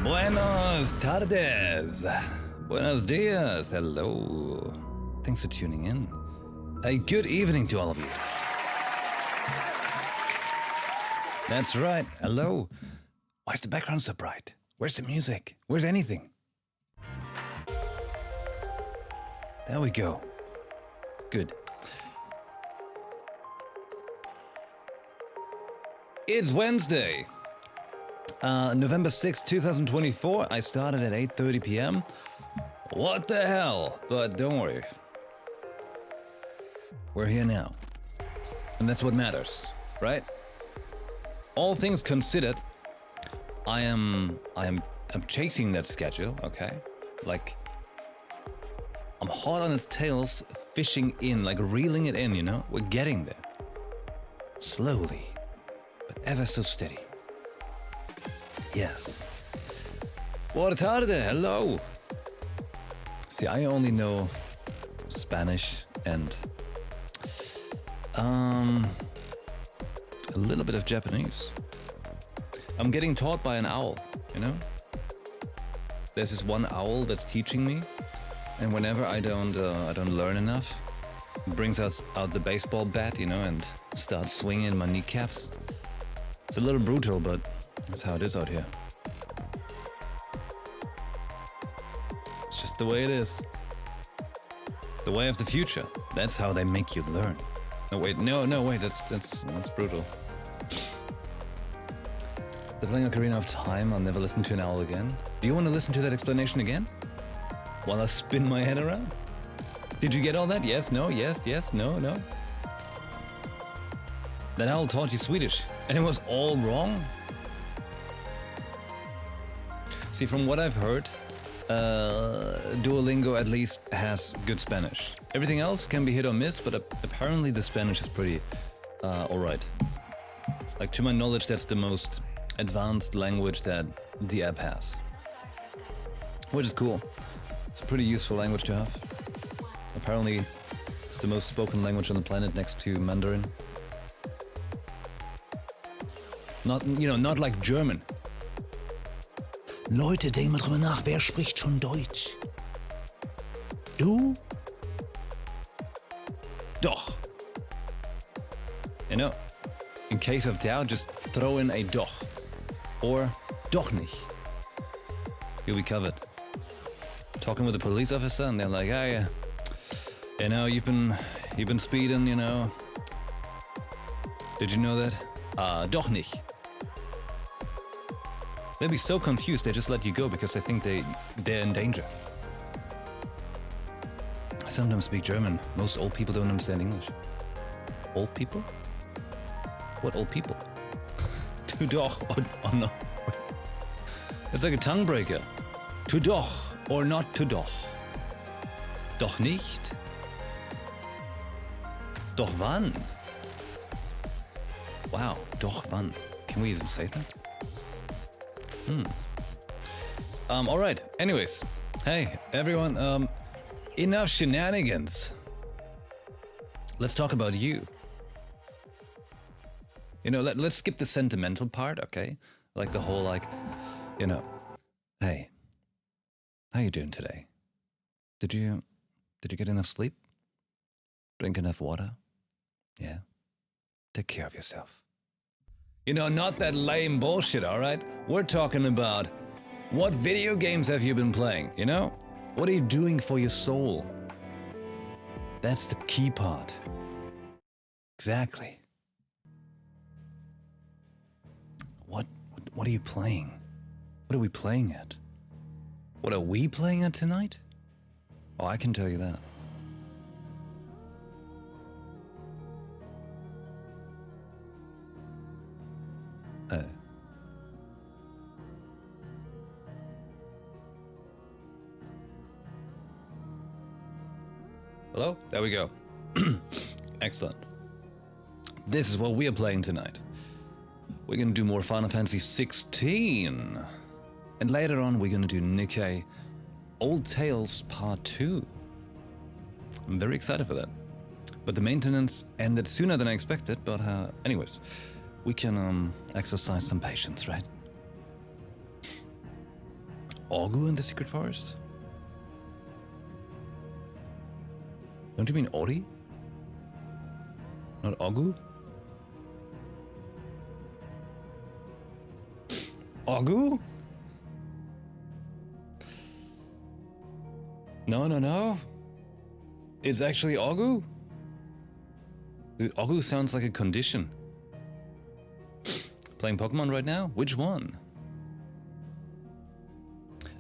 Buenos tardes. Buenos dias. Hello. Thanks for tuning in. A good evening to all of you. That's right. Hello. Why is the background so bright? Where's the music? Where's anything? There we go. Good. It's Wednesday, November 6th, 2024. I started at 8:30 p.m. What the hell? But don't worry. We're here now. And that's what matters, right? All things considered, I'm chasing that schedule, okay? Like, I'm hot on its tails, fishing in, like reeling it in, you know? We're getting there. Slowly, but ever so steady. Yes. Buenas tardes, hello. See, I only know Spanish and a little bit of Japanese. I'm getting taught by an owl, you know? There's this one owl that's teaching me, and whenever I don't learn enough, it brings out the baseball bat, you know, and starts swinging my kneecaps. It's a little brutal, but that's how it is out here. It's just the way it is. The way of the future. That's how they make you learn. No wait, wait, that's brutal. They're playing Ocarina of Time. I'll never listen to an owl again. Do you want to listen to that explanation again? While I spin my head around? Did you get all that? Yes, no, yes, no. That owl taught you Swedish, and it was all wrong? See, from what I've heard, Duolingo at least has good Spanish. Everything else can be hit or miss, but apparently the Spanish is pretty alright. Like, to my knowledge, that's the most advanced language that the app has. Which is cool. It's a pretty useful language to have. Apparently, it's the most spoken language on the planet next to Mandarin. Not like German. Leute, denkt mal drüber nach, wer spricht schon Deutsch? Du? Doch. You know, in case of doubt, just throw in a doch. Or doch nicht. You'll be covered. Talking with a police officer, and they're like, hey, you know, you've been speeding, you know. Did you know that? Doch nicht. They'll be so confused, they just let you go because they think they're in danger. I sometimes speak German. Most old people don't understand English. Old people? What old people? Tu doch or no. It's like a tongue breaker. Tu doch or not tu doch. Doch nicht. Doch wann? Wow, doch wann? Can we even say that? Alright, anyways. Hey, everyone, enough shenanigans. Let's talk about you. You know, let's skip the sentimental part, okay? Like the whole, you know, hey, how you doing today? Did you get enough sleep? Drink enough water? Yeah? Take care of yourself. You know, not that lame bullshit, alright? We're talking about what video games have you been playing, you know? What are you doing for your soul? That's the key part. Exactly. What are you playing? What are we playing at? What are we playing at tonight? Oh, I can tell you that. Hello? There we go. Excellent. This is what we are playing tonight. We're gonna do more Final Fantasy 16. And later on, we're gonna do Nikkei Old Tales Part 2. I'm very excited for that. But the maintenance ended sooner than I expected, but anyways, we can exercise some patience, right? Augu in the Secret Forest? Don't you mean Ori? Not Augu? Augu? No. It's actually Augu? Dude, Augu sounds like a condition. Playing Pokemon right now? Which one?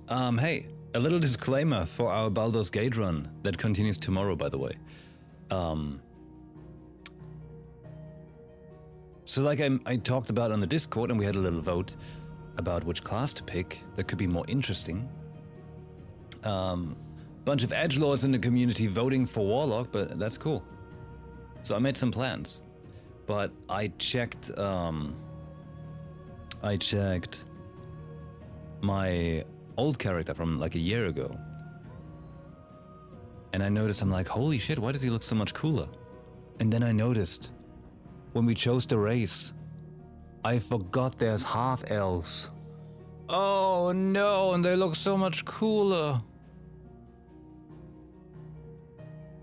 Hey, a little disclaimer for our Baldur's Gate run that continues tomorrow, by the way. So like I talked about on the Discord, and we had a little vote about which class to pick that could be more interesting. Bunch of edgelords in the community voting for Warlock, but that's cool. So I made some plans, but I checked my old character from like a year ago, and I noticed, I'm like, holy shit, why does he look so much cooler? And then I noticed, when we chose the race, I forgot there's half-elves. Oh no, and they look so much cooler.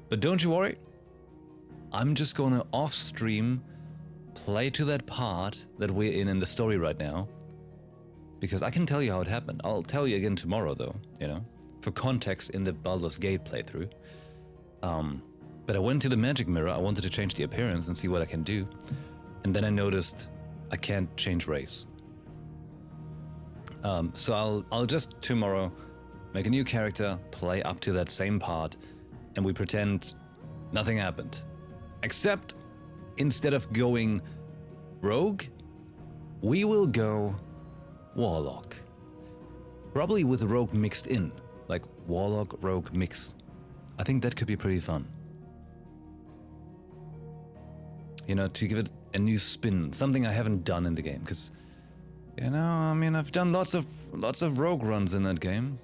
But don't you worry, I'm just gonna off-stream play to that part that we're in the story right now, because I can tell you how it happened. I'll tell you again tomorrow though, you know, for context in the Baldur's Gate playthrough. But I went to the magic mirror, I wanted to change the appearance and see what I can do, and then I noticed I can't change race. So I'll just tomorrow make a new character, play up to that same part, and we pretend nothing happened. Except, instead of going rogue, we will go warlock. Probably with rogue mixed in, like warlock rogue mix. I think that could be pretty fun. You know, to give it a new spin, something I haven't done in the game, because, you know, I mean, I've done lots of rogue runs in that game.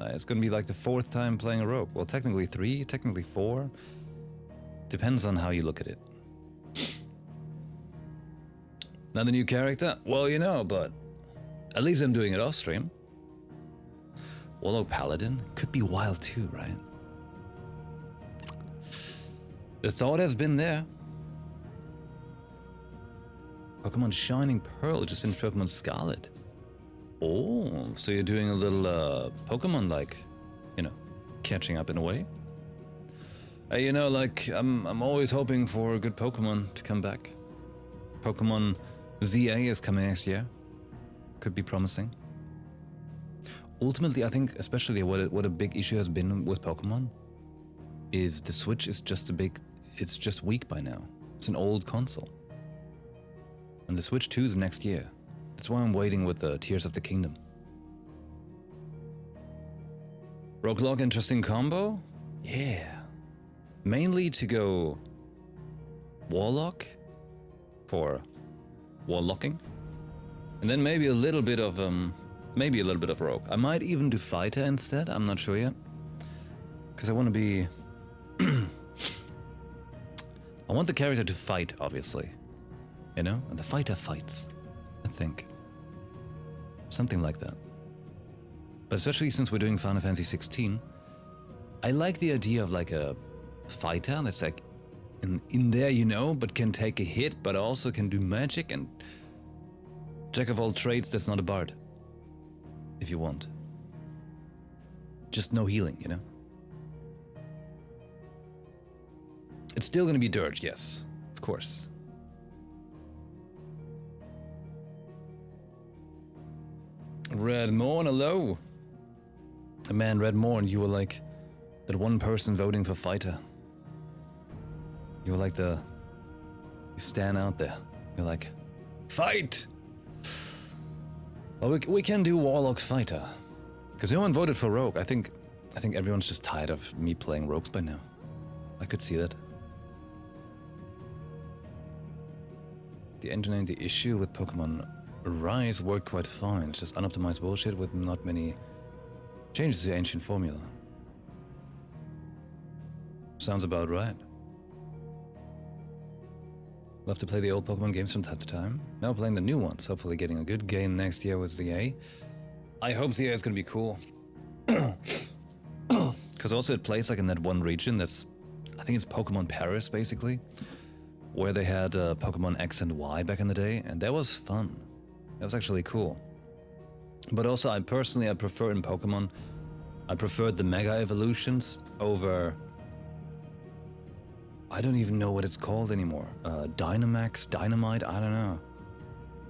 It's gonna be like the 4th time playing a rogue. Well, technically 3, technically 4. Depends on how you look at it. Another new character? Well, you know, but at least I'm doing it off stream. Warlock Paladin could be wild too, right? The thought has been there. Pokemon Shining Pearl just finished Pokemon Scarlet. Oh, so you're doing a little Pokemon like, you know, catching up in a way. You know, like I'm always hoping for a good Pokemon to come back. Pokemon ZA is coming next year. Could be promising. Ultimately, I think, especially what a big issue has been with Pokemon, is the Switch is it's just weak by now. It's an old console. And the Switch 2 is next year. That's why I'm waiting with the Tears of the Kingdom. Roguelog, interesting combo? Yeah. Mainly to go Warlock for Warlocking. And then maybe a little bit of Rogue. I might even do Fighter instead, I'm not sure yet. Because I want to be... I want the character to fight, obviously. You know? And the fighter fights, I think. Something like that. But especially since we're doing Final Fantasy 16, I like the idea of like a fighter that's like in there, you know, but can take a hit, but also can do magic, and jack of all trades that's not a bard. If you want. Just no healing, you know? It's still gonna be Dirge, yes. Of course. Red Morn, hello. Man, Red Morn, you were like that one person voting for Fighter. You were like you stand out there. You're like, fight! Well, we can do Warlock Fighter. Because no one voted for Rogue. I think everyone's just tired of me playing Rogues by now. I could see that. The engine and the issue with Pokemon Rise worked quite fine. It's just unoptimized bullshit with not many changes to the ancient formula. Sounds about right. Love to play the old Pokemon games from time to time. Now playing the new ones, hopefully getting a good game next year with ZA. I hope the AI is gonna be cool. Because also it plays like in that one region that's, I think it's Pokemon Paris basically, where they had Pokemon X and Y back in the day, and that was fun. That was actually cool. But also I prefer in Pokemon, I preferred the Mega Evolutions over, I don't even know what it's called anymore. Dynamax, Dynamite, I don't know.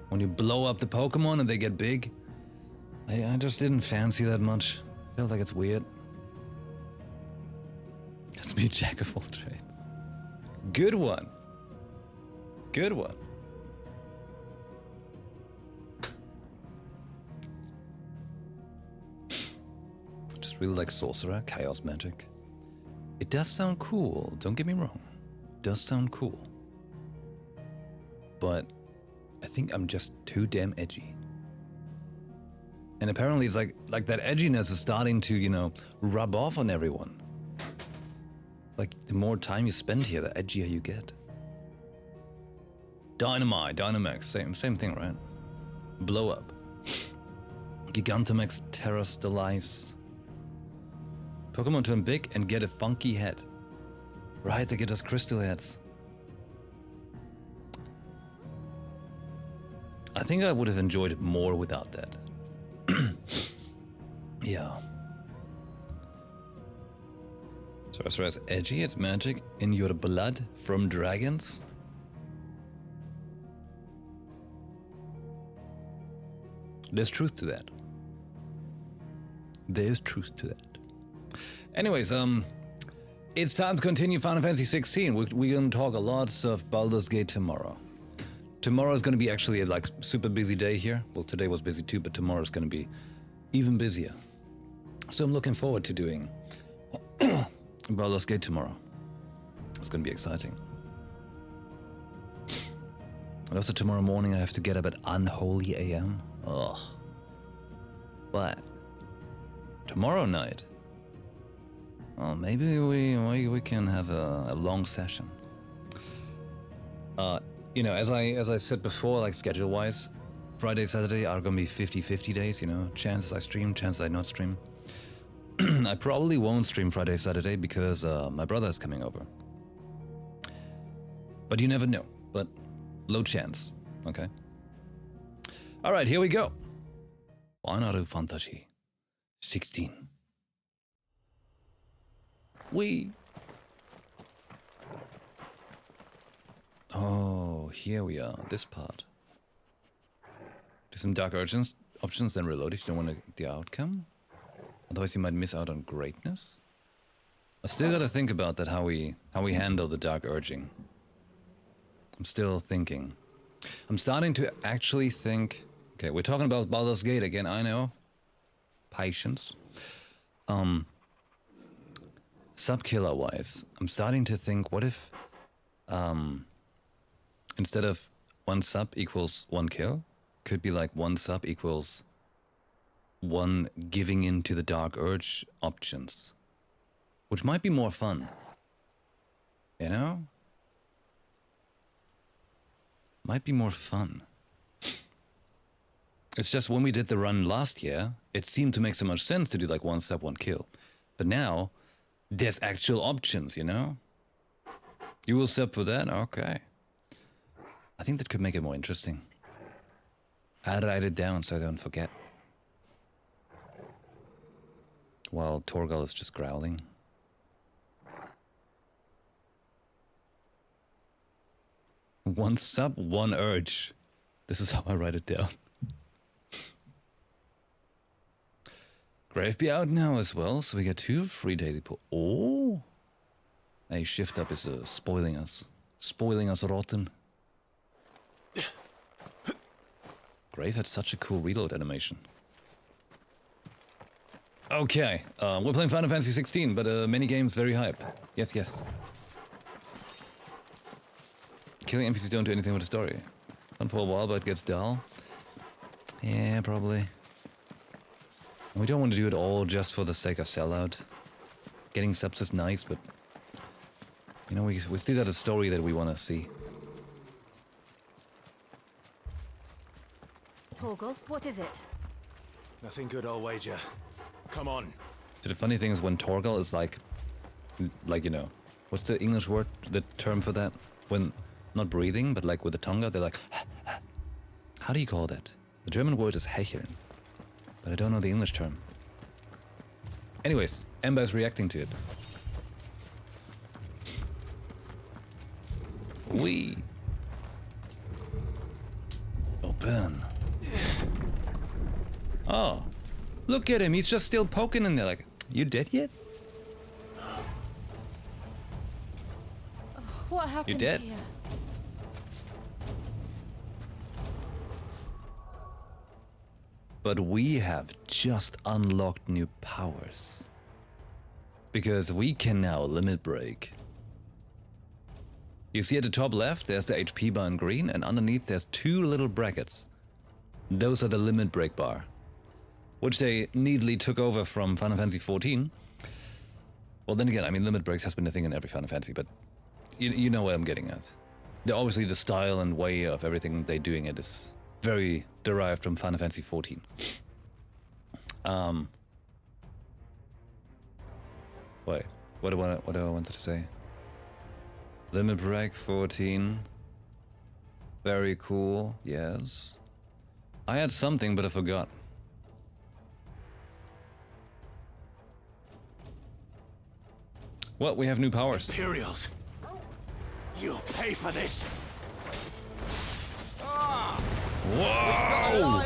When you blow up the Pokemon and they get big, I just didn't fancy that much. I feel like it's weird. Let's be a jack of all trades. Good one. Good one. Just really like Sorcerer, Chaos Magic. It does sound cool, don't get me wrong. It does sound cool. But I think I'm just too damn edgy. And apparently it's like that edginess is starting to, you know, rub off on everyone. Like the more time you spend here, the edgier you get. Dynamite, Dynamax, same thing, right? Blow up. Gigantamax, Terrastalize. Pokemon turn big and get a funky head. Right, they get us crystal heads. I think I would have enjoyed it more without that. Yeah. Sorcerer is edgy, it's magic in your blood from dragons. There's truth to that. There's truth to that. Anyways, it's time to continue Final Fantasy 16. We're gonna talk a lot of Baldur's Gate tomorrow. Tomorrow is gonna be actually a like super busy day here. Well, today was busy too, but tomorrow is gonna be even busier. So I'm looking forward to doing Baldur's Gate tomorrow. It's gonna be exciting. And also tomorrow morning I have to get up at unholy AM. Ugh. But tomorrow night, well, maybe we can have a long session. You know, as I said before, like schedule-wise, Friday, Saturday are gonna be 50-50 days, you know, chances I stream, chances I not stream. I probably won't stream Friday, Saturday because my brother is coming over. But you never know, but low chance, okay? All right, here we go. Final Fantasy 16. Oh, here we are, this part. Do some dark options, then reload if you don't want the outcome. Otherwise you might miss out on greatness. I still gotta think about that, how we handle the dark urging. I'm still thinking. I'm starting to actually think, okay, we're talking about Baldur's Gate again, I know. Patience. Sub-killer wise, I'm starting to think, what if, instead of 1 sub equals 1 kill, could be like 1 sub equals 1 giving in to the dark urge options. Which might be more fun. You know? Might be more fun. It's just when we did the run last year, it seemed to make so much sense to do like 1 sub, 1 kill. But now, there's actual options, you know? You will sub for that? Okay. I think that could make it more interesting. I'll write it down so I don't forget. While Torgal is just growling. One sub, 1 urge. This is how I write it down. Grave be out now as well, so we get 2 free daily Oh! Hey, shift up is spoiling us. Spoiling us rotten. Grave had such a cool reload animation. Okay, we're playing Final Fantasy 16, but many games very hype. Yes, yes. Killing NPCs don't do anything with the story. Fun for a while, but it gets dull. Yeah, probably. We don't want to do it all just for the sake of sellout. Getting subs is nice, but you know, we still got a story that we want to see. Torgal, what is it? Nothing good, I'll wager. Come on. So the funny thing is when Torgal is like, you know, what's the English word, the term for that? When not breathing, but like with the tongue out, they're like, how do you call that? The German word is hecheln, but I don't know the English term. Anyways, Ember is reacting to it. Wee. Open. Oh, look at him. He's just still poking in there like, you dead yet? What happened You dead? here? But we have just unlocked new powers. Because we can now limit break. You see at the top left, there's the HP bar in green, and underneath there's two little brackets. Those are the limit break bar, which they neatly took over from Final Fantasy XIV. Well, then again, I mean, limit breaks has been a thing in every Final Fantasy, but you know what I'm getting at. Obviously, the style and way of everything they're doing it is very derived from Final Fantasy XIV. Wait, what do I want to say? Limit break 14. Very cool, yes. I had something, but I forgot. Well, we have new powers. Imperials. You'll pay for this. Whoa!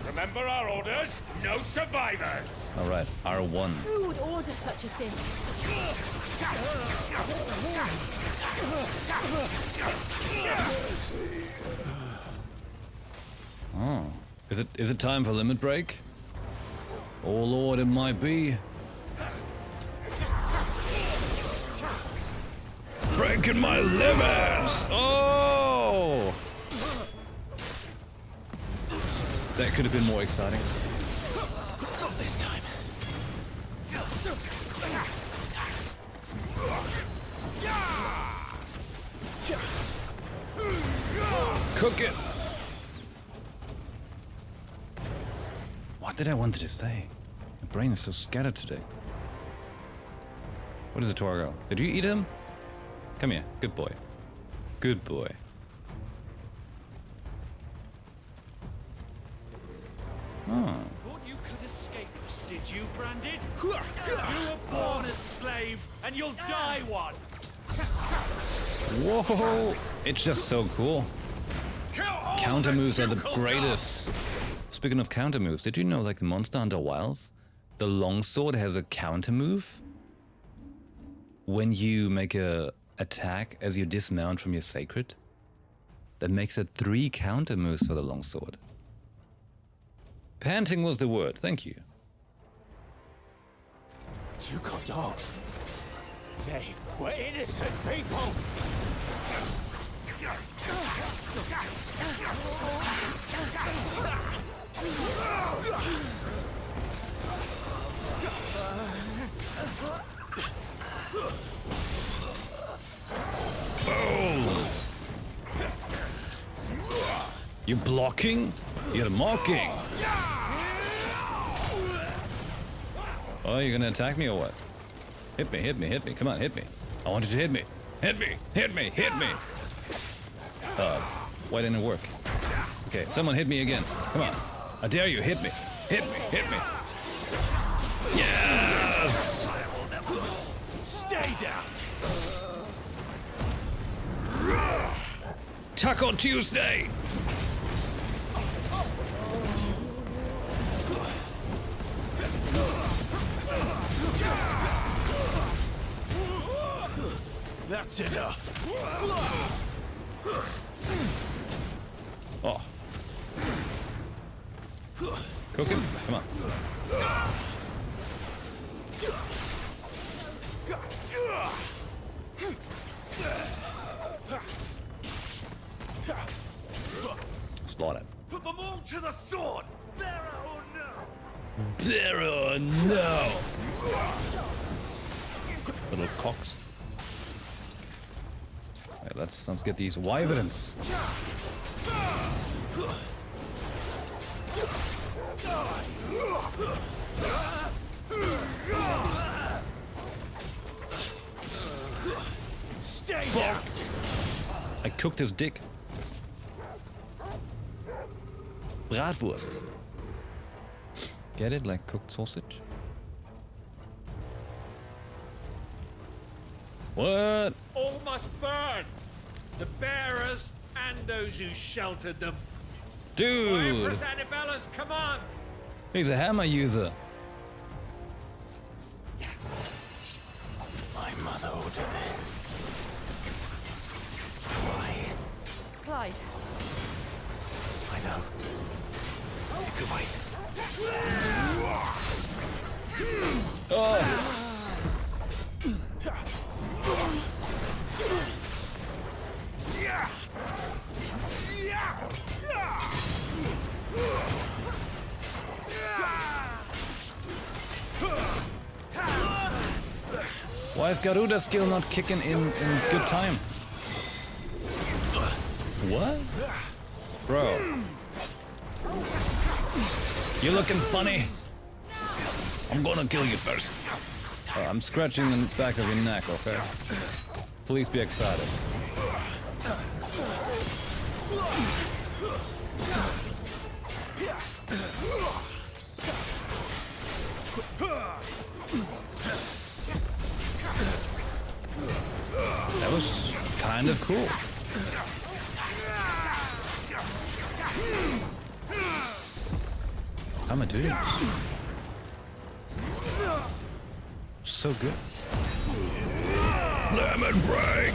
Remember our orders? No survivors. All right, R1. Who would order such a thing? Oh, is it time for limit break? Oh Lord, it might be. Breaking my limits! Oh! That could have been more exciting. Not this time. Cook it! What did I want to say? My brain is so scattered today. What is it, Torgo? Did you eat him? Come here. Good boy. Good boy. Oh. Thought you could escape us, did you, Branded? You were born a slave, and you'll die one! Whoa! It's just so cool. Counter moves are the greatest. Speaking of counter moves, did you know, like the Monster Hunter Wilds, the longsword has a counter move? When you make a attack as you dismount from your sacred, that makes it 3 counter moves for the longsword. Panting was the word, thank you. You got dogs. They were innocent people. Boom! You blocking? You're mocking. Oh, you're gonna attack me or what? Hit me, hit me, hit me. Come on, hit me. I want you to hit me. Hit me, hit me, hit me. Why didn't it work? Okay, someone hit me again. Come on. I dare you, hit me. Hit me, hit me. Yes! Stay down. Taco Tuesday! That's enough. Oh. Cook him. Come on. Slaughter. Put them all to the sword! Bearer or no! There or no! Little cocks. Alright, let's get these wyverns. Stay there! I cooked his dick. Bratwurst. Get it? Like cooked sausage? What? All must burn! The bearers and those who sheltered them. By Dude! Empress Annabella's command! He's a hammer user. My mother ordered this. Why? Clive, I know. You could wait. Oh! Why is Garuda's skill not kicking in good time? What? Bro. You're looking funny. I'm gonna kill you first. I'm scratching the back of your neck, okay? Please be excited. That was kind of cool. How am I doing this? So good. Lemon break!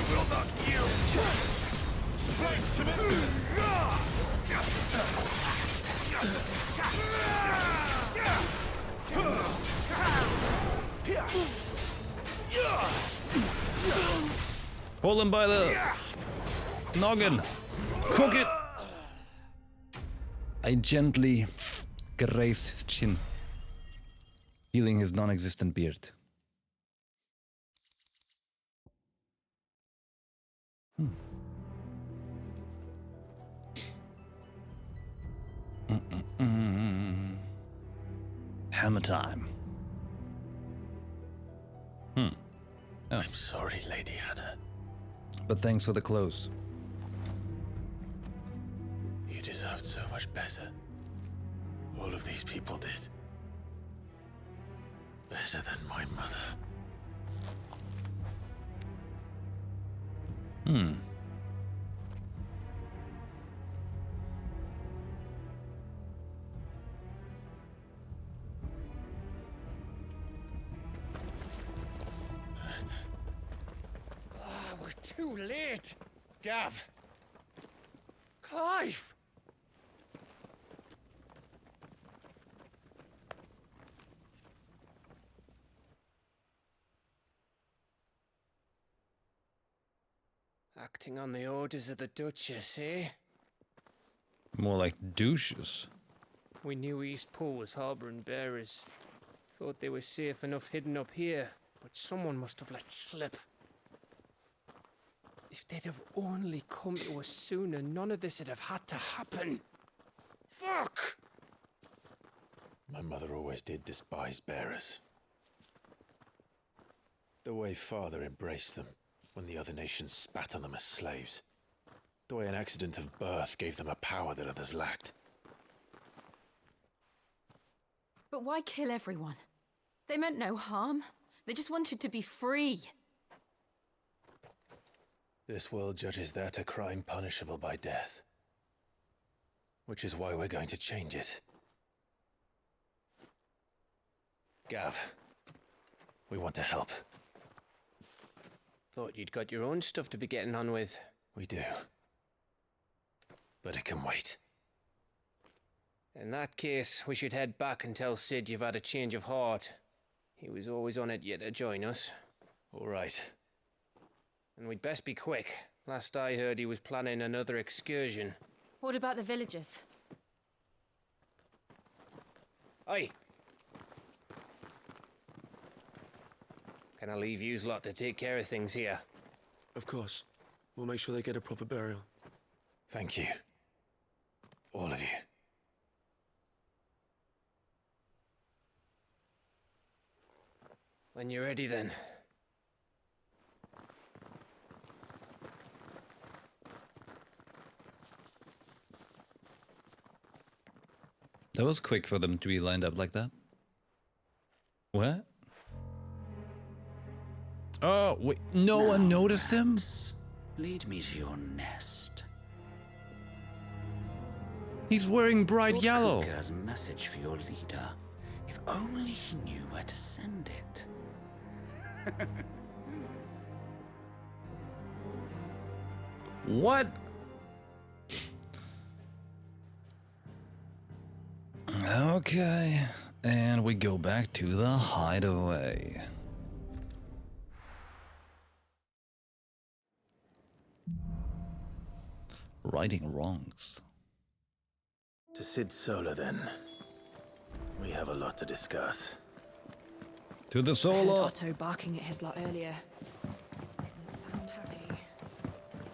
Will not yield. Flanks to me. Pull him by the noggin. Cook it. I gently grazed his chin, healing his non-existent beard. Hammer time. I'm sorry, Lady Hannah. But thanks for the clothes. You deserved so much better. All of these people did. Better than my mother. We're too late. Gav. Clive. Acting on the orders of the Duchess, eh? More like douches. We knew East Pool was harbouring bearers. Thought they were safe enough hidden up here, but someone must have let slip. If they'd have only come to us sooner, none of this would have had to happen. Fuck! My mother always did despise bearers. The way Father embraced them when the other nations spat on them as slaves. The way an accident of birth gave them a power that others lacked. but why kill everyone? They meant no harm. They just wanted to be free. This world judges that a crime punishable by death. Which is why we're going to change it. Gav, we want to help. Thought you'd got your own stuff to be getting on with. We do. But it can wait. In that case, we should head back and tell Sid you've had a change of heart. He was always on it yet to join us. All right. And we'd best be quick. Last I heard, he was planning another excursion. What about the villagers? Aye. Can I leave yous lot to take care of things here? Of course. We'll make sure they get a proper burial. Thank you. All of you. When you're ready, then. That was quick for them to be lined up like that. What? Oh, wait, no one noticed him? Lead me to your nest. He's wearing bright Lord yellow. Cook has a message for your leader. If only he knew where to send it. What? Okay, and we go back to the hideaway. Righting wrongs. To Sid Solar, then. We have a lot to discuss. To the I heard solo. Otto barking at his lot earlier. Didn't sound happy.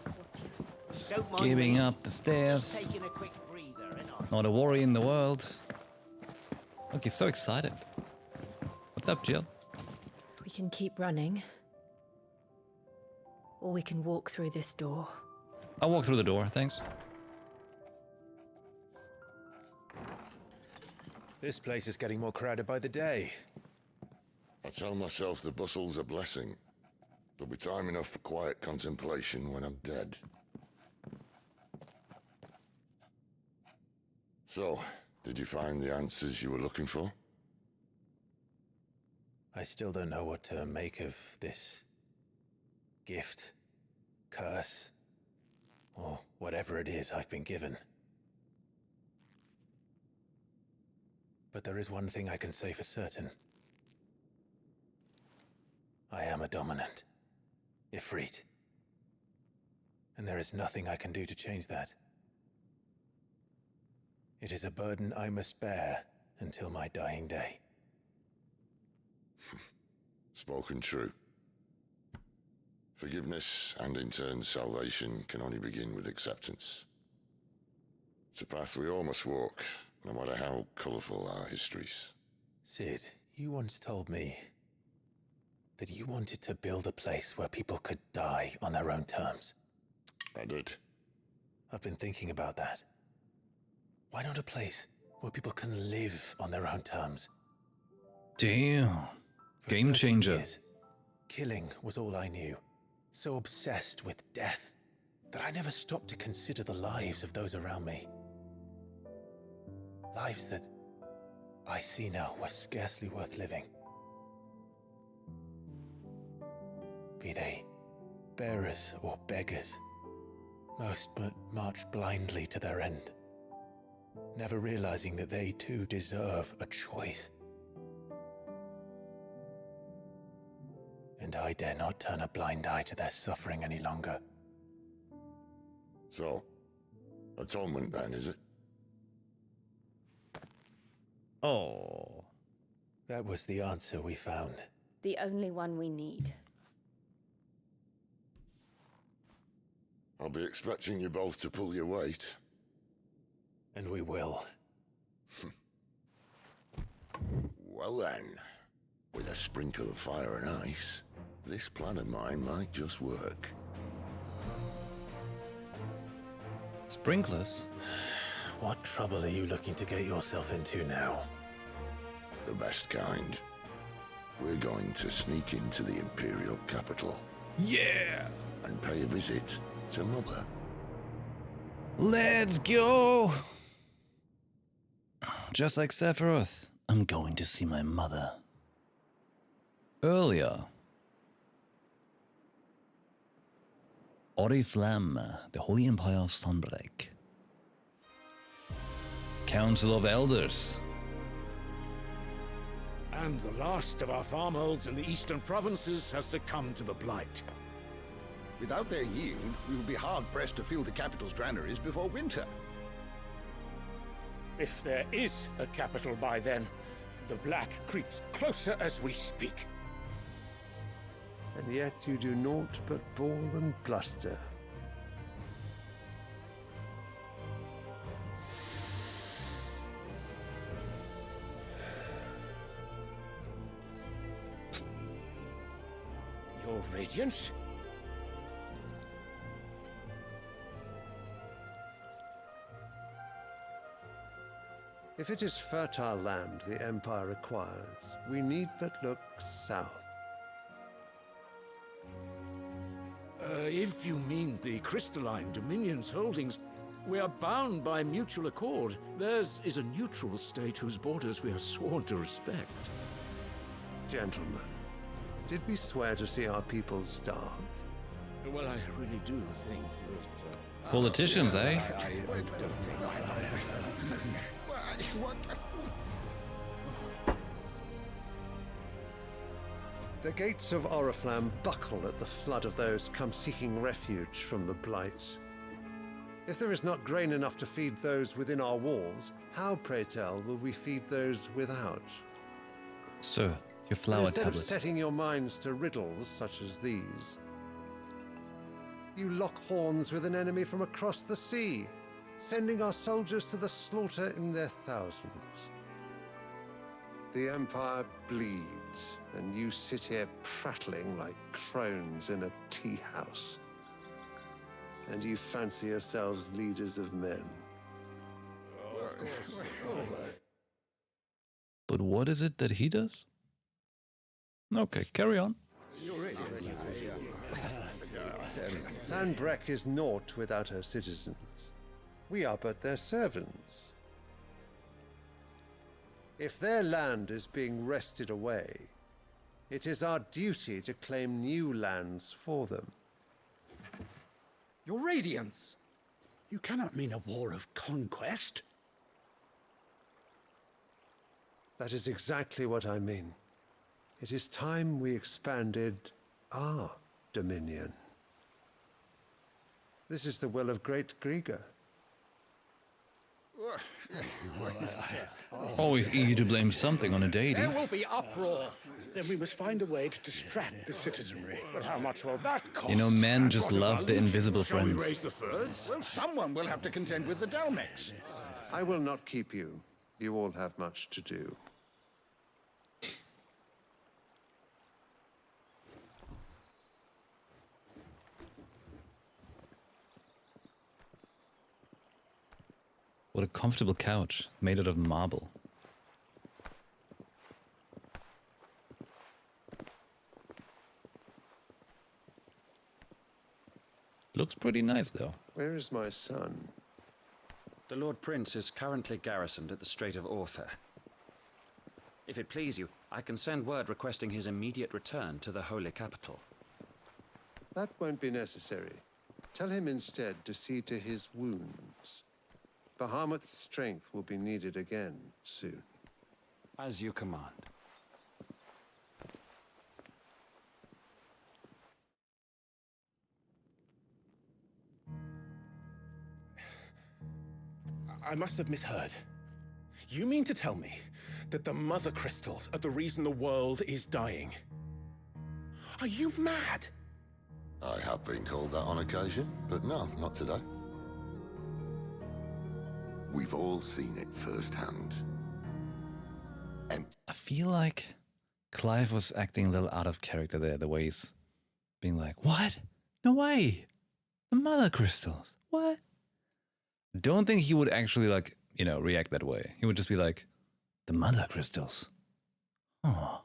What do you think? Don't mind Giving me. up the stairs. Taking a quick breather, and I. Not a worry in the world. Look, he's so excited. What's up, Jill? We can keep running. Or we can walk through this door. I'll walk through the door, thanks. This place is getting more crowded by the day. I tell myself the bustle's a blessing. There'll be time enough for quiet contemplation when I'm dead. So, did you find the answers you were looking for? I still don't know what to make of this gift, curse, or whatever it is I've been given. But there is one thing I can say for certain. I am a dominant, Ifrit. And there is nothing I can do to change that. It is a burden I must bear until my dying day. Spoken true. Forgiveness and in turn salvation can only begin with acceptance. It's a path we all must walk, no matter how colourful our histories. Sid, you once told me that you wanted to build a place where people could die on their own terms. I did. I've been thinking about that. Why not a place where people can live on their own terms? Damn. For Game 13 changer. years, killing was all I knew. So obsessed with death that I never stopped to consider the lives of those around me. Lives that I see now were scarcely worth living. Be they bearers or beggars, most march blindly to their end, never realizing that they too deserve a choice. And I dare not turn a blind eye to their suffering any longer. So, atonement then, is it? Oh. That was the answer we found. The only one we need. I'll be expecting you both to pull your weight. And we will. Well then, with a sprinkle of fire and ice, this plan of mine might just work. Sprinklers? What trouble are you looking to get yourself into now? The best kind. We're going to sneak into the Imperial capital Yeah! and pay a visit to Mother. Let's go! Just like Sephiroth, I'm going to see my mother. Earlier, Oriflamme, the Holy Empire of Sunbreak. Council of Elders. And the last of our farmholds in the eastern provinces has succumbed to the blight. Without their yield, we will be hard-pressed to fill the capital's granaries before winter. If there is a capital by then, the black creeps closer as we speak. And yet you do naught but bawl and bluster. Radiance? If it is fertile land the Empire requires, we need but look south. If you mean the Crystalline Dominion's holdings, we are bound by mutual accord. Theirs is a neutral state whose borders we are sworn to respect. Gentlemen, did we swear to see our people starve? Well, I really do think that... Politicians, eh? The gates of Oriflamme buckle at the flood of those come seeking refuge from the Blight. If there is not grain enough to feed those within our walls, how, pray tell, will we feed those without? Sir, your flower Instead tablet. of setting your minds to riddles such as these, you lock horns with an enemy from across the sea, sending our soldiers to the slaughter in their thousands. The Empire bleeds, and you sit here prattling like crones in a tea house. And you fancy yourselves leaders of men. But what is it that he does? Okay, carry on. Sanbreque is naught without her citizens. We are but their servants. If their land is being wrested away, it is our duty to claim new lands for them. Your Radiance! You cannot mean a war of conquest. That is exactly what I mean. It is time we expanded our dominion. This is the will of great Grieger. Always easy to blame something on a deity. There will be uproar. Then we must find a way to distract the citizenry. But how much will that cost? You know, men just love the invisible Shall we friends. raise the furs? Well, someone will have to contend with the Dalmex. I will not keep you. You all have much to do. What a comfortable couch, made out of marble. Looks pretty nice, though. Where is my son? The Lord Prince is currently garrisoned at the Strait of Arthur. If it please you, I can send word requesting his immediate return to the Holy Capital. That won't be necessary. Tell him instead to see to his wounds. Bahamut's strength will be needed again soon. As you command. I must have misheard. You mean to tell me that the Mother Crystals are the reason the world is dying? Are you mad? I have been called that on occasion, but no, not today. We've all seen it firsthand. And I feel like Clive was acting a little out of character there, the way he's being like, what? No way! The Mother Crystals! What? Don't think he would actually, like, you know, react that way. He would just be like, the Mother Crystals. Oh.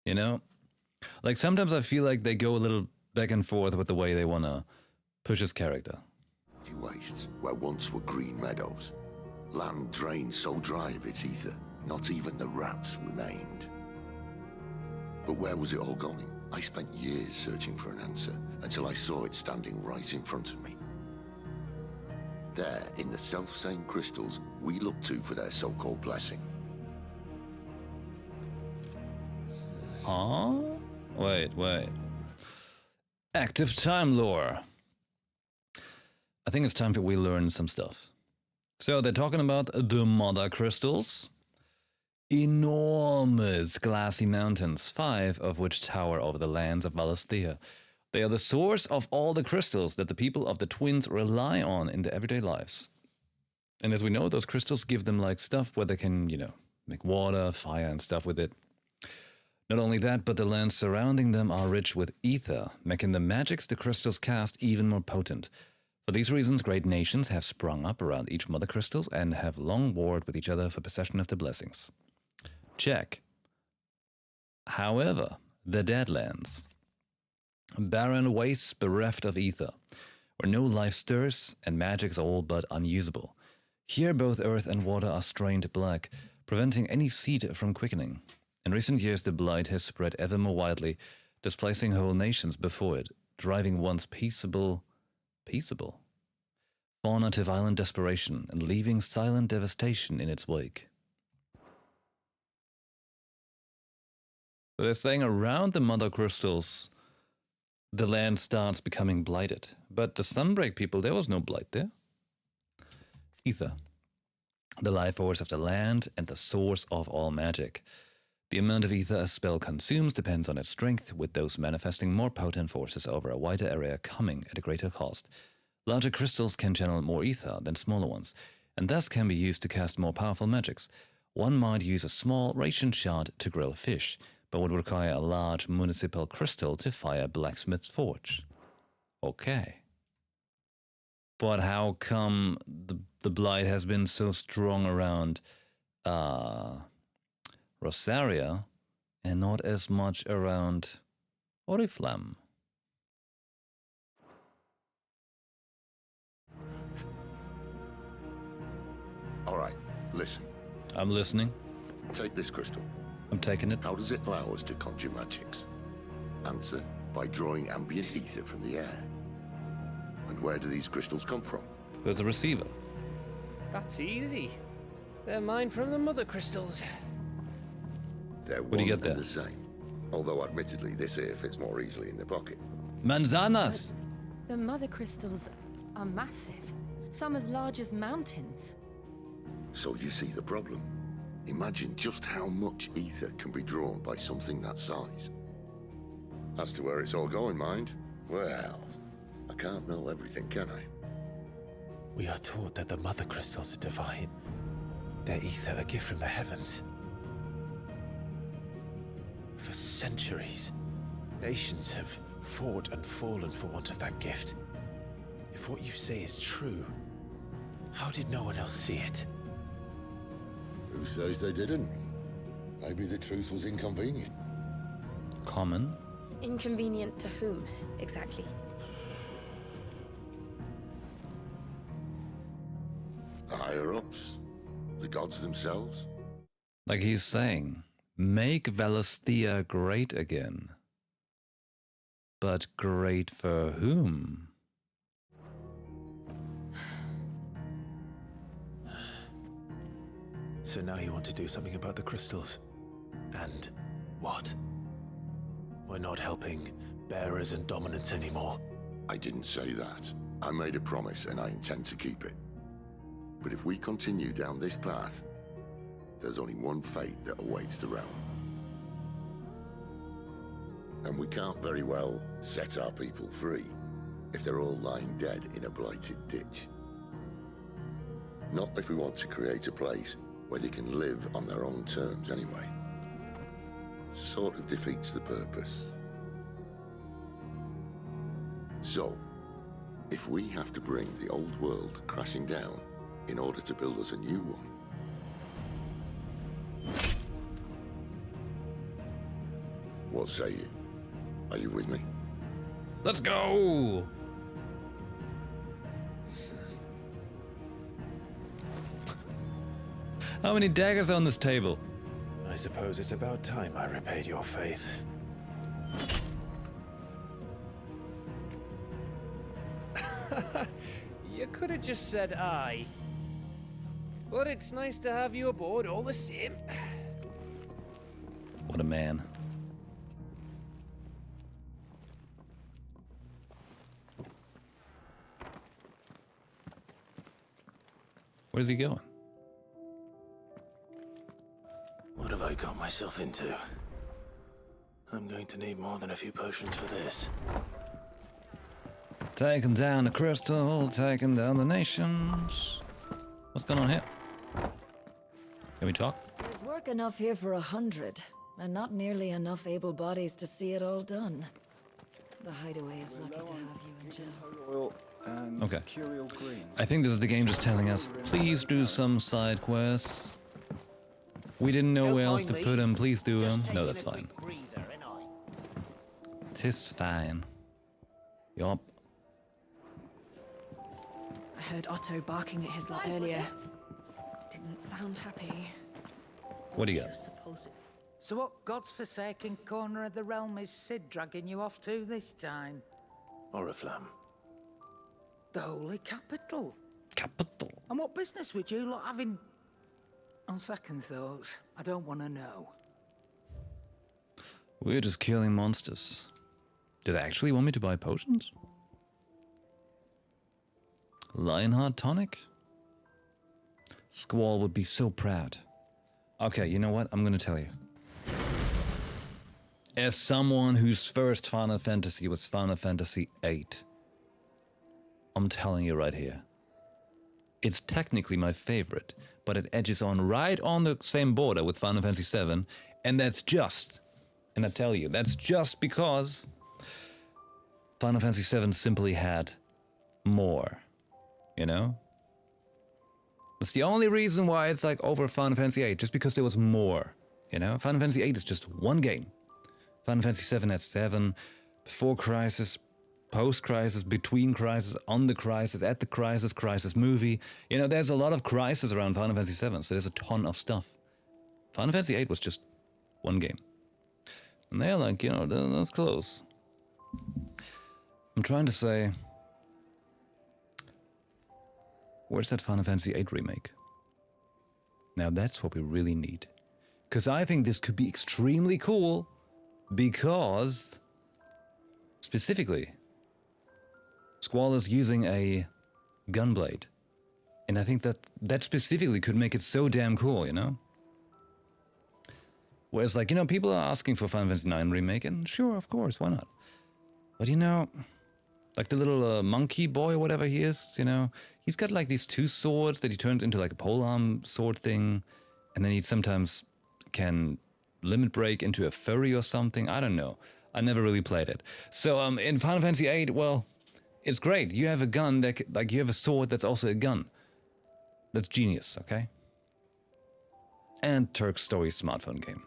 You know? Like, sometimes I feel like they go a little back and forth with the way they want to push his character. wastes where once were green meadows. Land drained so dry of its ether, not even the rats remained. But where was it all going? I spent years searching for an answer, until I saw it standing right in front of me. There, in the self-same crystals we look to for their so-called blessing. Huh? Wait. Active time lore. I think it's time for we learn some stuff. So they're talking about the Mother Crystals. Enormous glassy mountains, 5 of which tower over the lands of Valisthea. They are the source of all the crystals that the people of the Twins rely on in their everyday lives. And as we know, those crystals give them like stuff where they can, you know, make water, fire and stuff with it. Not only that, but the lands surrounding them are rich with ether, making the magics the crystals cast even more potent. For these reasons, great nations have sprung up around each mother crystals and have long warred with each other for possession of the blessings. Check. However, the Deadlands. Barren wastes bereft of ether, where no life stirs and magic's all but unusable. Here both earth and water are strained black, preventing any seed from quickening. In recent years, the blight has spread ever more widely, displacing whole nations before it, driving once peaceable fauna to violent desperation and leaving silent devastation in its wake. So they're saying around the mother crystals, the land starts becoming blighted. But the Sunbreak people, there was no blight there. Ether, the life force of the land and the source of all magic. The amount of ether a spell consumes depends on its strength, with those manifesting more potent forces over a wider area coming at a greater cost. Larger crystals can channel more ether than smaller ones, and thus can be used to cast more powerful magics. One might use a small ration shard to grill fish, but would require a large municipal crystal to fire a blacksmith's forge. Okay. But how come the blight has been so strong around Rosaria and not as much around Oriflamme? All right, listen. I'm listening. Take this crystal. I'm taking it. How does it allow us to conjure magics? Answer, by drawing ambient ether from the air. And where do these crystals come from? There's a receiver. That's easy. They're mined from the mother crystals. They're What do you one get there? and the same. Although admittedly, this here fits more easily in the pocket. Manzanas! The mother crystals are massive. Some as large as mountains. So you see the problem. Imagine just how much ether can be drawn by something that size. As to where it's all going, mind? Well, I can't know everything, can I? We are taught that the mother crystals are divine. Their ether a gift from the heavens. For centuries, nations have fought and fallen for want of that gift. If what you say is true, how did no one else see it? Who says they didn't? Maybe the truth was inconvenient. Common. Inconvenient to whom, exactly? The higher-ups? The gods themselves? Like he's saying, make Valisthea great again. But great for whom? So now you want to do something about the crystals. And what? We're not helping bearers and dominants anymore. I didn't say that. I made a promise and I intend to keep it. But if we continue down this path, there's only one fate that awaits the realm. And we can't very well set our people free if they're all lying dead in a blighted ditch. Not if we want to create a place where they can live on their own terms anyway. Sort of defeats the purpose. So, if we have to bring the old world crashing down in order to build us a new one, what say you? Are you with me? Let's go! How many daggers are on this table? I suppose it's about time I repaid your faith. You could have just said aye. But it's nice to have you aboard all the same. What a man. Where's he going? What have I got myself into? I'm going to need more than a few potions for this. Taking down the crystal, taking down the nations. What's going on here? Can we talk? There's work enough here for 100. and not nearly enough able bodies to see it all done. The Hideaway is lucky to have you in jail. Okay. I think this is the game just telling us, please do some side quests. We didn't know where else to put them, please do them. No, that's fine. Tis fine. Yup. I heard Otto barking at his lot earlier. Didn't sound happy. What do you got? So what God's forsaken corner of the realm is Sid dragging you off to this time? Oriflamme. The Holy Capital. Capital? And what business would you lot having... On second thoughts, I don't want to know. We're just killing monsters. Do they actually want me to buy potions? Lionheart tonic? Squall would be so proud. Okay, you know what? I'm gonna tell you. As someone whose first Final Fantasy was Final Fantasy VIII, I'm telling you right here. It's technically my favorite, but it edges on right on the same border with Final Fantasy VII, and that's just, and I tell you, that's just because Final Fantasy VII simply had more, you know? That's the only reason why it's like over Final Fantasy VIII, just because there was more, you know? Final Fantasy VIII is just one game. Final Fantasy VII had 7, before Crisis, post-Crisis, between Crisis, on the Crisis, at the Crisis, Crisis movie. You know, there's a lot of Crisis around Final Fantasy VII, so there's a ton of stuff. Final Fantasy VIII was just one game. And they're like, you know, that's close. I'm trying to say, where's that Final Fantasy VIII remake? Now that's what we really need. Because I think this could be extremely cool, because, specifically, Squall is using a gunblade. And I think that specifically could make it so damn cool, you know? Whereas, like, you know, people are asking for Final Fantasy IX remake, and sure, of course, why not? But, you know, like the little monkey boy or whatever he is, you know, he's got like these 2 swords that he turns into like a polearm sword thing, and then he sometimes can limit break into a furry or something. I don't know. I never really played it. So in Final Fantasy VIII, well, it's great. You have a gun that, like, you have a sword that's also a gun. That's genius, okay? And Turk's Story smartphone game.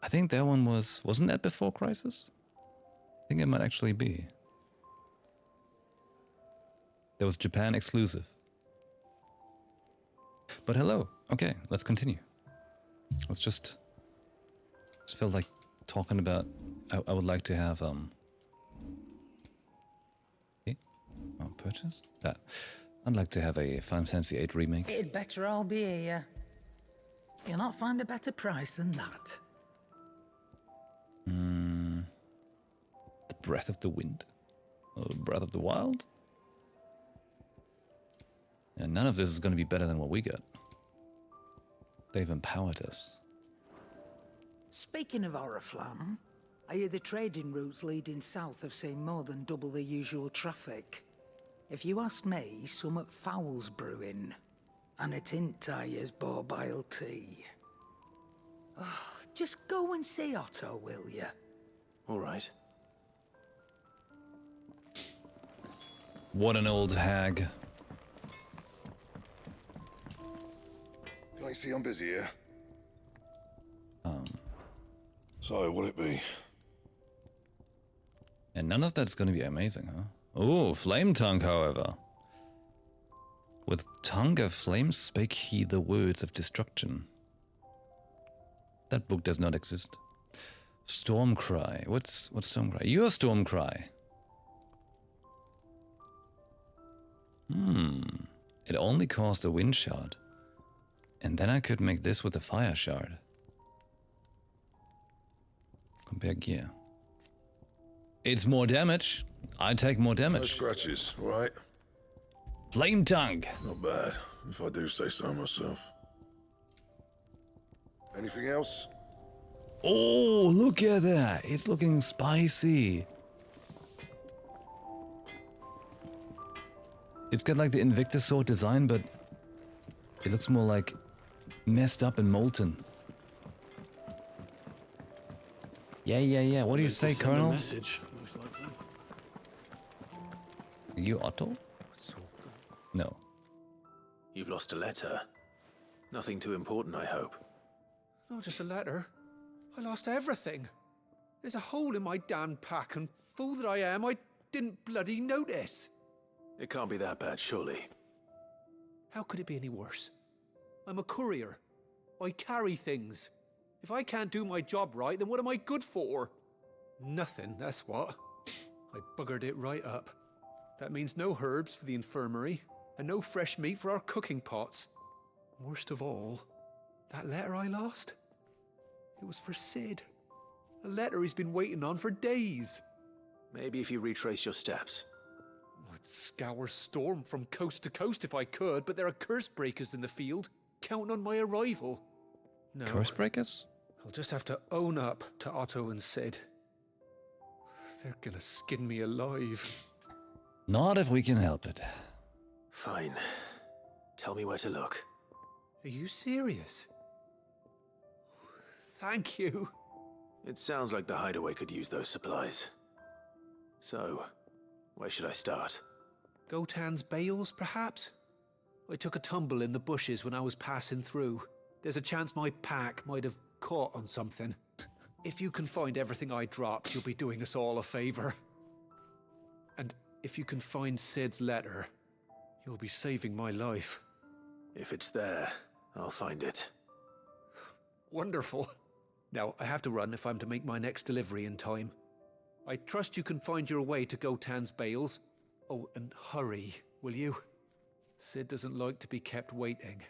I think that one wasn't that before Crisis? I think it might actually be. That was Japan exclusive. But hello. Okay, let's continue. Let's just feel like talking about, I would like to have purchase that. I'd like to have a Final Fantasy VIII remake. It'd better all be here. You'll not find a better price than that. The Breath of the Wind? Or the Breath of the Wild? And none of this is going to be better than what we got. They've empowered us. Speaking of Oriflamme, I hear the trading routes leading south have seen more than double the usual traffic. If you ask me, summat foul's brewing. And it ain't Tyre's borbile tea. Oh, just go and see Otto, will you? All right. What an old hag. Can I see I'm busy here? So, what'll it be? And none of that's going to be amazing, huh? Oh, Flame Tongue, however. With tongue of flame spake he the words of destruction. That book does not exist. Stormcry. What's Stormcry? You're Stormcry. It only cost a wind shard. And then I could make this with a fire shard. Compare gear. It's more damage. I take more damage. No scratches, all right? Flame Tongue. Not bad, if I do say so myself. Anything else? Oh, look at that. It's looking spicy. It's got like the Invictus sword design, but it looks more like messed up and molten. Yeah. What do you say, Send a Colonel? message, most likely. Are you Otto? No. You've lost a letter. Nothing too important, I hope. Not just a letter. I lost everything. There's a hole in my damn pack, and fool that I am, I didn't bloody notice. It can't be that bad, surely. How could it be any worse? I'm a courier. I carry things. If I can't do my job right, then what am I good for? Nothing, that's what. I buggered it right up. That means no herbs for the infirmary, and no fresh meat for our cooking pots. Worst of all, that letter I lost? It was for Sid. A letter he's been waiting on for days. Maybe if you retrace your steps. I'd scour Storm from coast to coast if I could, but there are curse breakers in the field, counting on my arrival. No. Curse breakers? I'll just have to own up to Otto and Sid. They're gonna skin me alive. Not if we can help it. Fine. Tell me where to look. Are you serious? Thank you. It sounds like the hideaway could use those supplies. So, where should I start? Gotan's bales, perhaps? I took a tumble in the bushes when I was passing through. There's a chance my pack might have caught on something. If you can find everything I dropped, you'll be doing us all a favor. And if you can find Sid's letter, you'll be saving my life. If it's there, I'll find it. Wonderful. Now, I have to run if I'm to make my next delivery in time. I trust you can find your way to Gotan's bales. Oh, and hurry, will you? Sid doesn't like to be kept waiting.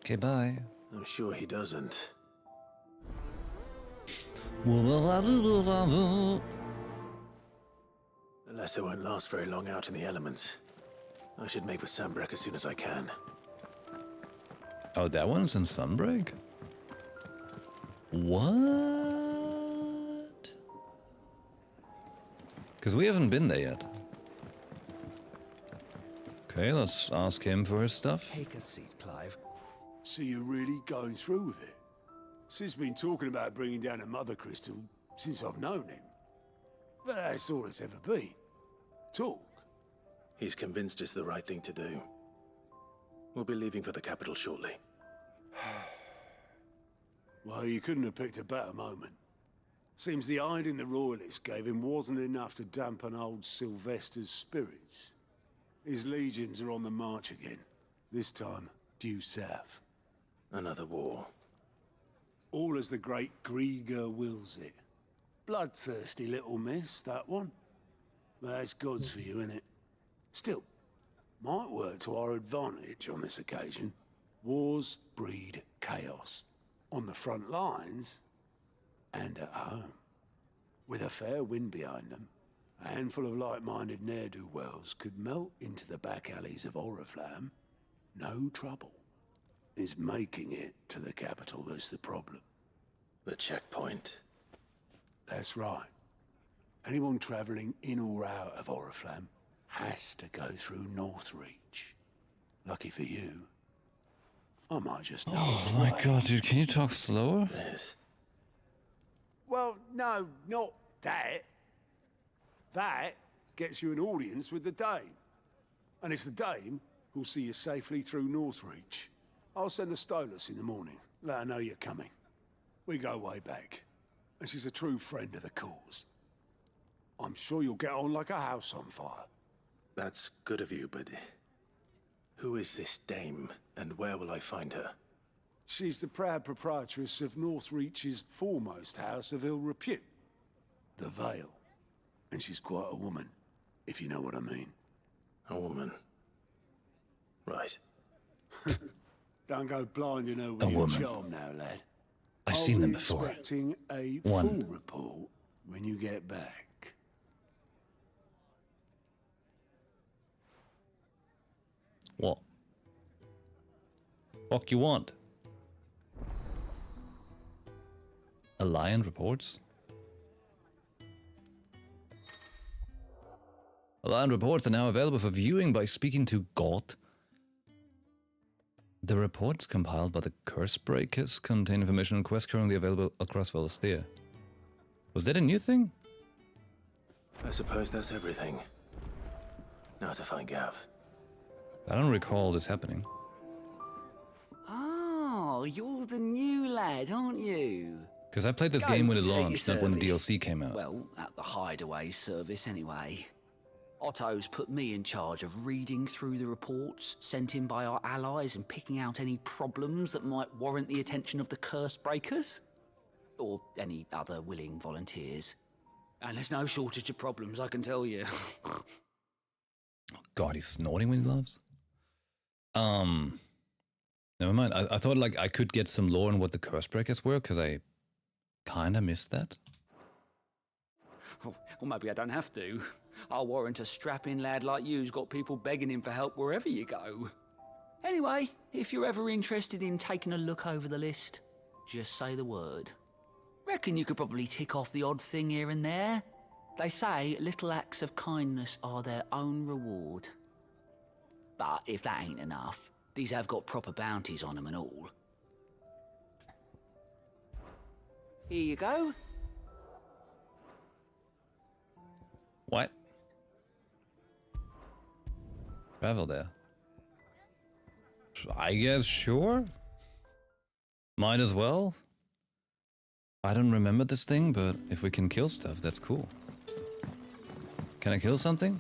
Okay, bye. I'm sure he doesn't. The letter won't last very long out in the elements. I should make for Sunbreak as soon as I can. Oh, that one's in Sunbreak? What? Because we haven't been there yet. Okay, let's ask him for his stuff. Take a seat, Clive. So you're really going through with it? Sid's been talking about bringing down a mother crystal since I've known him. But that's all it's ever been. Talk. He's convinced it's the right thing to do. We'll be leaving for the capital shortly. Well, you couldn't have picked a better moment. Seems the hiding the royalists gave him wasn't enough to dampen old Sylvester's spirits. His legions are on the march again. This time, due south. Another war. All as the great Grieger wills it. Bloodthirsty little miss, that one. But that's God's for you, innit? Still, might work to our advantage on this occasion. Wars breed chaos. On the front lines, and at home. With a fair wind behind them, a handful of like-minded ne'er-do-wells could melt into the back alleys of Oriflamme. No trouble. It's making it to the capital that's the problem. The checkpoint. That's right. Anyone travelling in or out of Oriflamme has to go through Northreach. Lucky for you, I might just know. Oh my god, dude, can you talk slower? Yes. Well, no, not that. That gets you an audience with the Dame. And it's the Dame who'll see you safely through Northreach. I'll send the Stolas in the morning. Let her know you're coming. We go way back. And she's a true friend of the cause. I'm sure you'll get on like a house on fire. That's good of you, but who is this Dame, and where will I find her? She's the proud proprietress of Northreach's foremost house of ill repute, the Vale. And she's quite a woman, if you know what I mean. A woman. Right. Don't go blinding her with your charm now, lad. I've seen them before. I'll be expecting a One. full report when you get back. What? Fuck you want? Alliant reports? Alliant reports are now available for viewing by speaking to God. The reports compiled by the Curse Breakers contain information on quests currently available across Valisthea. Was that a new thing? I suppose that's everything. Now to find Gav. I don't recall this happening. Oh, you're the new lad, aren't you? Because I played this Go game when it to your launched, not when the service. DLC came out. Well, at the hideaway service anyway. Otto's put me in charge of reading through the reports sent in by our allies and picking out any problems that might warrant the attention of the Curse Breakers. Or any other willing volunteers. And there's no shortage of problems, I can tell you. God, he's snorting when he laughs. Never mind. I thought like I could get some lore on what the Curse Breakers were, because I kinda missed that. Well, maybe I don't have to. I'll warrant a strapping lad like you's got people begging him for help wherever you go. Anyway, if you're ever interested in taking a look over the list, just say the word. Reckon you could probably tick off the odd thing here and there. They say little acts of kindness are their own reward. But if that ain't enough, these have got proper bounties on them and all. Here you go. What? Travel there. I guess, sure. Might as well. I don't remember this thing, but if we can kill stuff, that's cool. Can I kill something?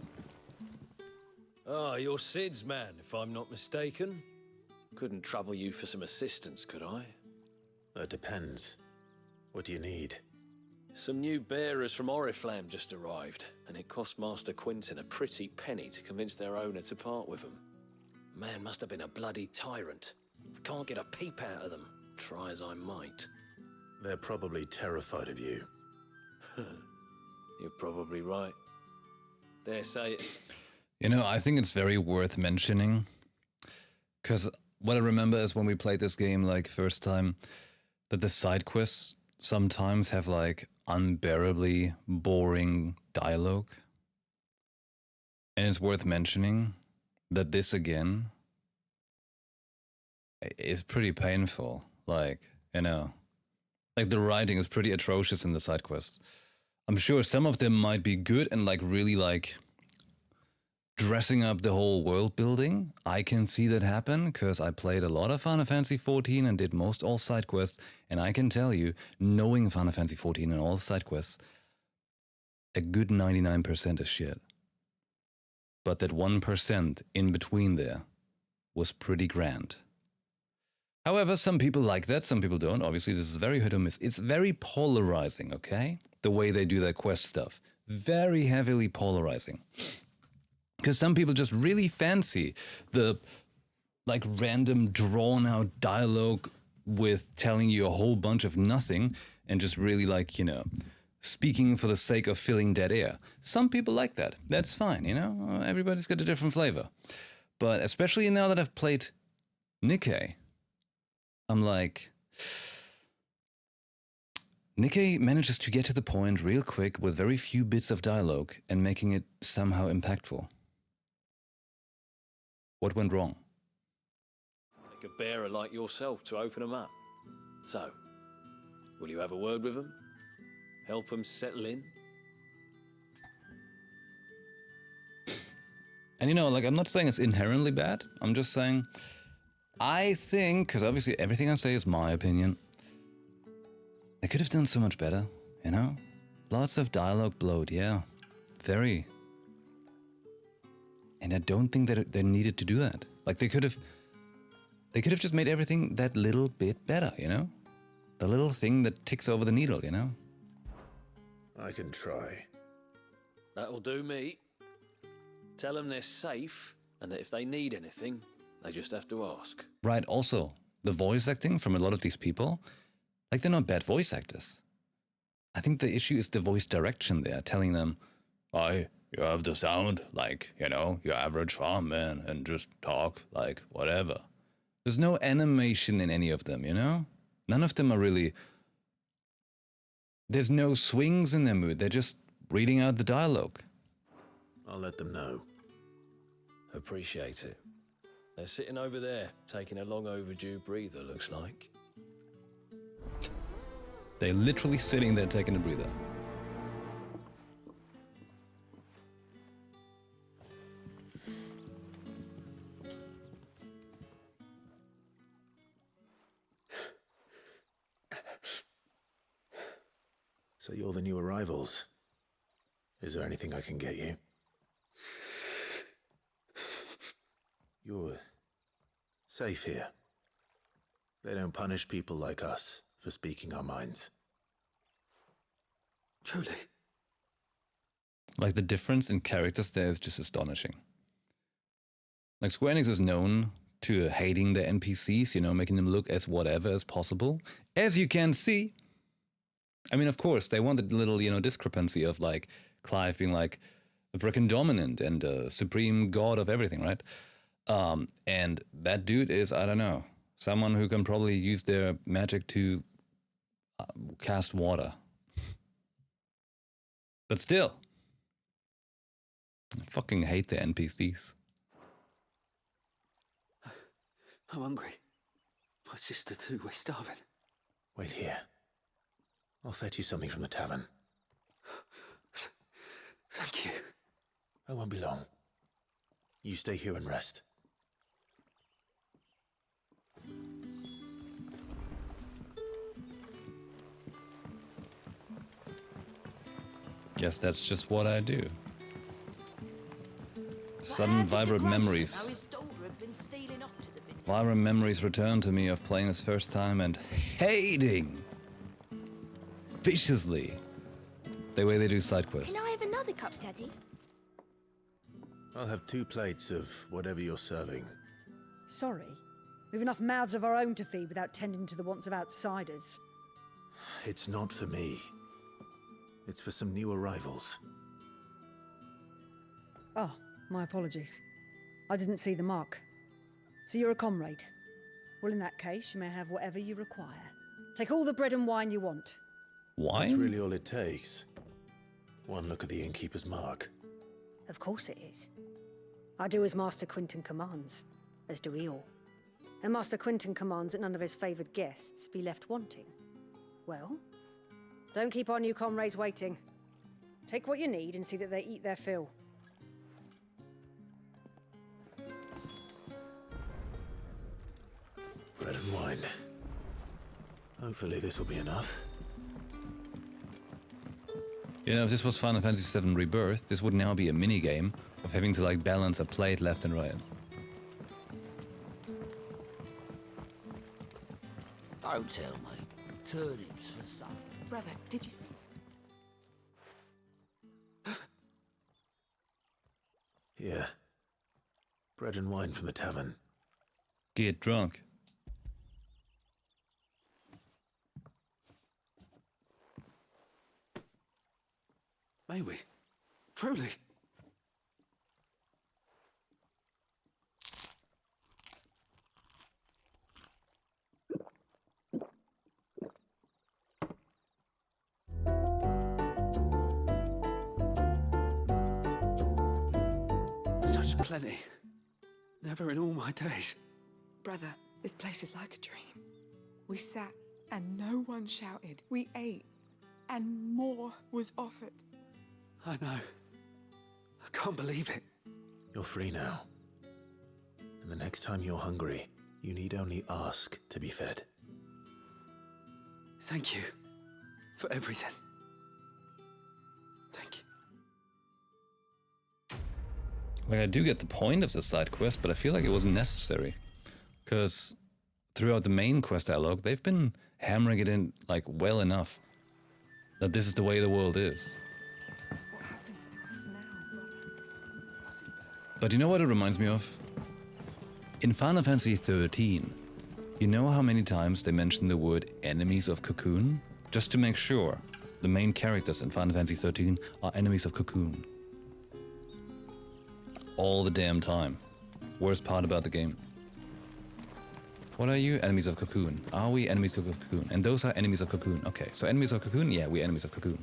Ah, you're Sid's man, if I'm not mistaken. Couldn't trouble you for some assistance, could I? That depends. What do you need? Some new bearers from Oriflamme just arrived, and it cost Master Quinton a pretty penny to convince their owner to part with them. Man must have been a bloody tyrant. Can't get a peep out of them, try as I might. They're probably terrified of you. You're probably right. Dare say it. You know, I think it's very worth mentioning, because what I remember is when we played this game, like, first time, that the side quests sometimes have, like, unbearably boring dialogue. And it's worth mentioning that this, again, is pretty painful. Like, you know, like, the writing is pretty atrocious in the side quests. I'm sure some of them might be good and, like, really, like, dressing up the whole world building. I can see that happen because I played a lot of Final Fantasy XIV and did most all side quests, and I can tell you, knowing Final Fantasy XIV and all side quests, a good 99% is shit. But that 1% in between there was pretty grand. However, some people like that, some people don't. Obviously, this is very hit or miss. It's very polarizing, okay? The way they do their quest stuff. Very heavily polarizing. Because some people just really fancy the, like, random drawn-out dialogue with telling you a whole bunch of nothing and just really, like, you know, speaking for the sake of filling dead air. Some people like that. That's fine, you know? Everybody's got a different flavor. But especially now that I've played Nikkei, I'm like, Nikkei manages to get to the point real quick with very few bits of dialogue and making it somehow impactful. What went wrong? Like a bearer like yourself to open them up. So, will you have a word with them? Help them settle in? And you know, like, I'm not saying it's inherently bad. I'm just saying, I think, because obviously everything I say is my opinion, they could have done so much better, you know? Lots of dialogue bloat, yeah. Very. And I don't think that they needed to do that. Like, they could have just made everything that little bit better, you know? The little thing that ticks over the needle, you know? I can try. That'll do me. Tell them they're safe, and that if they need anything, they just have to ask. Right, also, the voice acting from a lot of these people, like, they're not bad voice actors. I think the issue is the voice direction there, telling them, you have to sound like, you know, your average farmman and just talk like whatever. There's no animation in any of them, you know? None of them are really... There's no swings in their mood. They're just reading out the dialogue. I'll let them know. Appreciate it. They're sitting over there, taking a long overdue breather, looks like. They're literally sitting there taking a breather. So you're the new arrivals. Is there anything I can get you? You're safe here. They don't punish people like us for speaking our minds. Truly. Like, the difference in characters there is just astonishing. Like, Square Enix is known to hating the NPCs, you know, making them look as whatever as possible. As you can see. I mean, of course, they want the little, you know, discrepancy of, like, Clive being, like, a freaking dominant and a supreme god of everything, right? And that dude is, I don't know, someone who can probably use their magic to cast water. But still, I fucking hate the NPCs. I'm hungry. My sister too, we're starving. Wait here. I'll fetch you something from the tavern. Thank you. I won't be long. You stay here and rest. Guess that's just what I do. Sudden vibrant memories. Vibrant memories return to me of playing this first time and hating viciously the way they do side quests. Can I have another cup, Daddy? I'll have 2 plates of whatever you're serving. Sorry. We've enough mouths of our own to feed without tending to the wants of outsiders. It's not for me. It's for some new arrivals. Oh, my apologies. I didn't see the mark. So you're a comrade. Well, in that case, you may have whatever you require. Take all the bread and wine you want. Wine? That's really all it takes. One look at the innkeeper's mark. Of course it is. I do as Master Quinton commands, as do we all. And Master Quinton commands that none of his favoured guests be left wanting. Well, don't keep our new comrades waiting. Take what you need and see that they eat their fill. Bread and wine. Hopefully this will be enough. You know, if this was Final Fantasy VII Rebirth, this would now be a mini-game of having to, like, balance a plate left and right. Don't tell me. Turnips for supper. Brother, did you see? Here. Bread and wine from the tavern. Get drunk. May we? Truly? Such plenty. Never in all my days. Brother, this place is like a dream. We sat and no one shouted. We ate and more was offered. I know. I can't believe it. You're free now. And the next time you're hungry, you need only ask to be fed. Thank you for everything. Thank you. Like, I do get the point of the side quest, but I feel like it wasn't necessary. Because throughout the main quest dialogue, they've been hammering it in, like, well enough that this is the way the world is. What happens to us now, brother? But you know what it reminds me of? In Final Fantasy XIII, you know how many times they mention the word enemies of Cocoon? Just to make sure the main characters in Final Fantasy XIII are enemies of Cocoon. All the damn time. Worst part about the game. What are you? Enemies of Cocoon. Are we enemies of Cocoon? And those are enemies of Cocoon. Okay, so enemies of Cocoon? Yeah, we're enemies of Cocoon.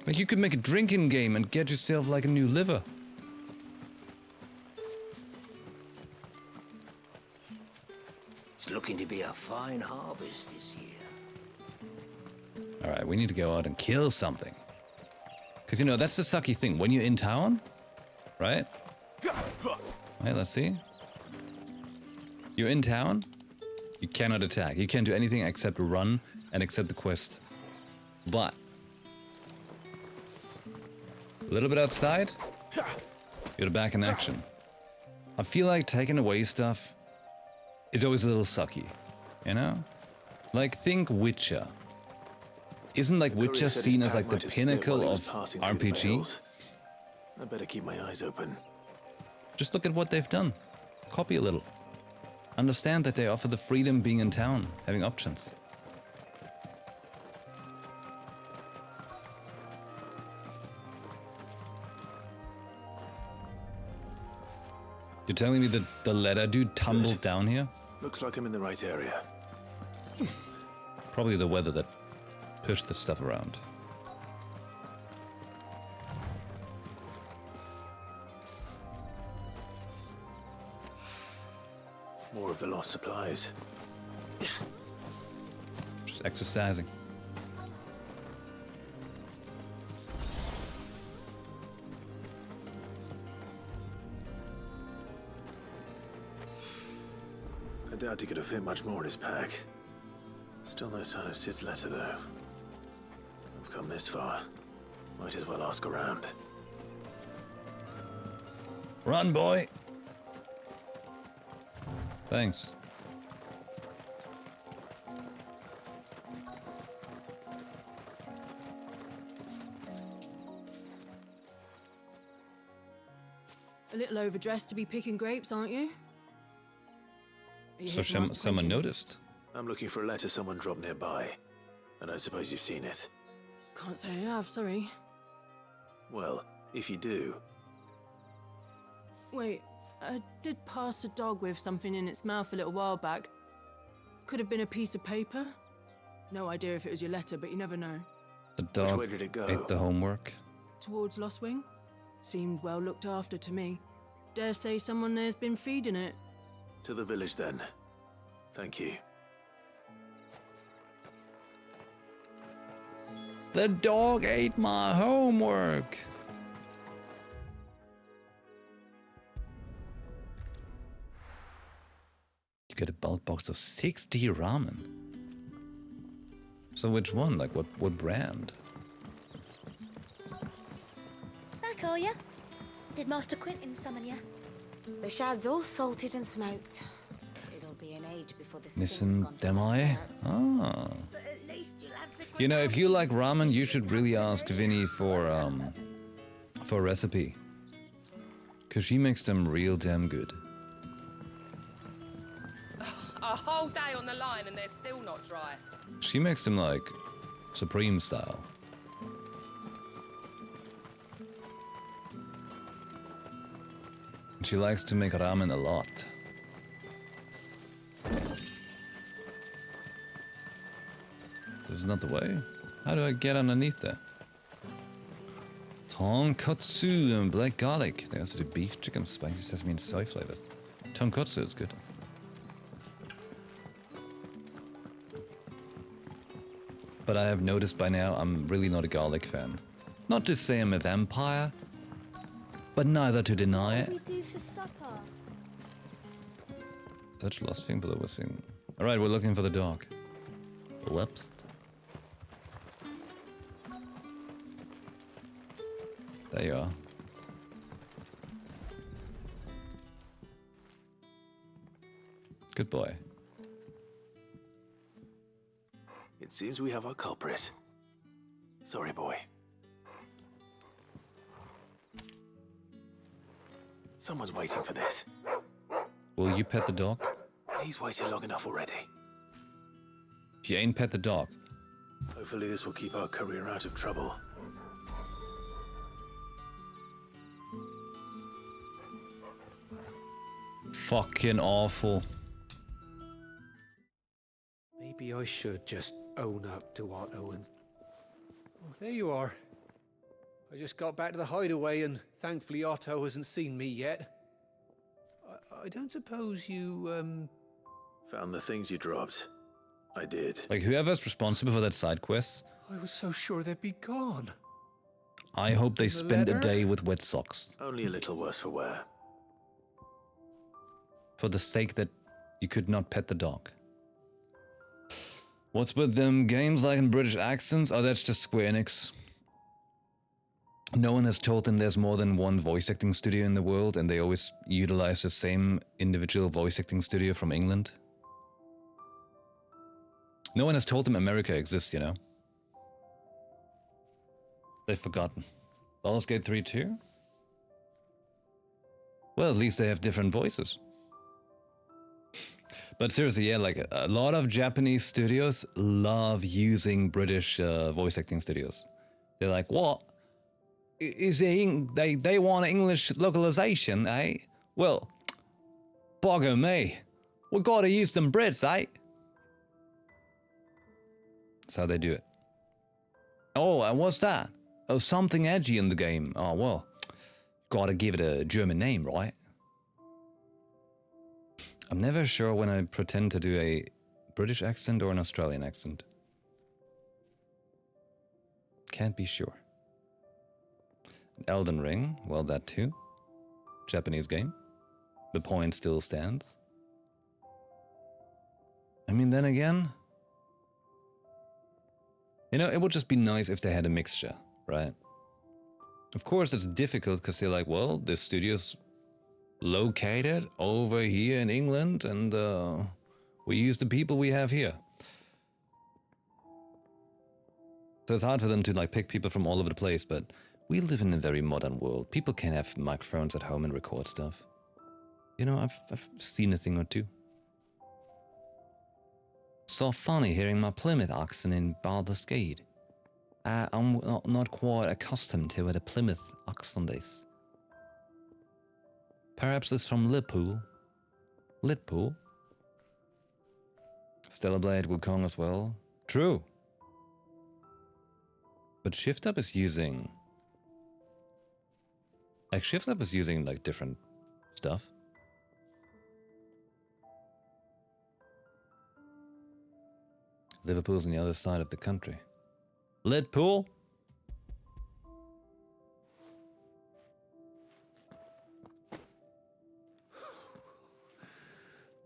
Like, you could make a drinking game and get yourself like a new liver. looking to be a fine harvest this year. Alright, we need to go out and kill something. Because, you know, that's the sucky thing. When you're in town, right? Right, let's see. You're in town, you cannot attack. You can't do anything except run and accept the quest. But a little bit outside, you're back in action. I feel like taking away stuff is always a little sucky, you know? Like, think Witcher. Isn't like Witcher seen as like the pinnacle of RPG? I better keep my eyes open. Just look at what they've done. Copy a little. Understand that they offer the freedom being in town, having options. You're telling me that the ladder dude tumbled down here? Looks like I'm in the right area. Probably the weather that pushed the stuff around. More of the lost supplies. Just exercising. I doubt he could have fit much more in his pack. Still no sign of Sid's letter, though. I've come this far. Might as well ask around. Run, boy! Thanks. A little overdressed to be picking grapes, aren't you? So someone noticed. I'm looking for a letter someone dropped nearby. And I suppose you've seen it. Can't say I have, sorry. Well, if you do... Wait, I did pass a dog with something in its mouth a little while back. Could have been a piece of paper. No idea if it was your letter, but you never know. The dog way did it go? ate the homework. Towards Lost Wing? Seemed well looked after to me. Dare say someone there's been feeding it. To the village, then. Thank you. The dog ate my homework. You get a bulk box of 60 ramen. So which one? Like what brand? Back are ya? Did Master Quentin summon ya? The shad's all salted and smoked. It'll be an age before the Nissen Demai? Ah. You know, if you like ramen, you should really ask Vinny for a recipe. Cause she makes them real damn good. A whole day on the line and they're still not dry. She makes them like Supreme style. She likes to make ramen a lot. This is not the way. How do I get underneath there? Tonkotsu and black garlic. They also do beef, chicken, spicy sesame, and soy flavors. Tonkotsu is good. But I have noticed by now I'm really not a garlic fan. Not to say I'm a vampire, but neither to deny it. What do we do for supper? Such a lost thing below was seen. Alright, we're looking for the dog. Whoops. There you are. Good boy. It seems we have our culprit. Sorry, boy. Someone's waiting for this. Will you pet the dog? He's waited long enough already. If you ain't pet the dog. Hopefully this will keep our career out of trouble. Fucking awful. Maybe I should just own up to Otto and... Oh, there you are. I just got back to the hideaway and thankfully Otto hasn't seen me yet. I don't suppose you, Found the things you dropped. I did. Like, whoever's responsible for that side quest, I was so sure they'd be gone. I hope they And the spend a letter? day with wet socks. Only a little worse for wear. For the sake that you could not pet the dog. What's with them games like in British accents? Oh, that's just Square Enix. No one has told them there's more than one voice acting studio in the world, and they always utilize the same individual voice acting studio from England. No one has told them America exists, you know? They've forgotten. Baldur's Gate 3 too? Well, at least they have different voices. But seriously, yeah, like a lot of Japanese studios love using British voice acting studios. They're like, what? They want English localization, eh? Well, bugger me. We gotta use them Brits, eh? That's how they do it. Oh, and what's that? Oh, something edgy in the game. Oh, well, gotta give it a German name, right? I'm never sure when I pretend to do a British accent or an Australian accent. Can't be sure. Elden Ring, well, that too. Japanese game. The point still stands. I mean, then again, you know, it would just be nice if they had a mixture, right? Of course, it's difficult because they're like, well, this studio's located over here in England, and we use the people we have here. So it's hard for them to like pick people from all over the place, but we live in a very modern world. People can have microphones at home and record stuff. You know, I've seen a thing or two. So funny hearing my Plymouth accent in Baldur's Gate. I'm not quite accustomed to what a Plymouth accent is. Perhaps it's from Liverpool. Liverpool? Stellar Blade, Wukong as well. True. But Shift Up is using... Like, Shift Up is using, like, different stuff. Liverpool's on the other side of the country. Liverpool?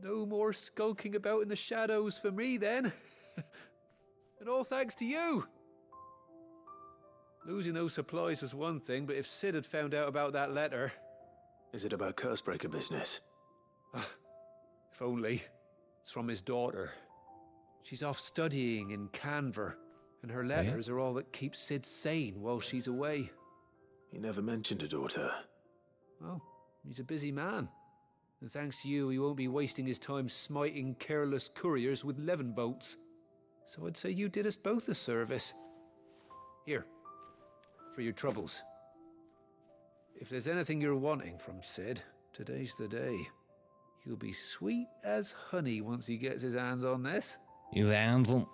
No more skulking about in the shadows for me, then. And all thanks to you. Losing those supplies was one thing, but if Sid had found out about that letter... Is it about Cursebreaker business? If only. It's from his daughter. She's off studying in Canver, and her letters are all that keep Sid sane while she's away. He never mentioned a daughter. Well, he's a busy man. And thanks to you, he won't be wasting his time smiting careless couriers with levin bolts. So I'd say you did us both a service. Here, for your troubles. If there's anything you're wanting from Sid, today's the day. He'll be sweet as honey once he gets his hands on this. His hands on...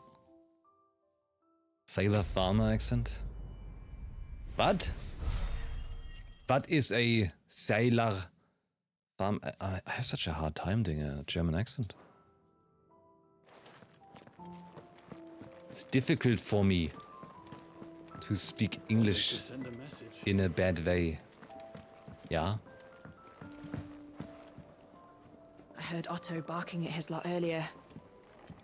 Sailor farmer accent? What? What is a sailor farm? I have such a hard time doing a German accent. It's difficult for me to speak English in a bad way. Yeah? I heard Otto barking at his lot earlier.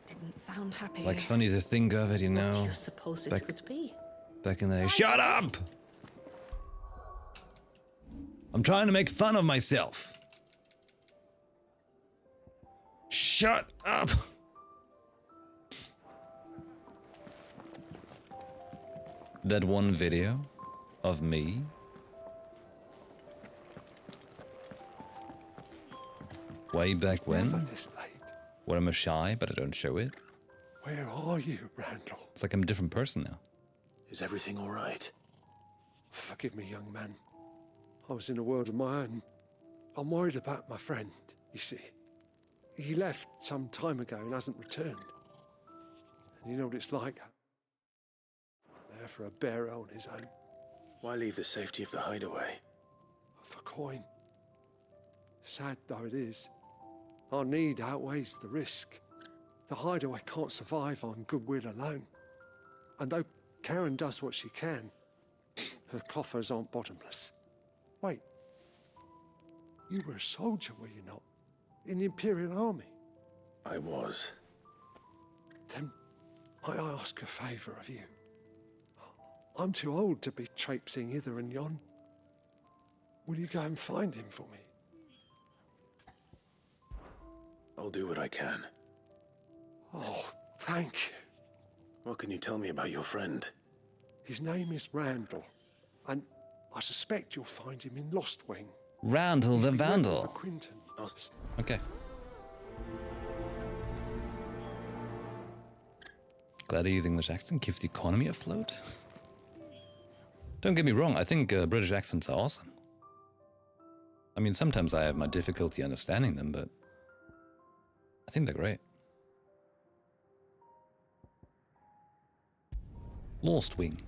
Didn't sound happy. Like, funny to think of it, you know. What do you suppose it could be? Back in the day. Shut up! I'm trying to make fun of myself. Shut up! That one video of me way back when, where I'm shy, but I don't show it. Where are you, Randall? It's like I'm a different person now. Is everything all right? Forgive me, young man. I was in a world of my own. I'm worried about my friend, you see. He left some time ago and hasn't returned. And you know what it's like. There for a bearer on his own. Why leave the safety of the hideaway? For coin. Sad though it is. Our need outweighs the risk. The hideaway can't survive on goodwill alone. And though Karen does what she can, her coffers aren't bottomless. Wait. You were a soldier, were you not? In the Imperial Army? I was. Then I ask a favour of you. I'm too old to be traipsing hither and yon. Will you go and find him for me? I'll do what I can. Oh, thank you. What can you tell me about your friend? His name is Randall, and I suspect you'll find him in Lost Wing. Randall the Vandal. Quinton. Okay. Glad I use English accent keeps the economy afloat. Don't get me wrong, I think British accents are awesome. I mean, sometimes I have my difficulty understanding them, but I think they're great. Lost Wing.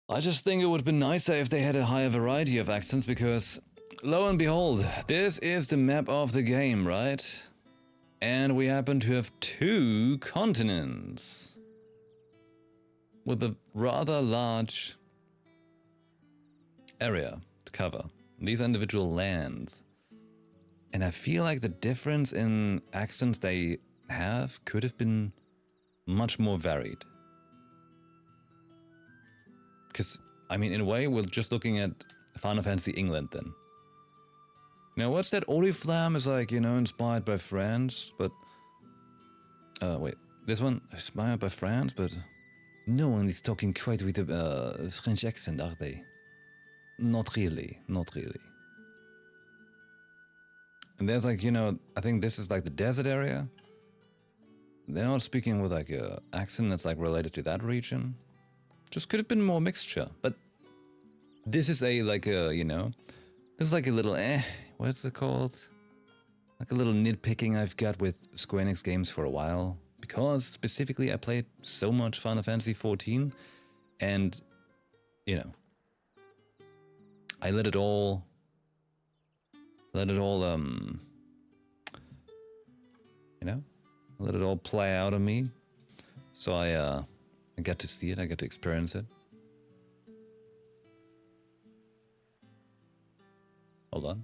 I just think it would have been nicer if they had a higher variety of accents, because lo and behold, this is the map of the game, right? And we happen to have 2 continents with a rather large area to cover. These are individual lands. And I feel like the difference in accents they have could have been much more varied. Because, I mean, in a way, we're just looking at Final Fantasy England then. Now, what's that? Oriflamme is like, you know, inspired by France, but... wait, this one? Inspired by France, but... No one is talking quite with a French accent, are they? Not really, not really. And there's like, you know, I think this is like the desert area. They're not speaking with like a accent that's like related to that region. Just could have been more mixture, but this is a like a, you know, this is like a little what's it called? Like a little nitpicking I've got with Square Enix games for a while, because specifically I played so much Final Fantasy XIV, and you know, I let it all you know, let it all play out on me. So I get to see it, I get to experience it. Hold on.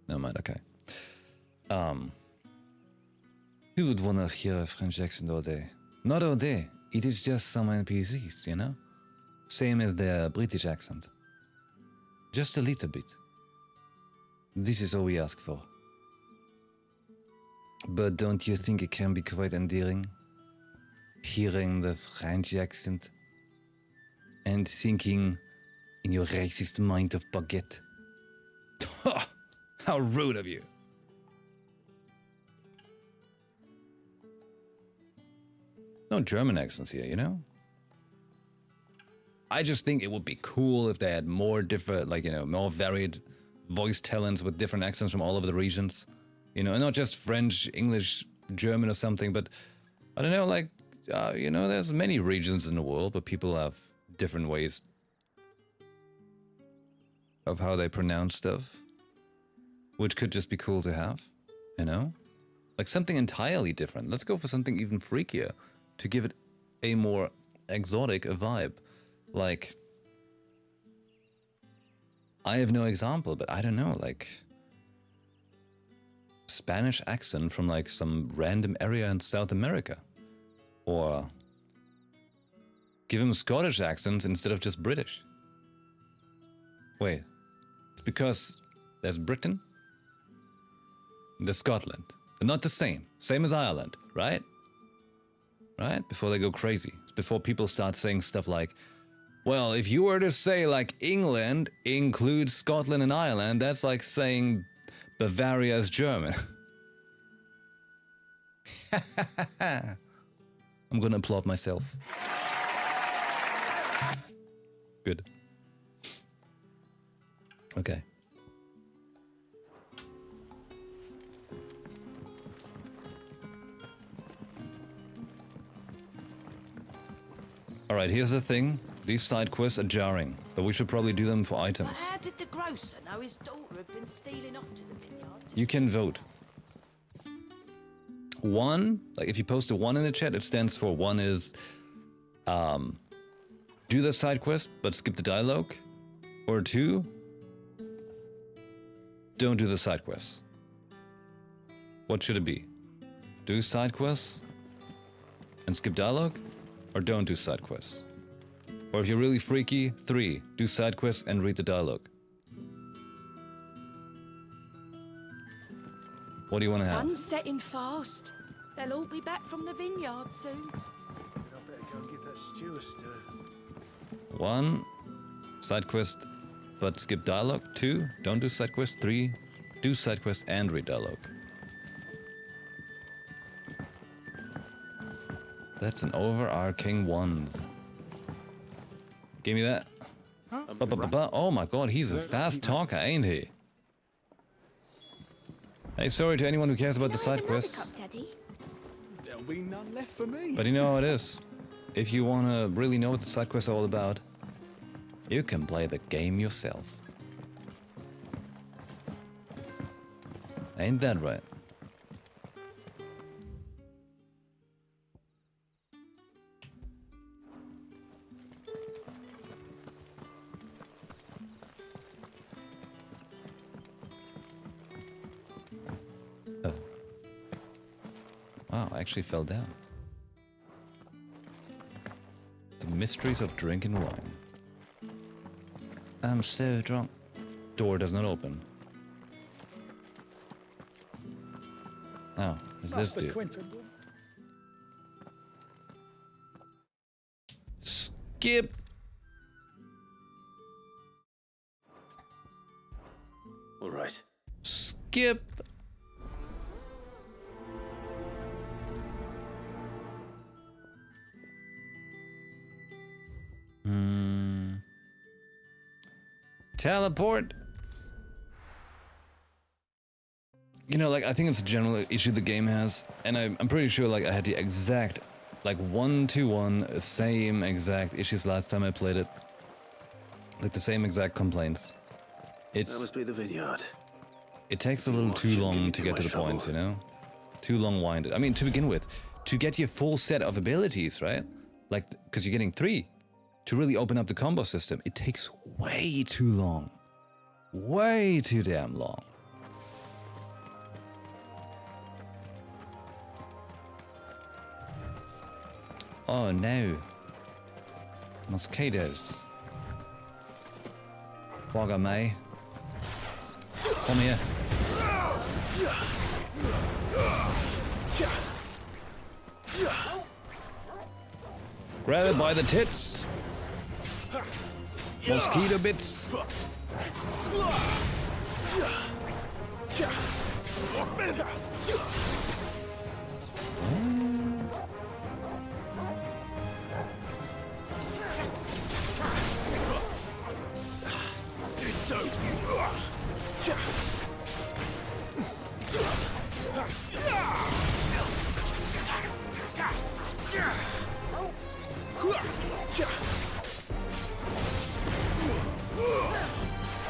Never mind, okay. Who would wanna hear a French accent all day? Not all day, it is just some NPCs, you know? Same as the British accent. Just a little bit. This is all we ask for. But don't you think it can be quite endearing? Hearing the French accent and thinking in your racist mind of baguette. How rude of you. No German accents here, you know? I just think it would be cool if they had more different, like, you know, more varied voice talents with different accents from all over the regions. You know, and not just French, English, German or something, but I don't know, like, you know, there's many regions in the world, but people have different ways of how they pronounce stuff, which could just be cool to have, you know? Like something entirely different. Let's go for something even freakier to give it a more exotic vibe. Like, I have no example, but I don't know, like Spanish accent from like some random area in South America. Or give him Scottish accents instead of just British. Wait, it's because there's Britain, there's Scotland. They're not the same. Same as Ireland, right? Right? Before they go crazy. It's before people start saying stuff like, well, if you were to say like England includes Scotland and Ireland, that's like saying Bavaria is German. I'm gonna applaud myself. Good. Okay. Alright, here's the thing. These side quests are jarring, but we should probably do them for But items. how did the grocer know his daughter had been stealing off to the vineyard? You can vote. 1, like if you post a 1 in the chat, it stands for 1 is do the side quest but skip the dialogue, or 2, don't do the side quests. What should it be? Do side quests and skip dialogue, or don't do side quests? Or if you're really freaky, 3, do side quests and read the dialogue. What do you want to have? Sun's setting fast. They'll all be back from the vineyard soon. I better go give that stew a stir. 1, side quest but skip dialogue. 2, don't do side quest. 3, do side quest and read dialogue. That's an overarching 1s. Give me that. Oh my god, he's a fast talker, ain't he? Hey, sorry to anyone who cares about the side quests. There'll be none left for me. But you know how it is. If you want to really know what the side quests are all about, you can play the game yourself. Ain't that right? Oh. Wow, I actually fell down. The mysteries of drinking wine. I'm so drunk. Door does not open. Oh, is this dude? Skip. All right. Skip. Teleport. You know, like, I think it's a general issue the game has, and I'm pretty sure, like, I had the exact, like, 1-to-1 same exact issues last time I played it. Like, the same exact complaints. That must be the vineyard. It takes a little too long to get to the points, you know? Too long-winded. I mean, to begin with, to get your full set of abilities, right? Like, because you're getting 3. To really open up the combo system, it takes way too long. Way too damn long. Oh no. Mosquitoes. Bogger May. Come here. Grab it by the tits. Mosquito bits.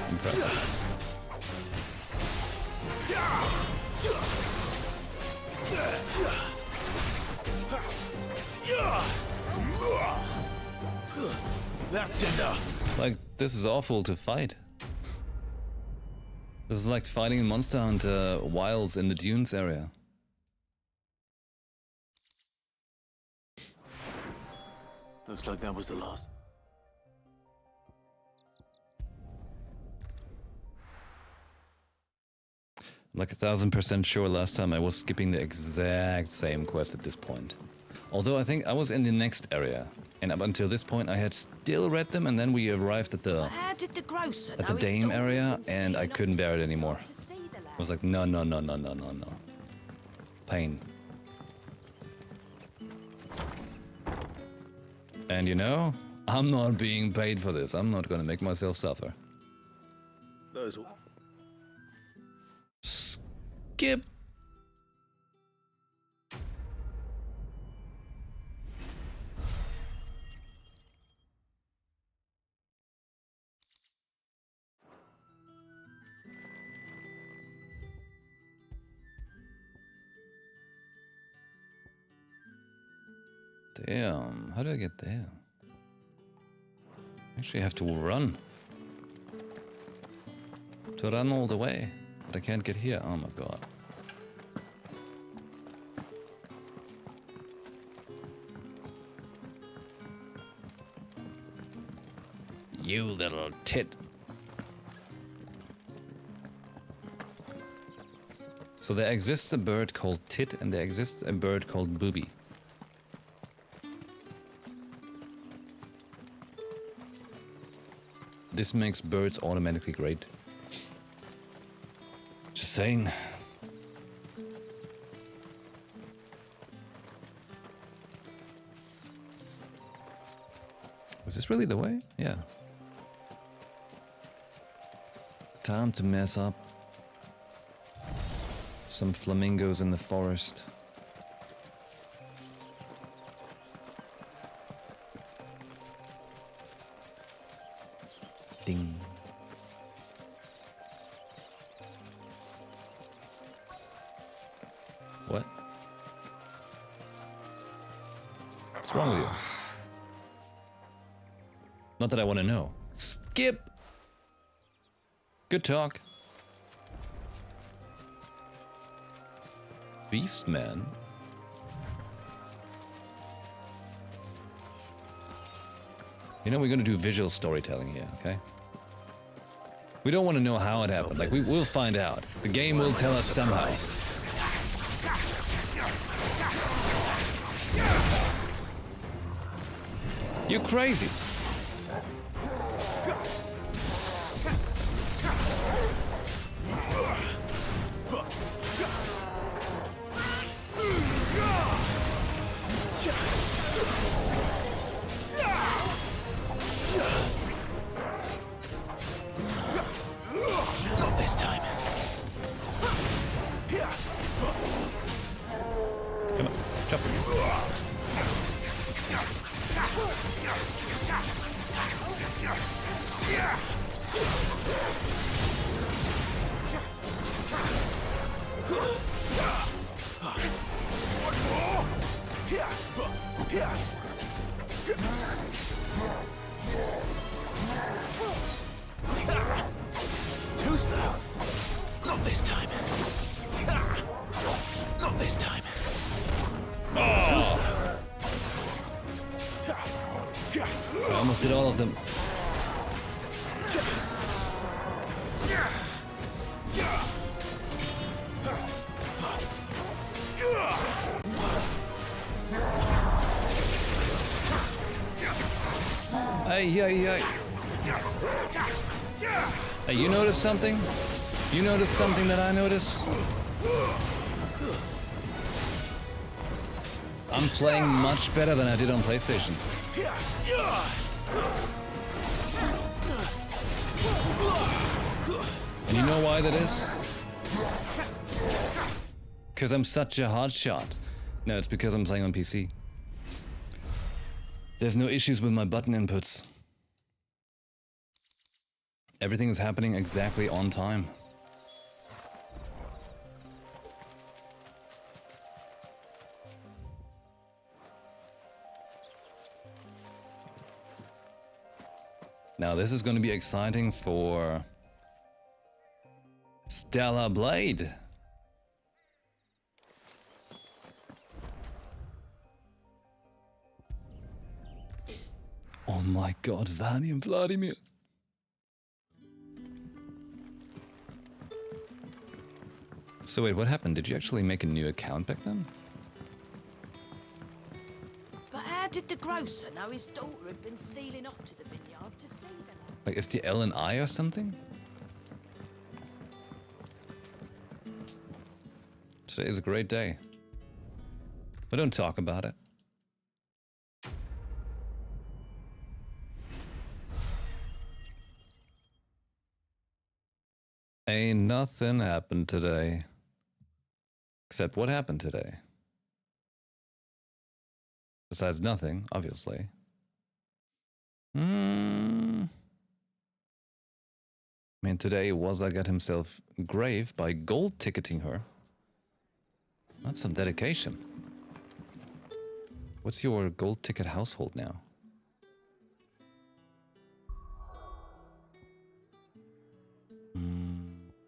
Impressive. That's enough. Like, this is awful to fight. This is like fighting in Monster Hunter Wilds in the Dunes area. Looks like that was the last. I'm like 1000% sure last time I was skipping the exact same quest at this point. Although I think I was in the next area, and up until this point I had still read them, and then we arrived at the Dame area, and I couldn't bear it anymore. I was like, no. Pain. And you know, I'm not being paid for this. I'm not gonna make myself suffer. Those. Skip. Damn, how do I get there? Actually, I have to run. To run all the way. But I can't get here. Oh my god. You little tit. So there exists a bird called tit and there exists a bird called booby. This makes birds automatically great. Just saying. Was this really the way? Yeah. Time to mess up. Some flamingos in the forest. Ding. What? What's wrong with you? Not that I want to know. Skip! Good talk. Beastman? You know, we're gonna do visual storytelling here, okay? We don't want to know how it happened. Like, we will find out. The game will tell us somehow. You're crazy. Not this time. Come on, jump. Too slow. Not this time. Not this time. Too slow. I almost did all of them. Hey, hey. Hey, you notice something? You notice something that I notice? I'm playing much better than I did on PlayStation. And you know why that is? Because I'm such a hot shot. No, it's because I'm playing on PC. There's no issues with my button inputs. Everything is happening exactly on time. Now this is going to be exciting for Stellar Blade. Oh my god, Vanny and Vladimir. So wait, what happened? Did you actually make a new account back then? But how did the grocer know his daughter had been stealing off to the vineyard to see them? Like, is the L and I or something? Today is a great day. But don't talk about it. Ain't nothing happened today. Except what happened today? Besides nothing, obviously. I mean, today Wazza got himself grave by gold ticketing her. That's some dedication. What's your gold ticket household now?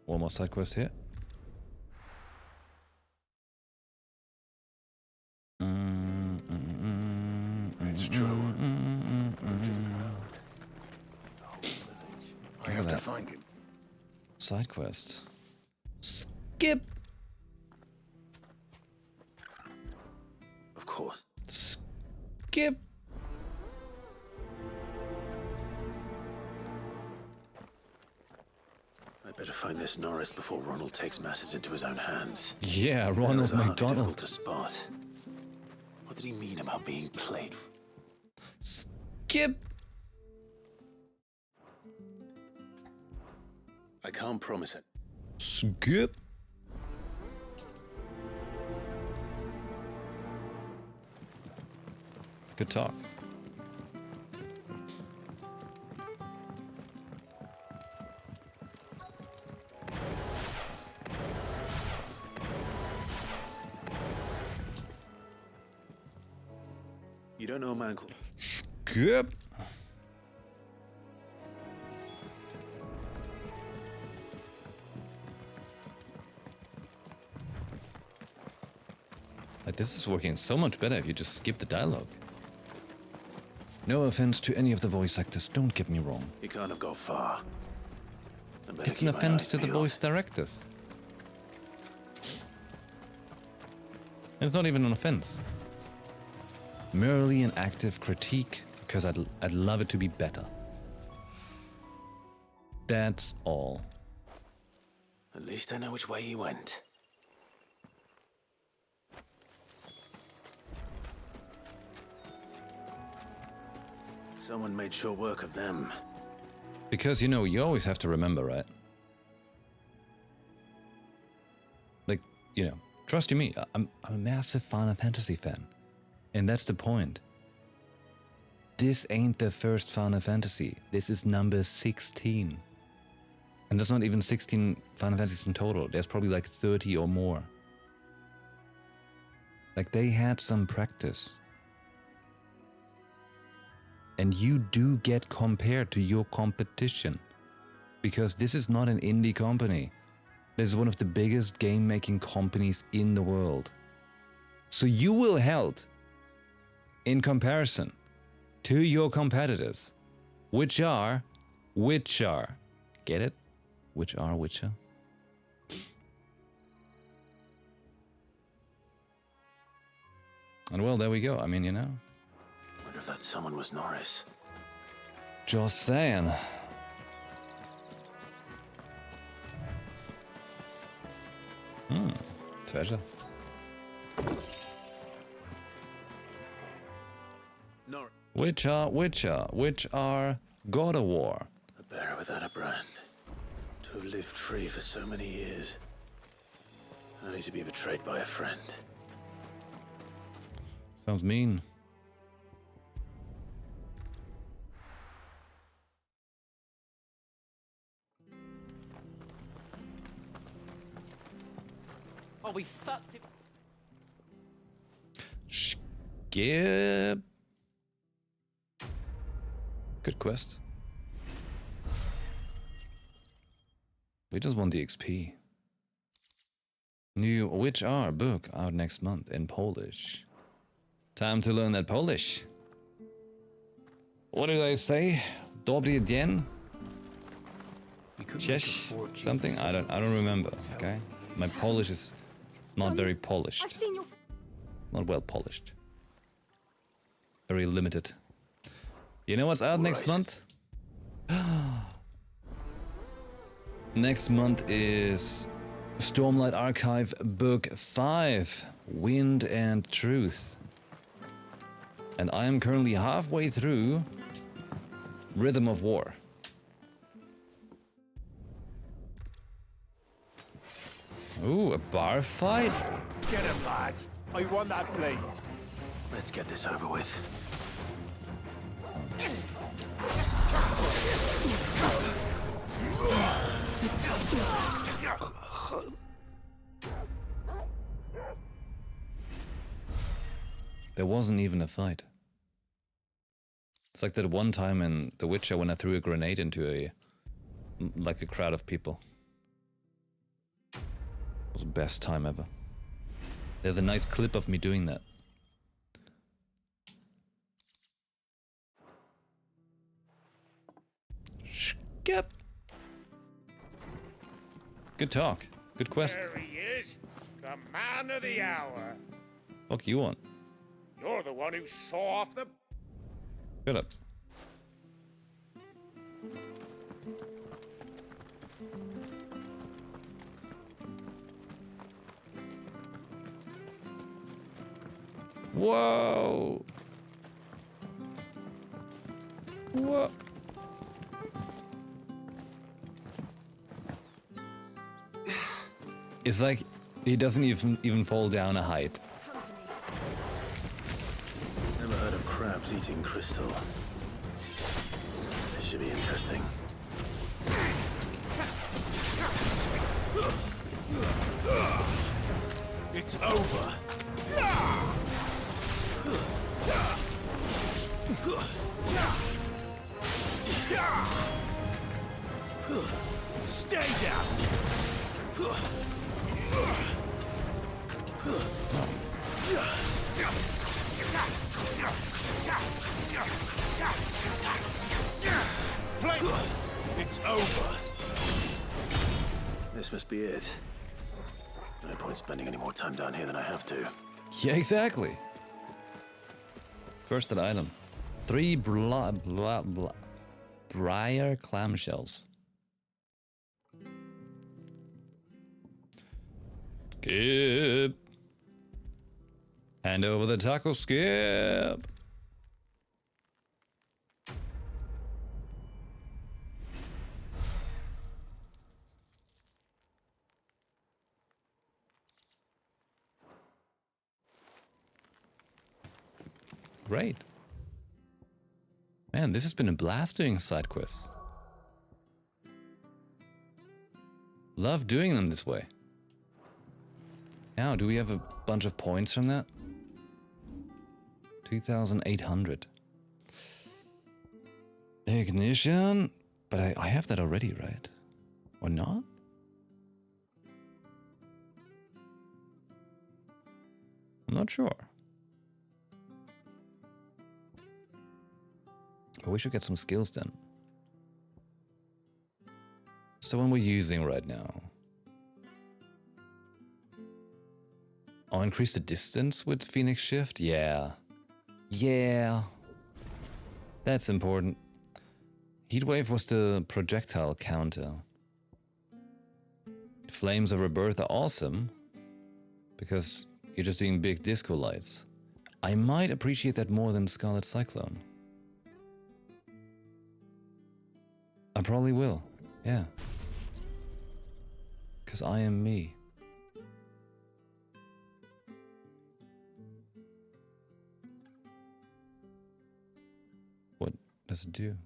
One more side quest here. It's true. I have to find him. Side quest. Skip. Of course. Skip. I better find this Norris before Ronald takes matters into his own hands. Yeah, Ronald Difficult McDonald. to spot. What did he mean about being played? Skip. I can't promise it. Skip. Good talk. You don't know a man called... Skip. Like, this is working so much better if you just skip the dialogue. No offense to any of the voice actors, don't get me wrong. You can't have got far. I better It's an keep my offense eyes to the peeled. voice directors. It's not even an offense. Merely an active critique, because I'd love it to be better. That's all. At least I know which way he went. Someone made short work of them. Because, you know, you always have to remember, right? Like, you know, trust you me, I'm a massive Final Fantasy fan. And that's the point. This ain't the first Final Fantasy. This is number 16. And there's not even 16 Final Fantasies in total. There's probably like 30 or more. Like, they had some practice. And you do get compared to your competition. Because this is not an indie company. This is one of the biggest game-making companies in the world. So you will held in comparison to your competitors, which are, get it? Which are. And well, there we go. I mean, you know. Wonder if that someone was Norris. Just saying. Treasure. Norris. Which are God of War. A bearer without a brand. To have lived free for so many years. Only to be betrayed by a friend. Sounds mean. Oh, we fucked it. Skip. Good quest. We just want the XP. New Which Are book out next month in Polish. Time to learn that Polish. What do they say? Dobry dzień? Cześć? Something? I don't remember, okay? My Polish is not very polished. I've seen your... Not well polished. Very limited. You know what's out next month? Next month is Stormlight Archive Book 5, Wind and Truth. And I am currently halfway through Rhythm of War. Ooh, a bar fight? Get him, lads. I want that blade. Let's get this over with. There wasn't even a fight. It's like that one time in The Witcher when I threw a grenade into a crowd of people. It was the best time ever. There's a nice clip of me doing that. Skip. Good talk. Good quest. There he is, the man of the hour. Fuck you want? You're the one who saw off the... Shut up. Whoa! What? It's like he doesn't even fall down a height. Never heard of crabs eating crystal. This should be interesting. It's over. Stay down. Flame! It's over. This must be it. No point spending any more time down here than I have to. Yeah, exactly. First an item. 3 briar clamshells. Skip. Hand over the taco, Skip. Great. Man, this has been a blast doing side quests. Love doing them this way. Now, do we have a bunch of points from that? 2,800. Ignition? But I have that already, right? Or not? I'm not sure. But we should get some skills then. What's the one we're using right now? Oh, increase the distance with Phoenix Shift? Yeah. Yeah. That's important. Heatwave was the projectile counter. Flames of Rebirth are awesome. Because you're just doing big disco lights. I might appreciate that more than Scarlet Cyclone. I probably will. Yeah. Because I am me. What does it do?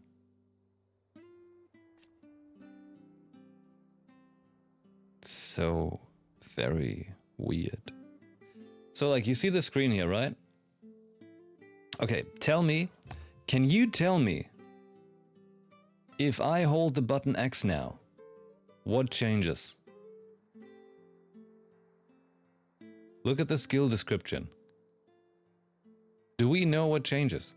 It's so very weird. So like you see the screen here, right? Okay, tell me, can you tell me if I hold the button X now, what changes? Look at the skill description. Do we know what changes?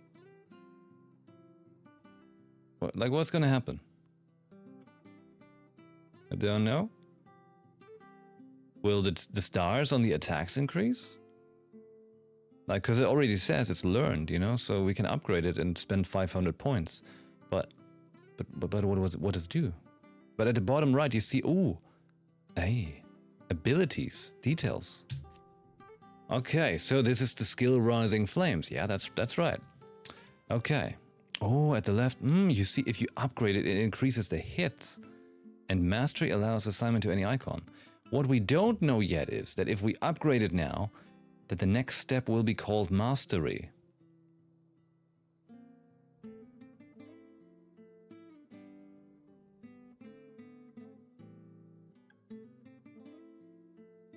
Like, what's gonna happen? I don't know. Will the stars on the attacks increase? Like, because it already says it's learned, you know, so we can upgrade it and spend 500 points. But what does it do? But at the bottom right, you see, ooh, hey, abilities, details. Okay, so this is the skill Rising Flames. Yeah, that's right. Okay. Oh, at the left, you see, if you upgrade it, it increases the hits. And Mastery allows assignment to any icon. What we don't know yet is that if we upgrade it now, that the next step will be called Mastery.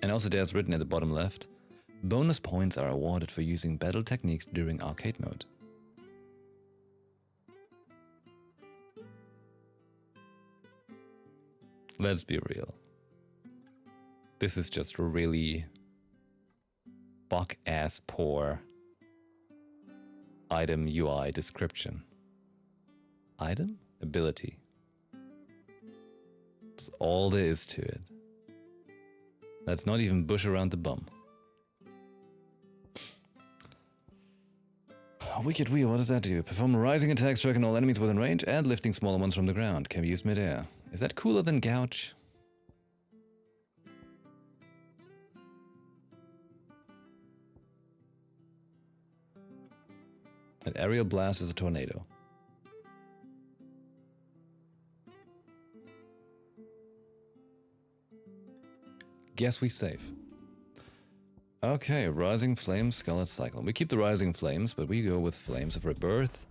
And also there's written at the bottom left, Bonus points are awarded for using battle techniques during arcade mode. Let's be real. This is just a really buck-ass poor item UI description. Item? Ability. That's all there is to it. That's not even bush around the bum. Wicked Wheel, what does that do? Perform a rising attack, striking all enemies within range and lifting smaller ones from the ground. Can be used mid-air. Is that cooler than Gouge? An aerial blast is a tornado. Guess we save. Okay, Rising Flames, Scarlet Cycle. We keep the Rising Flames, but we go with Flames of Rebirth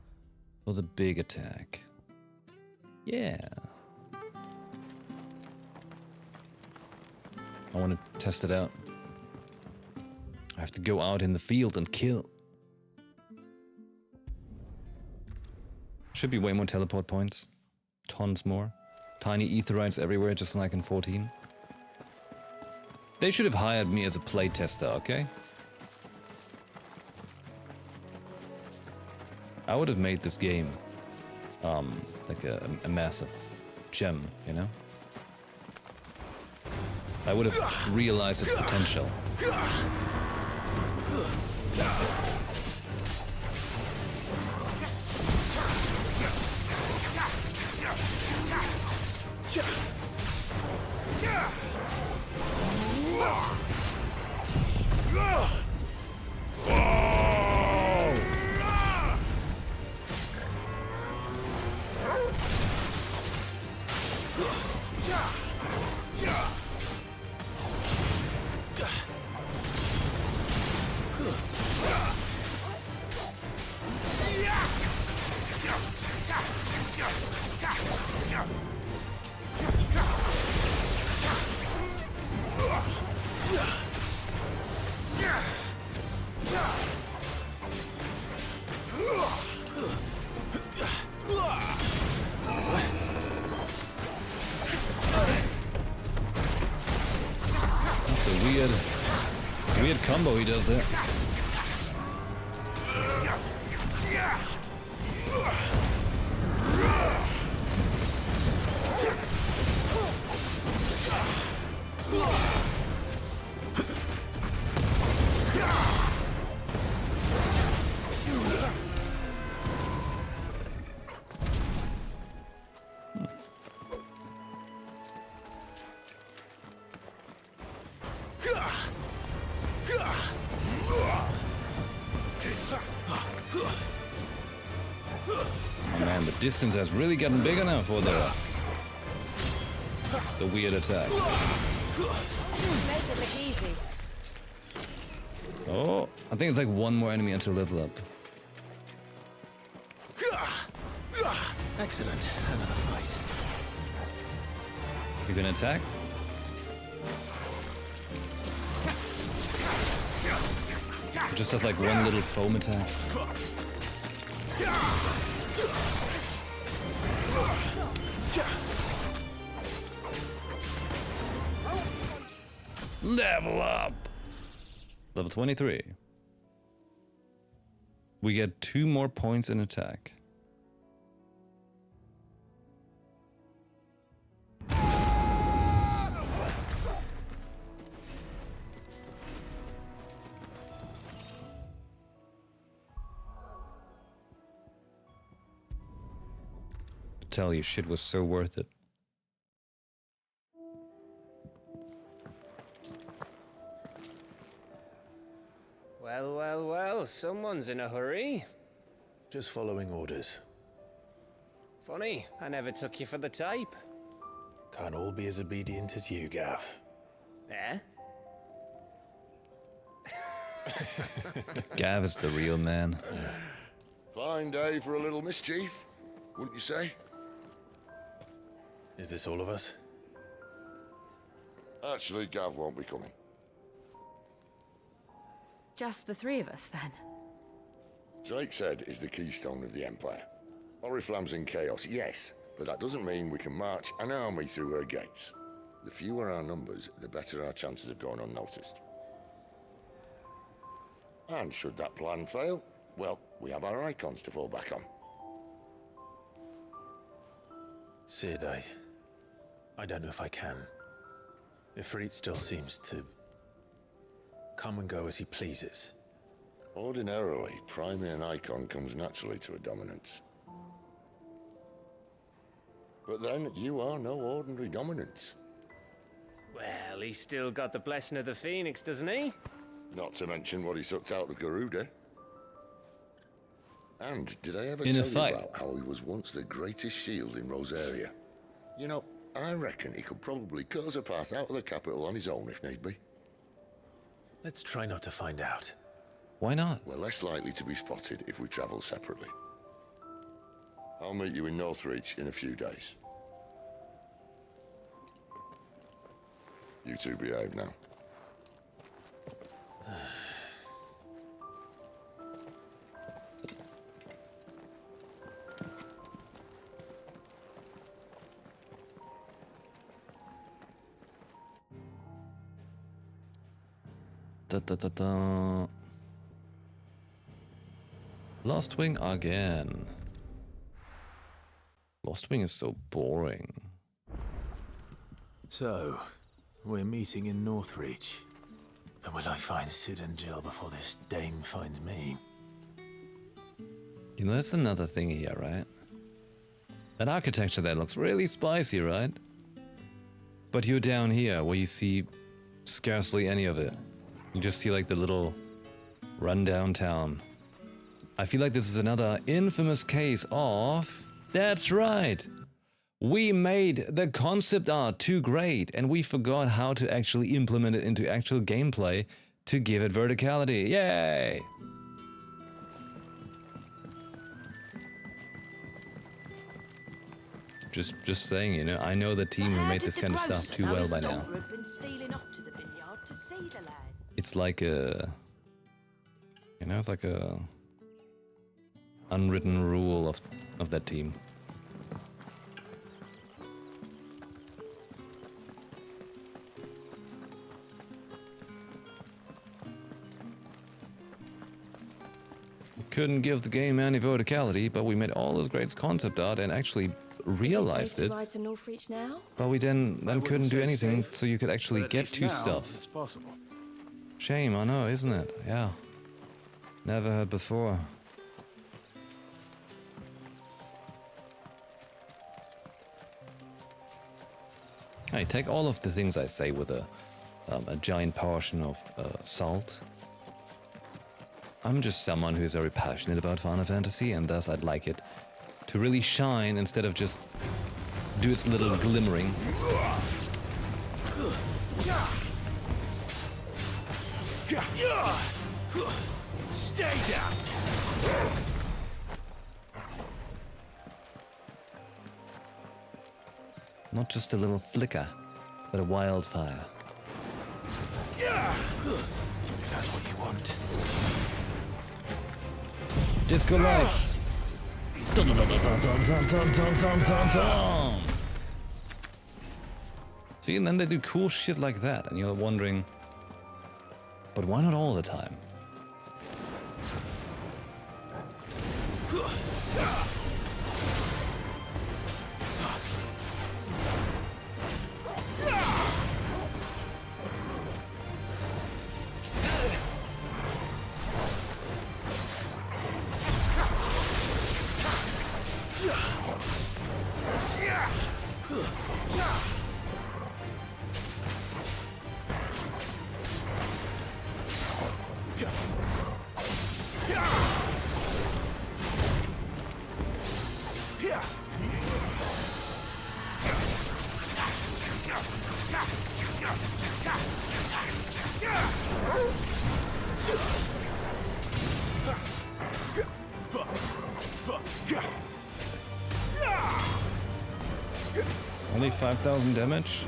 for the big attack. Yeah. I want to test it out. I have to go out in the field and kill. Should be way more teleport points. Tons more. Tiny aetherites everywhere, just like in 14. They should have hired me as a playtester, okay? I would have made this game like a massive gem, you know? I would have realized its potential. Weird combo he does there. Distance has really gotten bigger now for the weird attack. Make it look easy. Oh, I think it's like one more enemy until level up. Excellent. Another fight. You gonna attack? It just has like one little foam attack. Level up! Level 23. We get 2 more points in attack. Tell you, shit was so worth it. Well, well, well, someone's in a hurry. Just following orders. Funny, I never took you for the type. Can't all be as obedient as you, Gav. Eh? Gav is the real man. Fine day for a little mischief, wouldn't you say? Is this all of us? Actually, Gav won't be coming. Just the three of us, then? Drake's Head is the keystone of the Empire. Oriflamme's in chaos, yes, but that doesn't mean we can march an army through her gates. The fewer our numbers, the better our chances of going unnoticed. And should that plan fail, well, we have our icons to fall back on. Sid, I don't know if I can. Ifrit still seems to come and go as he pleases. Ordinarily, priming an icon comes naturally to a dominance. But then, you are no ordinary dominance. Well, he's still got the blessing of the Phoenix, doesn't he? Not to mention what he sucked out of Garuda. And did I ever In a tell fight. you about how he was once the greatest shield in Rosaria? You know, I reckon he could probably cut us a path out of the capital on his own if need be. Let's try not to find out. Why not? We're less likely to be spotted if we travel separately. I'll meet you in Northreach in a few days. You two behave now. Da, da, da, da. Lost Wing again. Lost Wing is so boring. So, we're meeting in Northreach. And will I find Sid and Jill before this dame finds me? You know, that's another thing here, right? That architecture there looks really spicy, right? But you're down here where you see scarcely any of it. You just see like the little rundown town. I feel like this is another infamous case of... That's right! We made the concept art too great and we forgot how to actually implement it into actual gameplay to give it verticality. Yay! Just saying, you know, I know the team who made this kind of stuff too well by now. It's like a... You know, it's like a... unwritten rule of that team. Couldn't give the game any verticality, but we made all this great concept art and actually realized it. Ride to Northreach now? But we then couldn't do anything so you could actually get to stuff. It's possible. Shame, I know, isn't it? Yeah. Never heard before. Hey, take all of the things I say with a giant portion of salt. I'm just someone who's very passionate about Final Fantasy, and thus I'd like it to really shine instead of just do its little glimmering. Stay down. Not just a little flicker, but a wildfire. If that's what you want. Disco lights! Dun, dun, dun, dun, dun, dun, dun, dun, dun, dun. See, and then they do cool shit like that, and you're wondering, but why not all the time? Only 5,000 damage?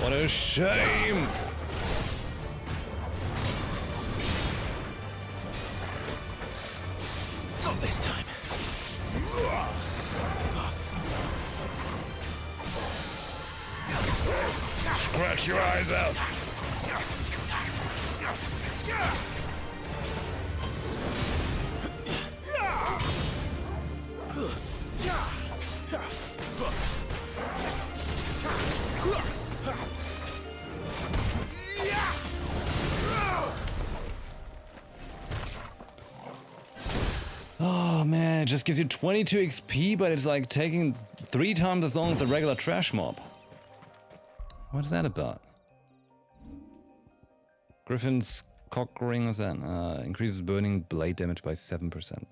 What a shame! Not this time. Scratch your eyes out! Oh man, it just gives you 22 XP, but it's like taking 3 times as long as a regular trash mob. What is that about? Griffin's cock ring, what's that? Increases burning blade damage by 7%.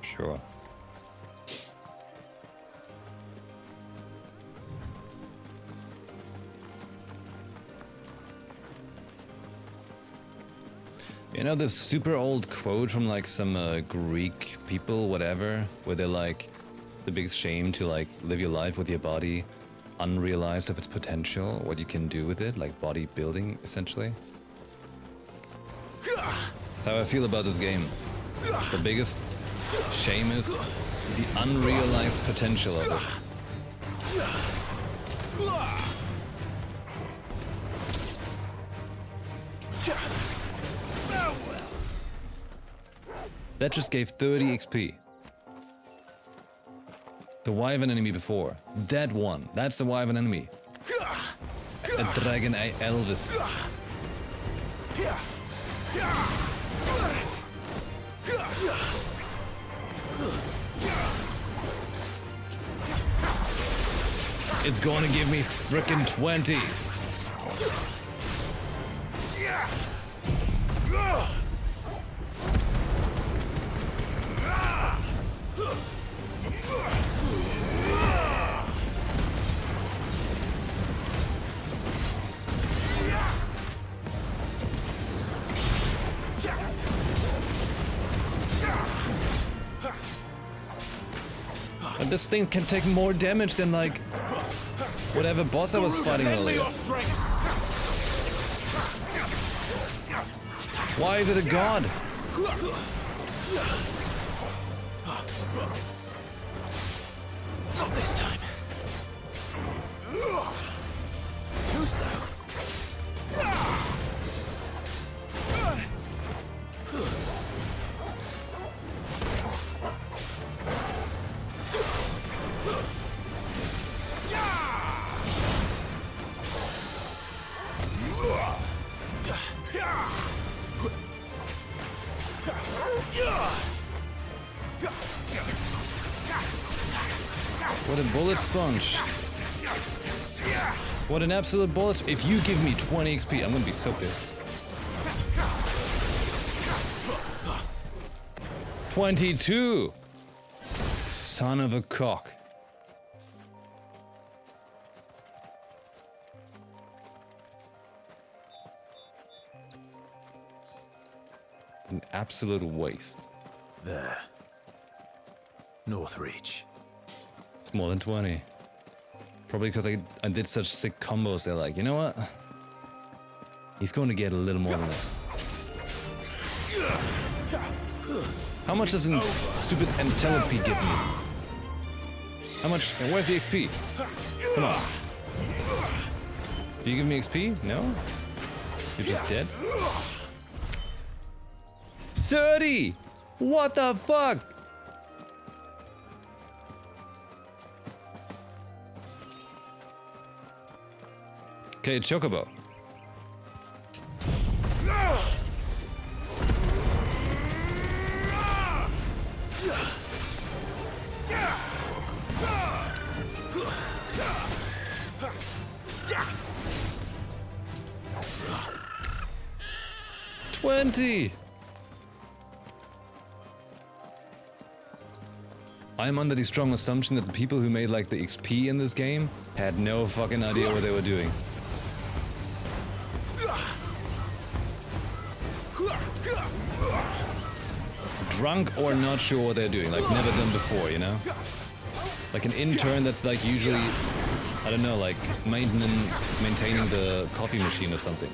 Sure. You know this super old quote from like some Greek people, whatever, where they're like, the biggest shame to like live your life with your body unrealized of its potential, what you can do with it, like bodybuilding essentially. That's how I feel about this game. The biggest shame is the unrealized potential of it. That just gave 30 XP. The Wyvern enemy before. That one. That's the Wyvern enemy. A Dragon Eye Elvis. It's gonna give me frickin' 20. And this thing can take more damage than like whatever boss I was fighting earlier. Why is it a god? Not this time. Too slow. What a bullet sponge. What an absolute bullet. If you give me 20 XP, I'm gonna be so pissed. 22! Son of a cock. An absolute waste. There. Northreach. It's more than 20. Probably because I did such sick combos, they're like, you know what? He's going to get a little more than that. How much does a stupid entropy give me? How much? Where's the XP? Come on. Do you give me XP? No? You're just dead? 30! What the fuck? Okay, Chocobo. 20! I'm under the strong assumption that the people who made like the XP in this game had no fucking idea what they were doing. Drunk or not sure what they're doing, like never done before, you know? Like an intern that's like usually, I don't know, like maintaining the coffee machine or something.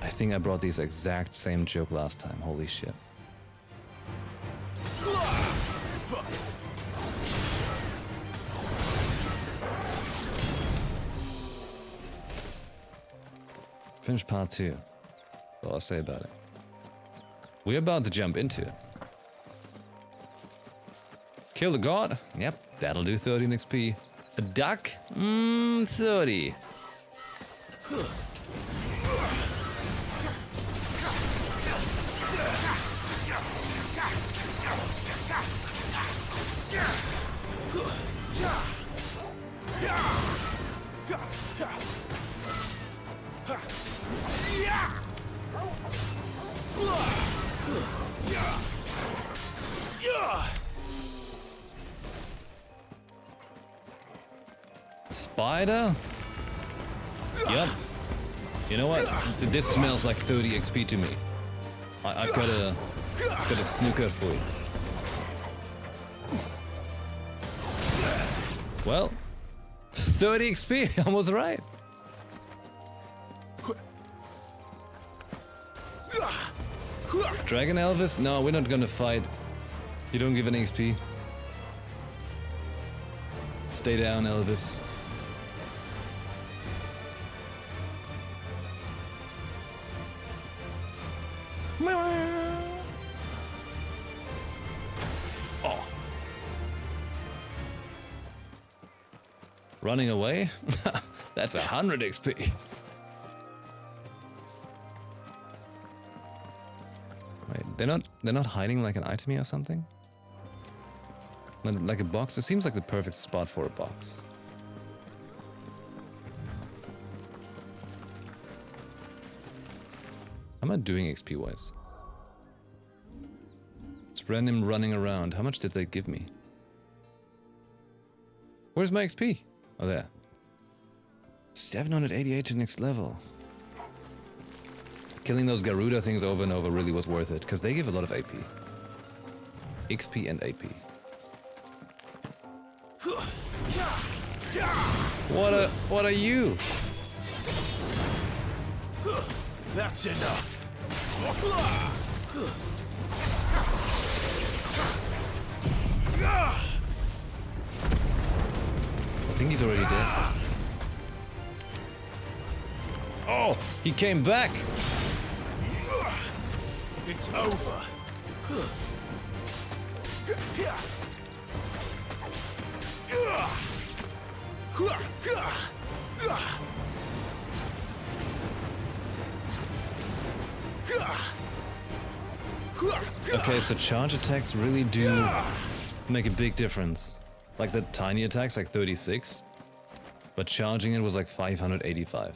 I think I brought this exact same joke last time, holy shit. Finish part 2. That's all I'll say about it. We're about to jump into it. Kill the god? Yep, that'll do 13 XP. A duck? 30. Spider? Yep. You know what? This smells like 30 XP to me. I've got a snooker for you. Well, 30 XP, almost right. Dragon Elvis? No, we're not gonna fight. You don't give any XP. Stay down, Elvis. Oh. Running away? That's 100 XP. Wait, they're not hiding like an item or something? Like a box? It seems like the perfect spot for a box. How am I doing XP wise? It's random running around. How much did they give me? Where's my XP? Oh, there. 788 to next level. Killing those Garuda things over and over really was worth it, because they give a lot of AP. XP and AP. What are you? That's enough. I think he's already dead. Oh, he came back. It's over. Okay, so charge attacks really do make a big difference. Like the tiny attacks, like 36, but charging it was like 585.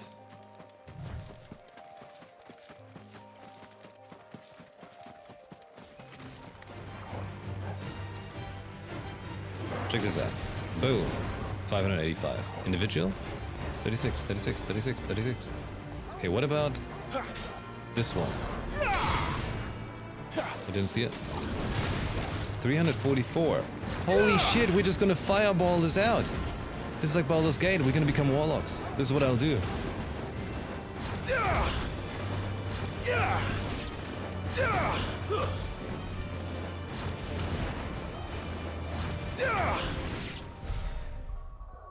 Check this out. Boom. 585. Individual? 36, 36, 36, 36. Okay, what about this one? I didn't see it. 344. Holy shit, we're just gonna fireball this out. This is like Baldur's Gate, we're gonna become warlocks. This is what I'll do.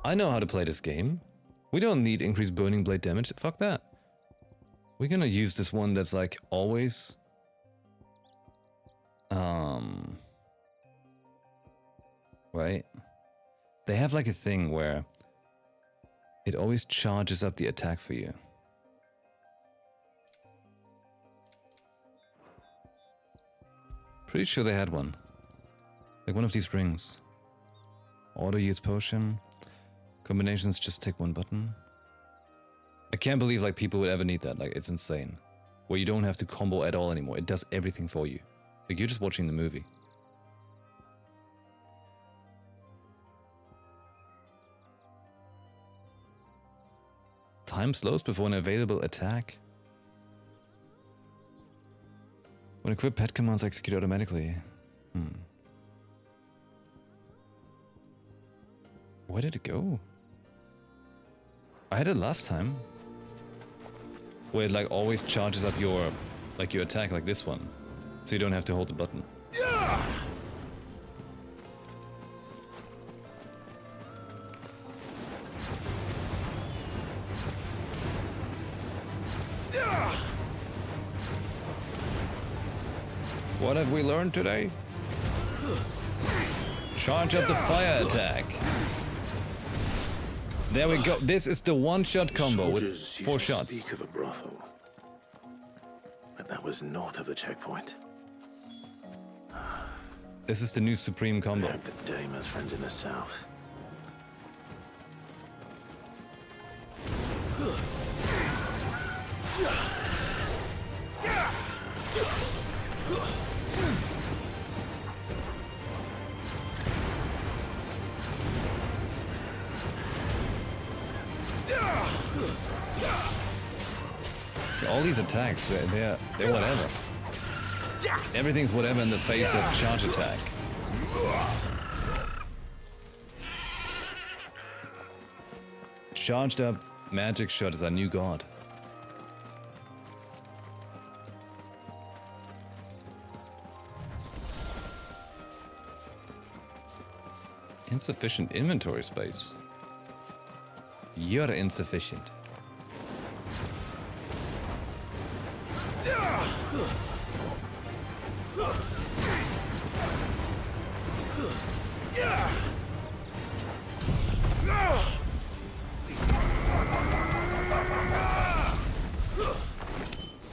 I know how to play this game. We don't need increased burning blade damage. Fuck that. We're gonna use this one that's like always... Right? They have like a thing where it always charges up the attack for you. Pretty sure they had one. Like one of these rings. Auto use potion. Combinations just take one button. I can't believe like people would ever need that. Like, it's insane. Where you don't have to combo at all anymore. It does everything for you. Like, you're just watching the movie. Time slows before an available attack. When equipped, pet commands execute automatically. Where did it go? I had it last time. Where it like always charges up your attack like this one. So you don't have to hold the button. What have we learned today? Charge up the fire attack. There we go. This is the one-shot combo with 4 shots. Speak of a brothel, but that was north of the checkpoint. This is the new supreme combo. I hope the dame has friends in the south. All these attacks, they're whatever. Everything's whatever in the face of charge attack. Charged up magic shot is our new god. Insufficient inventory space. You're insufficient.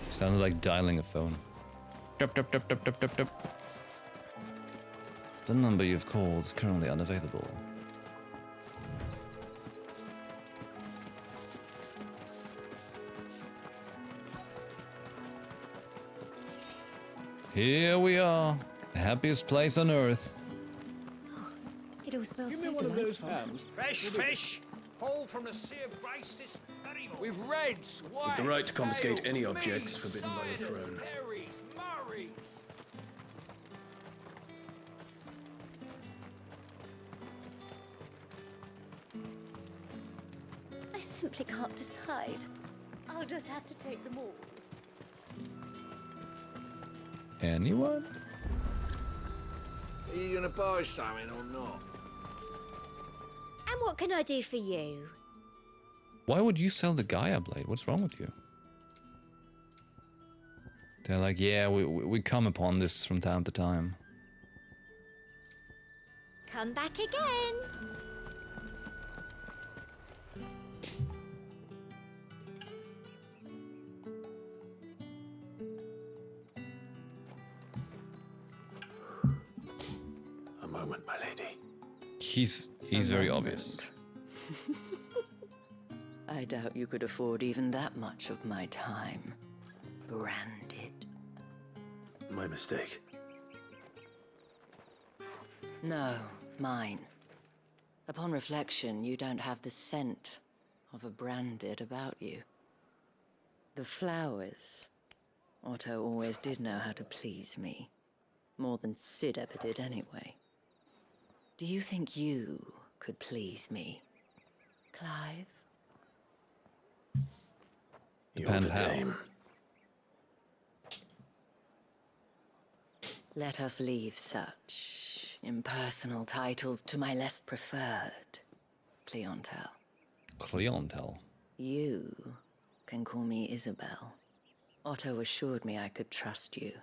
Sounded like dialing a phone. Dup, dup, dup, dup, dup, dup, dup. The number you've called is currently unavailable. Here we are, the happiest place on earth. It all smells Give so me one of those delightful. hams. Fresh fish! Hauled from the Sea of Grace this very morning. With reds, whites, With the right to confiscate tails, any objects meats, forbidden by the ciders, throne. berries, murrays. I simply can't decide. I'll just have to take them all. Anyone? Are you gonna buy something or not? And what can I do for you? Why would you sell the Gaia blade? What's wrong with you? They're like, yeah, we come upon this from time to time. Come back again. A moment, my lady. He's very obvious. I doubt you could afford even that much of my time. Branded. My mistake. No, mine. Upon reflection, you don't have the scent of a branded about you. The flowers. Otto always did know how to please me. More than Sid ever did anyway. Do you think you could please me, Clive? Depends how. Let us leave such impersonal titles to my less preferred clientele. Clientele. You can call me Isabel. Otto assured me I could trust you.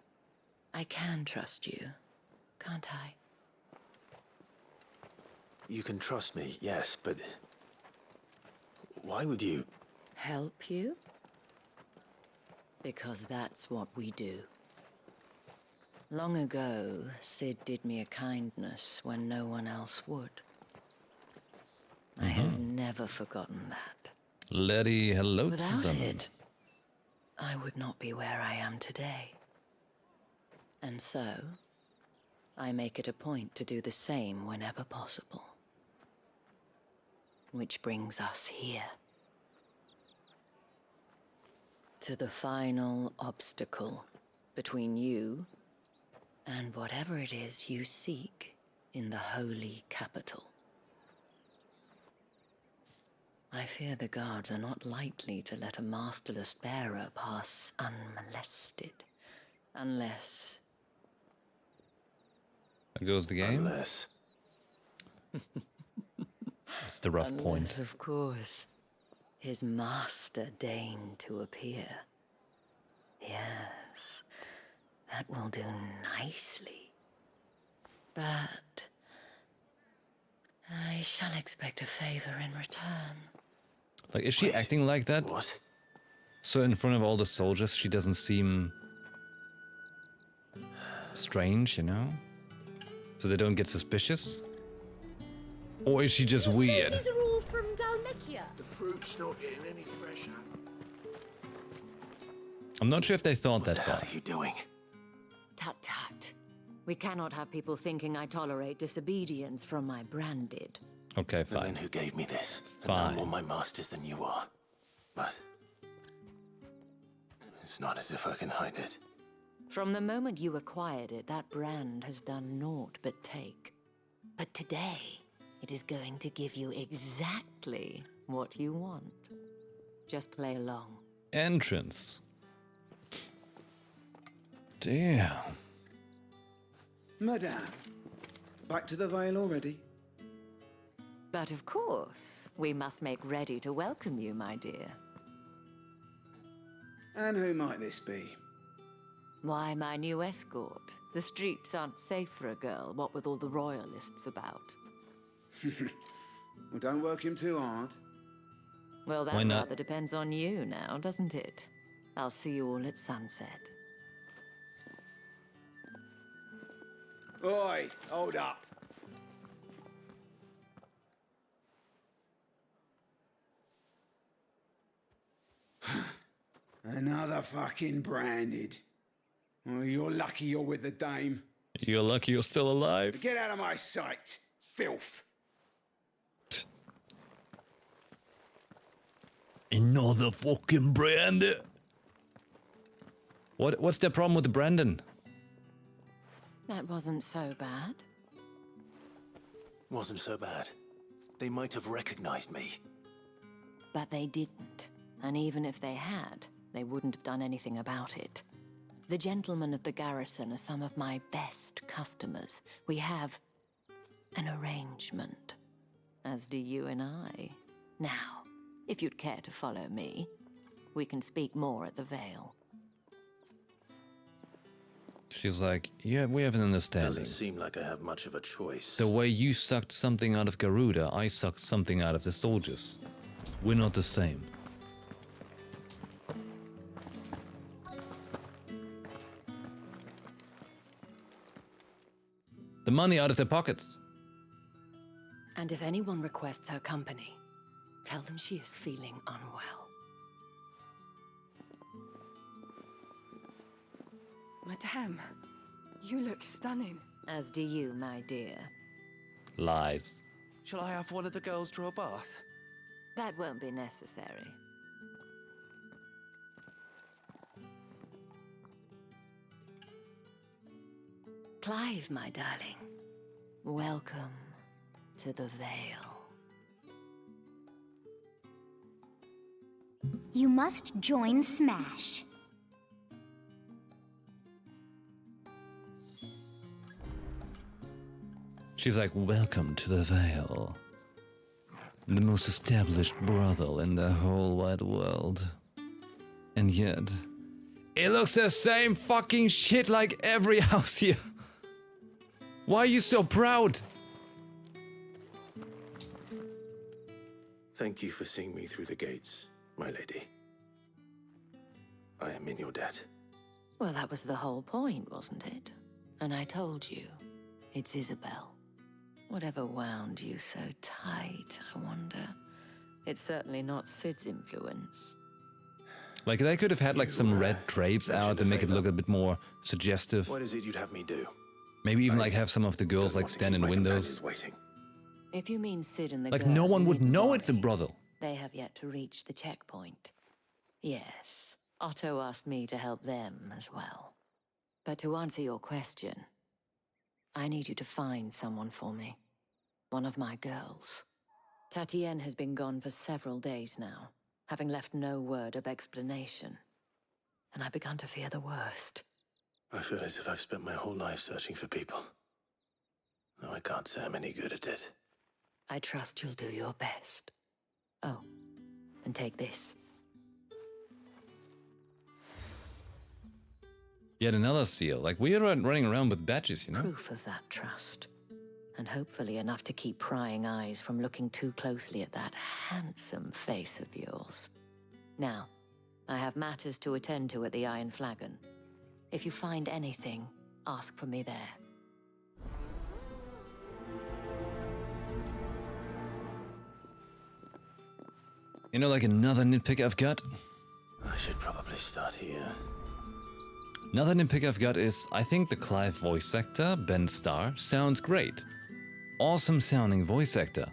I can trust you, can't I? You can trust me, yes, but why would you? Help you? Because that's what we do. Long ago, Sid did me a kindness when no one else would. I have never never forgotten that. Letty, hello. Without it, I would not be where I am today. And so, I make it a point to do the same whenever possible. Which brings us here. To the final obstacle between you and whatever it is you seek in the holy capital. I fear the guards are not likely to let a masterless bearer pass unmolested. Unless... There goes the game. Unless... That's the rough point. Of course, his master deigned to appear. Yes, that will do nicely. But I shall expect a favor in return. Like, is she acting like that? What? So in front of all the soldiers, she doesn't seem strange, you know? So they don't get suspicious? Or is she just weird? These are all from Dalmekia. The fruit's not getting any fresher. I'm not sure if they thought that far. What are you doing? Tut tut. We cannot have people thinking I tolerate disobedience from my branded. Okay, The fine. men who gave me this are Fine. more my masters than you are. But it's not as if I can hide it. From the moment you acquired it, that brand has done naught but take. But today, it is going to give you exactly what you want. Just play along. Entrance. Damn. Madame, back to the Vale already? But of course, we must make ready to welcome you, my dear. And who might this be? Why, my new escort. The streets aren't safe for a girl, what with all the royalists about. Well, don't work him too hard. Well, Why that not? rather depends on you now, doesn't it? I'll see you all at sunset. Oi, hold up. Another fucking branded. Well, you're lucky you're with the dame. You're lucky you're still alive. Get out of my sight, filth. Another fucking Brandon. What's the problem with the Brandon? That wasn't so bad. Wasn't so bad. They might have recognized me. But they didn't. And even if they had, they wouldn't have done anything about it. The gentlemen of the garrison are some of my best customers. We have an arrangement, as do you and I. Now, if you'd care to follow me, we can speak more at the Vale. She's like, yeah, we have an understanding. Doesn't seem like I have much of a choice. The way you sucked something out of Garuda, I sucked something out of the soldiers. We're not the same. The money out of their pockets. And if anyone requests her company, tell them she is feeling unwell. Madame, you look stunning. As do you, my dear. Lies. Shall I have one of the girls draw a bath? That won't be necessary. Clive, my darling. Welcome to the Vale. You must join Smash. She's like, welcome to the Vale. The most established brothel in the whole wide world. And yet, it looks the same fucking shit like every house here. Why are you so proud? Thank you for seeing me through the gates, my lady. I am in your debt. Well, that was the whole point, wasn't it? And I told you, it's Isabel. Whatever wound you so tight, I wonder. It's certainly not Sid's influence. Like, they could have had like some red drapes out to make it look a bit more suggestive. What is it you'd have me do? Maybe even like have some of the girls like stand in windows. If you mean Sid and the Like girl no one who would didn't know worry, it's a brothel. They have yet to reach the checkpoint. Yes, Otto asked me to help them as well. But to answer your question, I need you to find someone for me. One of my girls. Tatienne has been gone for several days now, having left no word of explanation. And I began to fear the worst. I feel as if I've spent my whole life searching for people. No, I can't say I'm any good at it. I trust you'll do your best. Oh, and take this. Yet another seal. Like, we are running around with badges, you know? Proof of that trust. And hopefully enough to keep prying eyes from looking too closely at that handsome face of yours. Now, I have matters to attend to at the Iron Flagon. If you find anything, ask for me there. You know, like another nitpick I've got? I should probably start here. Another nitpick I've got is, I think the Clive voice actor, Ben Starr, sounds great. Awesome sounding voice actor.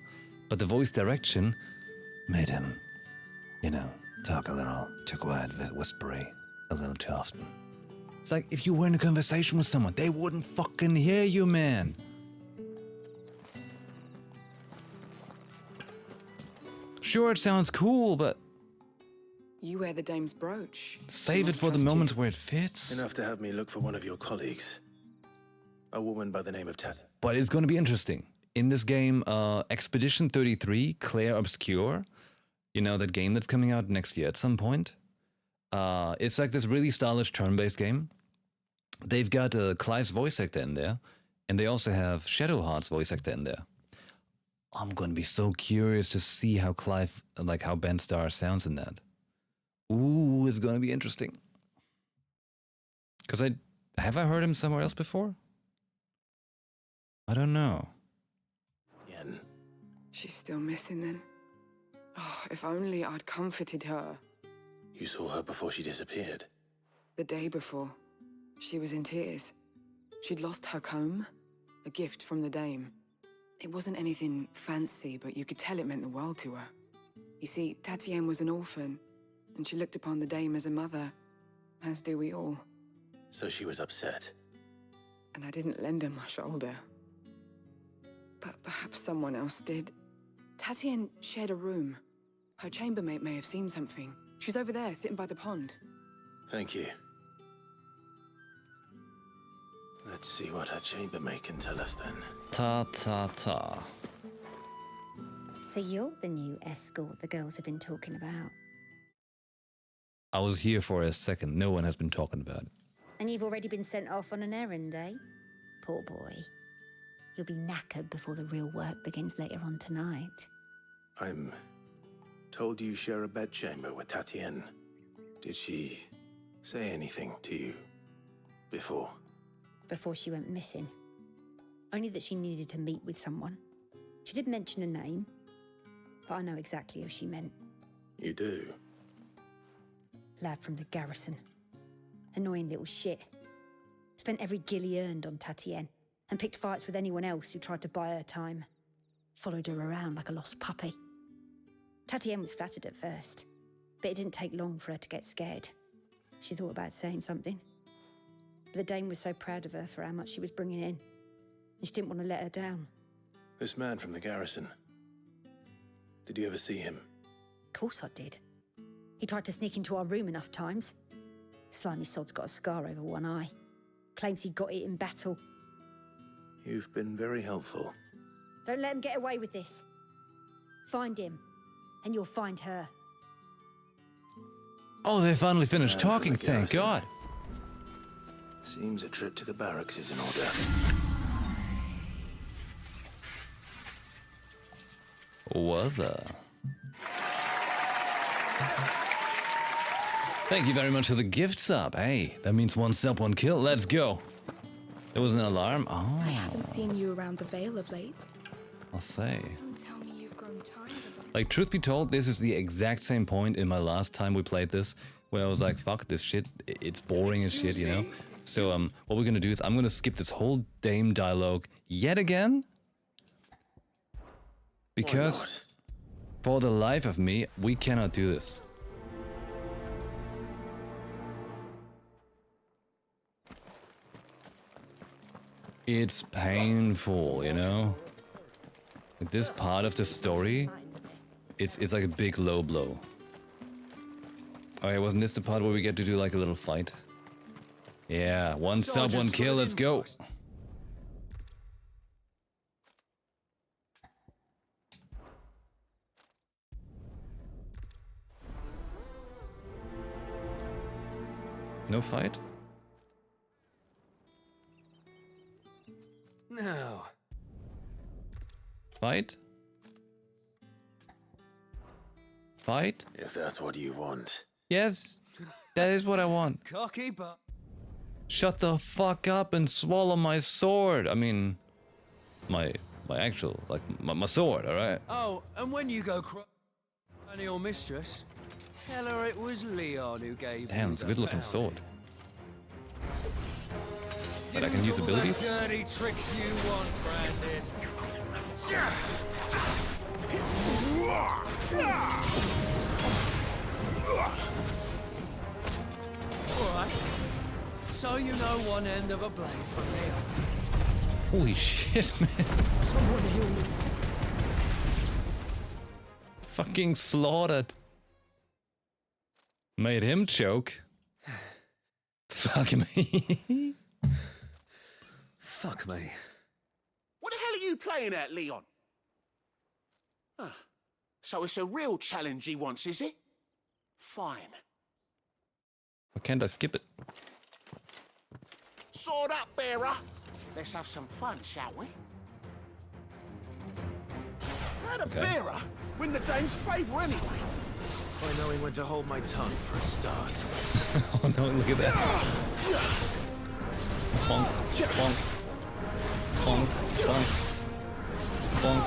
But the voice direction made him, you know, talk a little too quiet, whispery, a little too often. It's like if you were in a conversation with someone, they wouldn't fucking hear you, man. Sure, it sounds cool, but You wear the dame's brooch. save it for the moments where it fits. Enough to have me look for one of your colleagues. A woman by the name of Tat. But it's going to be interesting. In this game, Expedition 33, Claire Obscure, you know, that game that's coming out next year at some point. It's like this really stylish turn-based game. They've got Clive's voice actor in there, and they also have Shadowheart's voice actor in there. I'm going to be so curious to see how Clive, like how Ben Starr sounds in that. Ooh, it's going to be interesting. Because have I heard him somewhere else before? I don't know. Yen. She's still missing then. Oh, if only I'd comforted her. You saw her before she disappeared. The day before, she was in tears. She'd lost her comb, a gift from the dame. It wasn't anything fancy, but you could tell it meant the world to her. You see, Tatienne was an orphan, and she looked upon the dame as a mother, as do we all. So she was upset. And I didn't lend her my shoulder. But perhaps someone else did. Tatienne shared a room. Her chambermaid may have seen something. She's over there, sitting by the pond. Thank you. Let's see what her chambermaid can tell us then. Ta. So you're the new escort the girls have been talking about. I was here for a second. No one has been talking about it. And you've already been sent off on an errand, eh? Poor boy. You'll be knackered before the real work begins later on tonight. I'm told you share a bedchamber with Tatienne. Did she say anything to you before? Before she went missing. Only that she needed to meet with someone. She did mention a name, but I know exactly who she meant. You do? Lad from the garrison. Annoying little shit. Spent every guil he earned on Tatienne, and picked fights with anyone else who tried to buy her time. Followed her around like a lost puppy. Tatienne was flattered at first, but it didn't take long for her to get scared. She thought about saying something. But the dame was so proud of her for how much she was bringing in, and she didn't want to let her down. This man from the garrison. Did you ever see him? Of course I did. He tried to sneak into our room enough times. Slimy sod's got a scar over one eye. Claims he got it in battle. You've been very helpful. Don't let him get away with this. Find him, and you'll find her. Oh, they finally finished Man from talking, the thank garrison. God. Seems a trip to the barracks is in order. Was Thank you very much for the gift sub. Hey, that means 1 sub, 1 kill. Let's go. There was an alarm. Oh, I haven't seen you around the Vale of late. I'll say. Don't tell me you've grown tired. Like, truth be told, this is the exact same point in my last time we played this, where I was like, fuck this shit, it's boring as shit, you know? So, what we're gonna do is I'm gonna skip this whole Dame dialogue yet again. Because, for the life of me, we cannot do this. It's painful, you know? Like, this part of the story, it's like a big low blow. Alright, wasn't this the part where we get to do like a little fight? Yeah, one sub, one kill, let's go! No fight? No. Fight? Fight? If that's what you want. Yes, that is what I want. Cocky, but Shut the fuck up and swallow my sword. I mean, my actual, like, my sword, alright? oh, and when you go on your mistress, tell her it was Leon who gave Damn, you it's a the good looking bounty. sword. But I can use all the abilities? dirty tricks you want, Brandon. Alright. So you know one end of a blade from the other. Holy shit, man. Someone heal me. Fucking slaughtered. Made him choke. Fuck me. Fuck me. What the hell are you playing at, Leon? Ah, so it's a real challenge he wants, is it? Fine. Why can't I skip it? Sword up, bearer. Let's have some fun, shall we? How'd a bearer win the dame's favour anyway? By knowing when to hold my tongue for a start. Oh no, look at that. Bonk, bonk, bonk, bonk,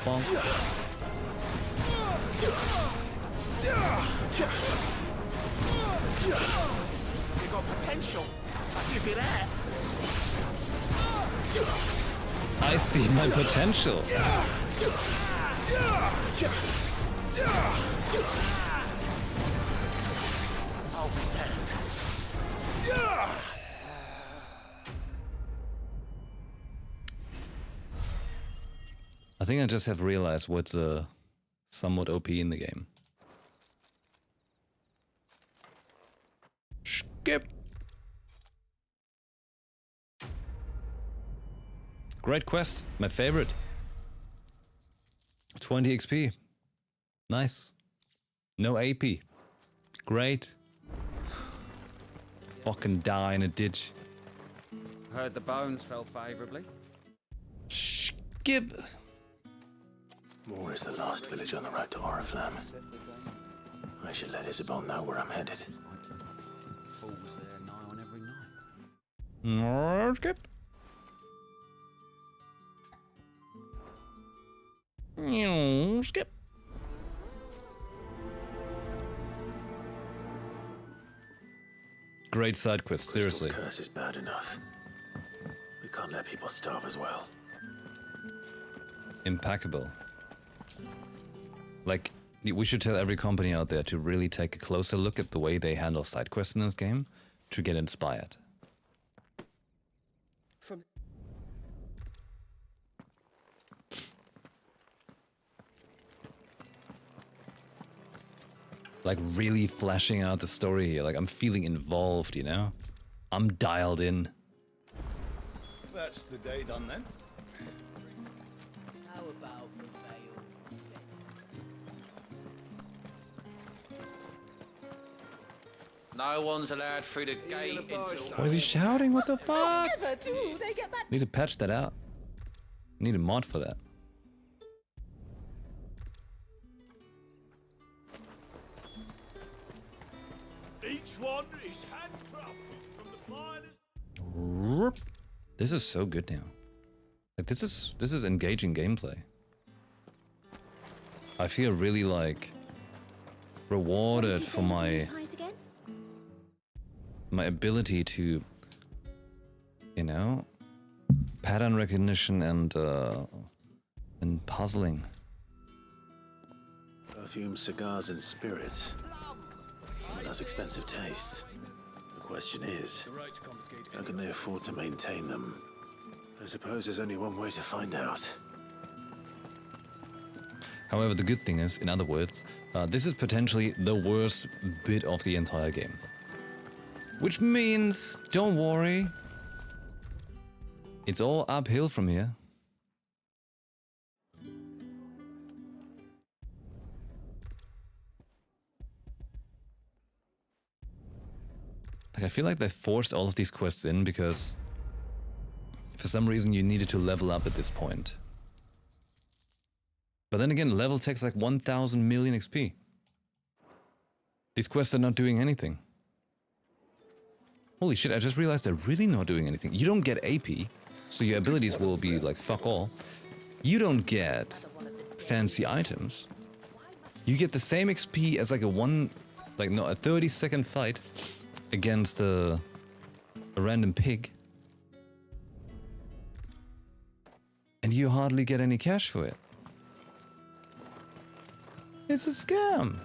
bonk, You got potential. I give you that. I see my potential. I'll be damned. I think I just have realized what's somewhat OP in the game. Skip. Great quest, my favorite. 20 XP. Nice. No AP. Great. Fucking die in a ditch. Heard the bones fell favorably. Skip. Moore is the last village on the road to Oriflamme. I should let Isabel know where I'm headed. Fools there nigh on every night. Skip. Skip. Great side quest, seriously. Crystal's curse is bad enough. We can't let people starve as well. Impeccable. Like, we should tell every company out there to really take a closer look at the way they handle side quests in this game to get inspired. From Like, really fleshing out the story here. Like, I'm feeling involved, you know? I'm dialed in. That's the day done then. How about the veil? No one's allowed through the gate until... Why is he shouting? What the fuck? Ever do they get that? Need to patch that out. Need a mod for that. Each one is handcrafted from the finest. This is so good now. Like, this is engaging gameplay. I feel really like rewarded for my ability to, you know, pattern recognition and puzzling. Perfume, cigars, and spirits. Someone has expensive tastes. The question is, how can they afford to maintain them? I suppose there's only one way to find out. However, the good thing is, in other words, this is potentially the worst bit of the entire game. Which means, don't worry, it's all uphill from here. Like, I feel like they forced all of these quests in because for some reason you needed to level up at this point. But then again, level takes like 1,000 million XP. These quests are not doing anything. Holy shit, I just realized they're really not doing anything. You don't get AP, so your abilities will be like fuck all. You don't get fancy items. You get the same XP as like a 30-second fight against a random pig. And you hardly get any cash for it. It's a scam.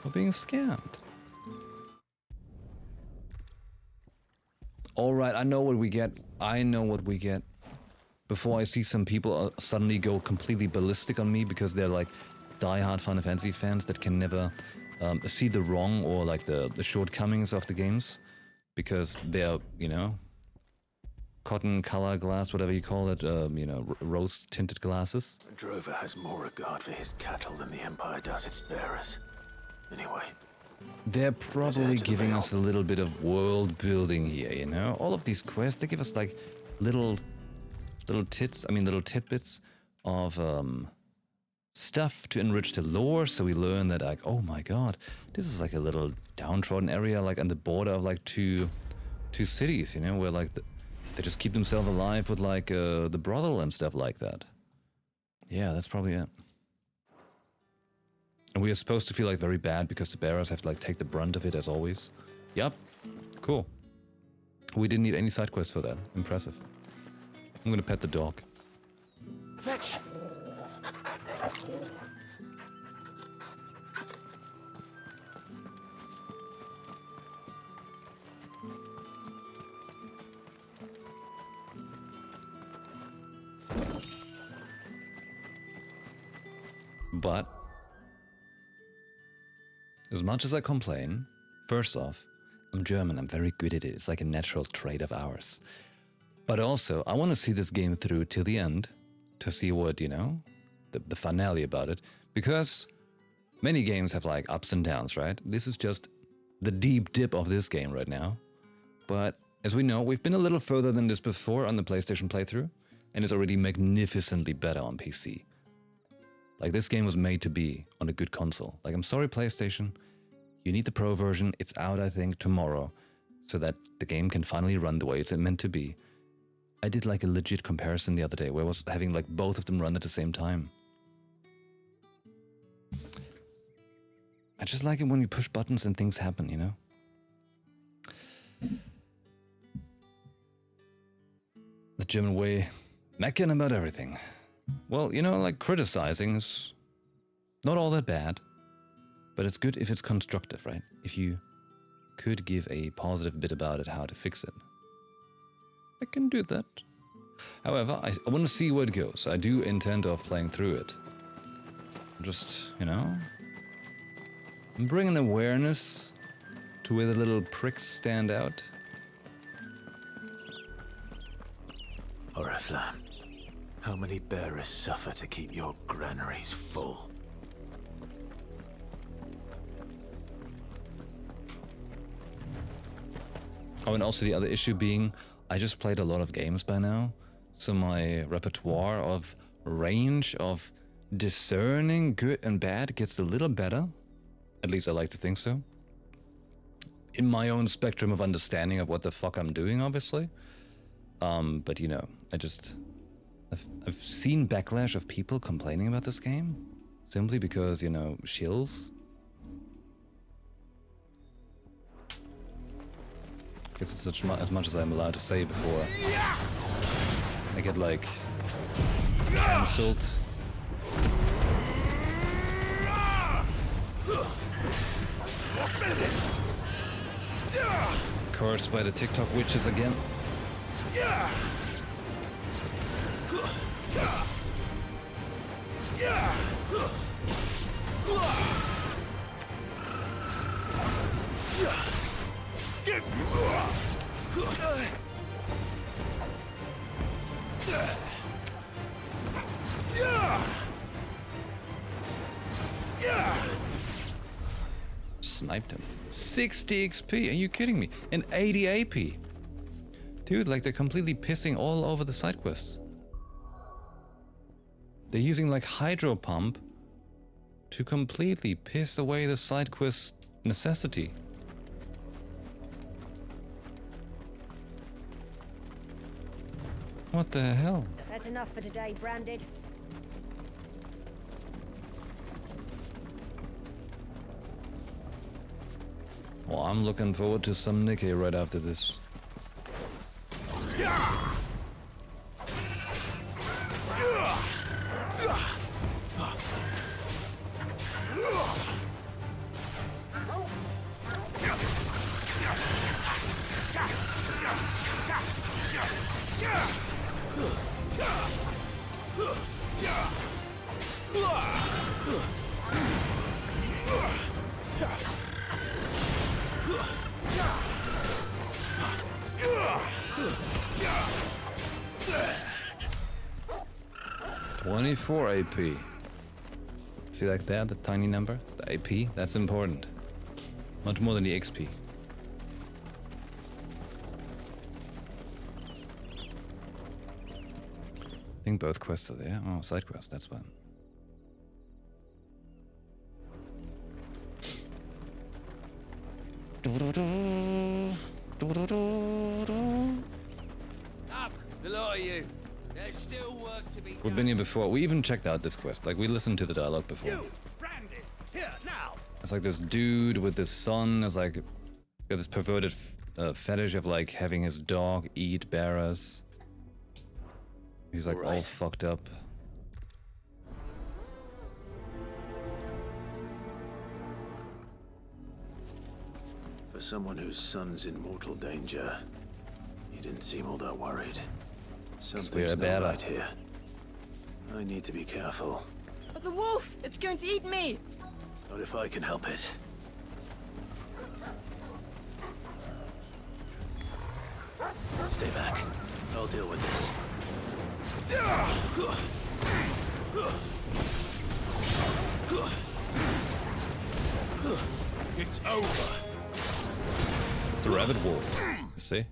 We're being scammed. Alright, I know what we get. I know what we get. Before I see some people suddenly go completely ballistic on me because they're like die-hard Final Fantasy fans that can never see the wrong or like the shortcomings of the games because they're, you know, cotton color glass, whatever you call it, you know, rose-tinted glasses. Drover has more regard for his cattle than the Empire does its bearers. Anyway. They're probably giving us a little bit of world building here, you know? All of these quests, they give us like little tidbits of stuff to enrich the lore, so we learn that like, oh my god, this is like a little downtrodden area like on the border of like two cities, you know, where like they just keep themselves alive with like the brothel and stuff like that. Yeah, that's probably it. And we are supposed to feel like very bad because the bearers have to like take the brunt of it as always. Yup. Cool. We didn't need any side quests for that. Impressive. I'm gonna pet the dog. Fetch! But as much as I complain, first off, I'm German, I'm very good at it. It's like a natural trait of ours. But also, I want to see this game through till the end to see what, you know, the finale about it. Because many games have like ups and downs, right? This is just the deep dip of this game right now. But as we know, we've been a little further than this before on the PlayStation playthrough, and it's already magnificently better on PC. Like, this game was made to be on a good console. Like, I'm sorry, PlayStation, you need the Pro version. It's out, I think, tomorrow, so that the game can finally run the way it's meant to be. I did like a legit comparison the other day where I was having like both of them run at the same time. I just like it when you push buttons and things happen, you know? The German way, meckern about everything. Well, you know, like criticizing is not all that bad, but it's good if it's constructive, right? If you could give a positive bit about it, how to fix it. I can do that. However, I want to see where it goes. I do intend of playing through it. Just, you know, bringing awareness to where the little pricks stand out. Oriflamme, how many bearers suffer to keep your granaries full? Oh, and also the other issue being, I just played a lot of games by now, so my repertoire of range of discerning good and bad gets a little better. At least I like to think so. In my own spectrum of understanding of what the fuck I'm doing, obviously. But you know, I've seen backlash of people complaining about this game simply because, you know, shills. I guess it's as much as I'm allowed to say before I get like cancelled. Cursed by the TikTok witches again. Sniped him. 60 XP, are you kidding me? And 80 AP. Dude, like they're completely pissing all over the side quests. They're using like hydro pump to completely piss away the side quest necessity. What the hell? That's enough for today, Branded. Well, I'm looking forward to some Nikkei right after this. AP. See like that, the tiny number? The AP? That's important. Much more than the XP. I think both quests are there. Oh, side quest, that's one. Up, the lot of you. There's still work to be We've been here before. We even checked out this quest. Like, we listened to the dialogue before. You, Branded, here, now. It's like this dude with this son. It's like, he's got this perverted fetish of like having his dog eat bearers. He's like all fucked up. For someone whose son's in mortal danger, he didn't seem all that worried. Something's not right here. I need to be careful. But the wolf! It's going to eat me! Not if I can help it. Stay back. I'll deal with this. It's over. It's a rabbit wolf. You see?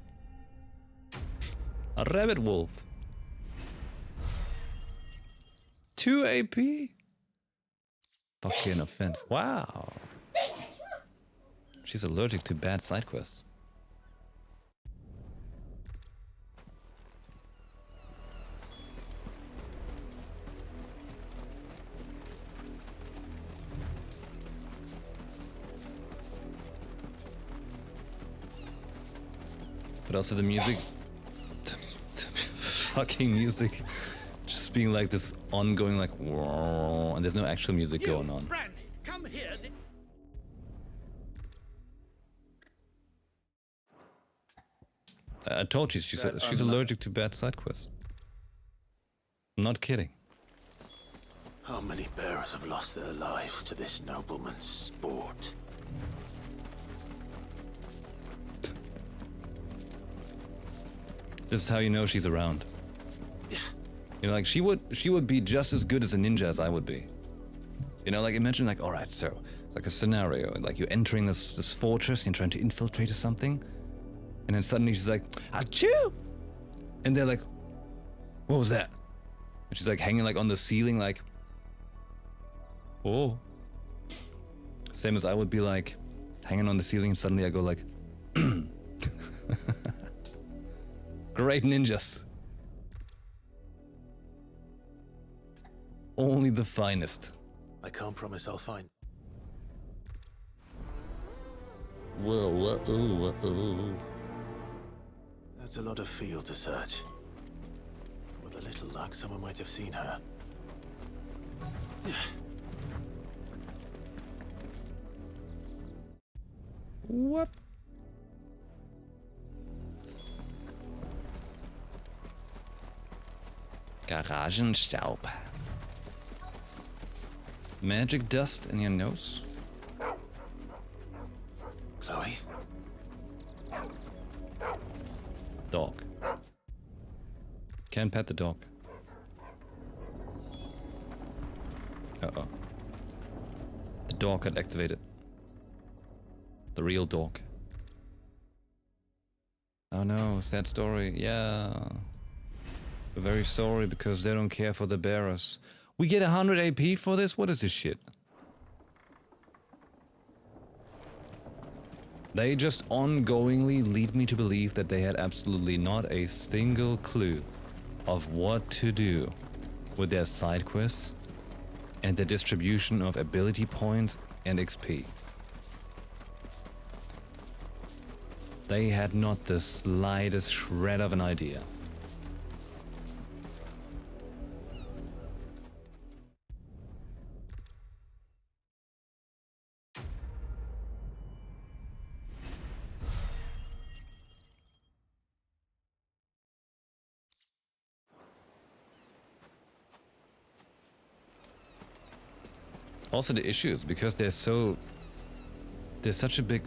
A rabbit wolf. 2 AP? Fucking offense. Wow. She's allergic to bad side quests. But also the music, fucking music, just being like this ongoing like, whoa, and there's no actual music going on. Brandy, come here. I told you, she's allergic to bad side quests. I'm not kidding. How many bearers have lost their lives to this nobleman's sport? This is how you know she's around. You know, like she would be just as good as a ninja as I would be. You know, like imagine like, all right, so it's like a scenario, like you're entering this fortress and trying to infiltrate or something, and then suddenly she's like, achoo! And they're like, what was that? And she's like hanging like on the ceiling, like, oh. Same as I would be like hanging on the ceiling, and suddenly I go like, great ninjas. only the finest. I can't promise I'll find. Whoa, whoa, whoa, whoa. That's a lot of field to search. With a little luck, someone might have seen her. What? Garagenstaub. Magic dust in your nose? Chloe? Dog. Can't pet the dog. Uh-oh. The dog got activated. The real dog. Oh no, sad story. Yeah. We're very sorry because they don't care for the bearers. We get 100 AP for this? What is this shit? They just ongoingly lead me to believe that they had absolutely not a single clue of what to do with their side quests and the distribution of ability points and XP. They had not the slightest shred of an idea. Also the issue is because there's such a big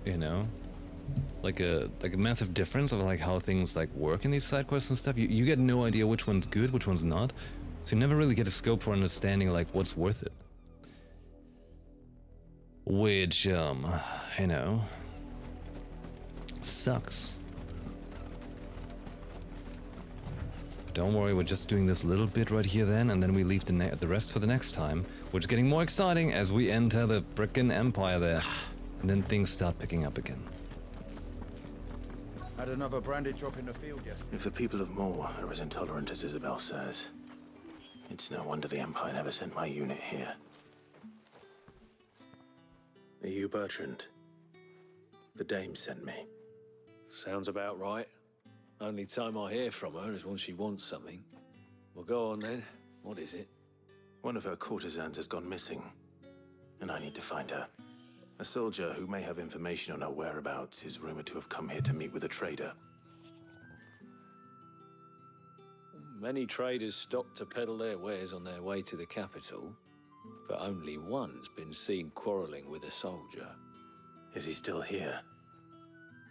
you know, like a massive difference of like how things like work in these side quests and stuff. You get no idea which one's good, which one's not. So you never really get a scope for understanding like what's worth it. Which you know, sucks. Don't worry, we're just doing this little bit right here then, and then we leave the rest for the next time, which is getting more exciting as we enter the frickin' Empire there. And then things start picking up again. Had another branded drop in the field yesterday. If the people of Moor are as intolerant as Isabel says, it's no wonder the Empire never sent my unit here. Are you Bertrand? The Dame sent me. Sounds about right. Only time I hear from her is when she wants something. Well, go on then. What is it? One of her courtesans has gone missing, and I need to find her. A soldier who may have information on her whereabouts is rumored to have come here to meet with a trader. Many traders stop to peddle their wares on their way to the capital, but only one's been seen quarreling with a soldier. Is he still here?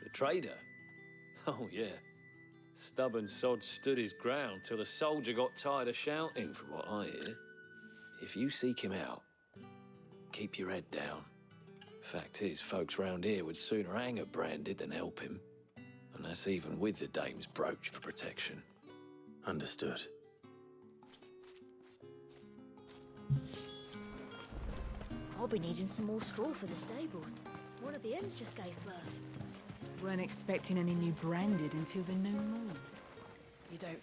The trader? Oh, yeah. Stubborn sod stood his ground till the soldier got tired of shouting, from what I hear. If you seek him out, keep your head down. Fact is, folks round here would sooner hang a branded than help him. And that's even with the Dame's brooch for protection. Understood. I'll be needing some more straw for the stables. One of the hens just gave birth. Weren't expecting any new branded until the new moon. You don't...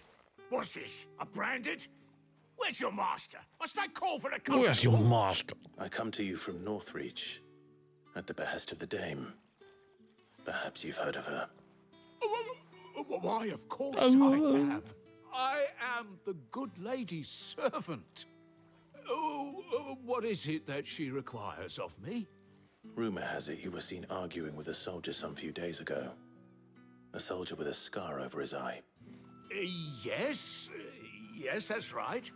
What's this? A branded? Where's your master? Must I call for the constable? Where's your master? I come to you from Northreach, at the behest of the Dame. Perhaps you've heard of her. Why, of course I have. I am the good lady's servant. What is it that she requires of me? Rumor has it you were seen arguing with a soldier some few days ago. A soldier with a scar over his eye. Yes, that's right.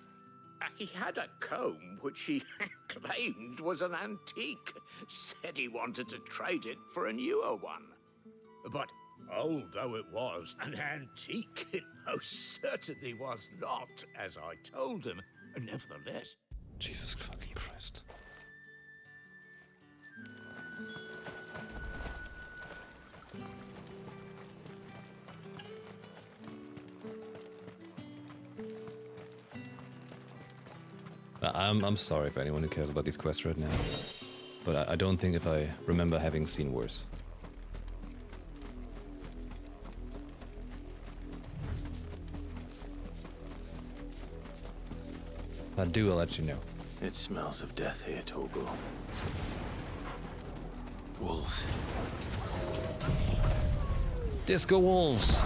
He had a comb which he claimed was an antique. Said he wanted to trade it for a newer one. But old though it was, an antique it most certainly was not, as I told him. Nevertheless... Jesus fucking Christ. I'm sorry for anyone who cares about these quests right now, but I don't think if I remember having seen worse. I do, I'll let you know. It smells of death here, Torgor. Wolves. Disco wolves.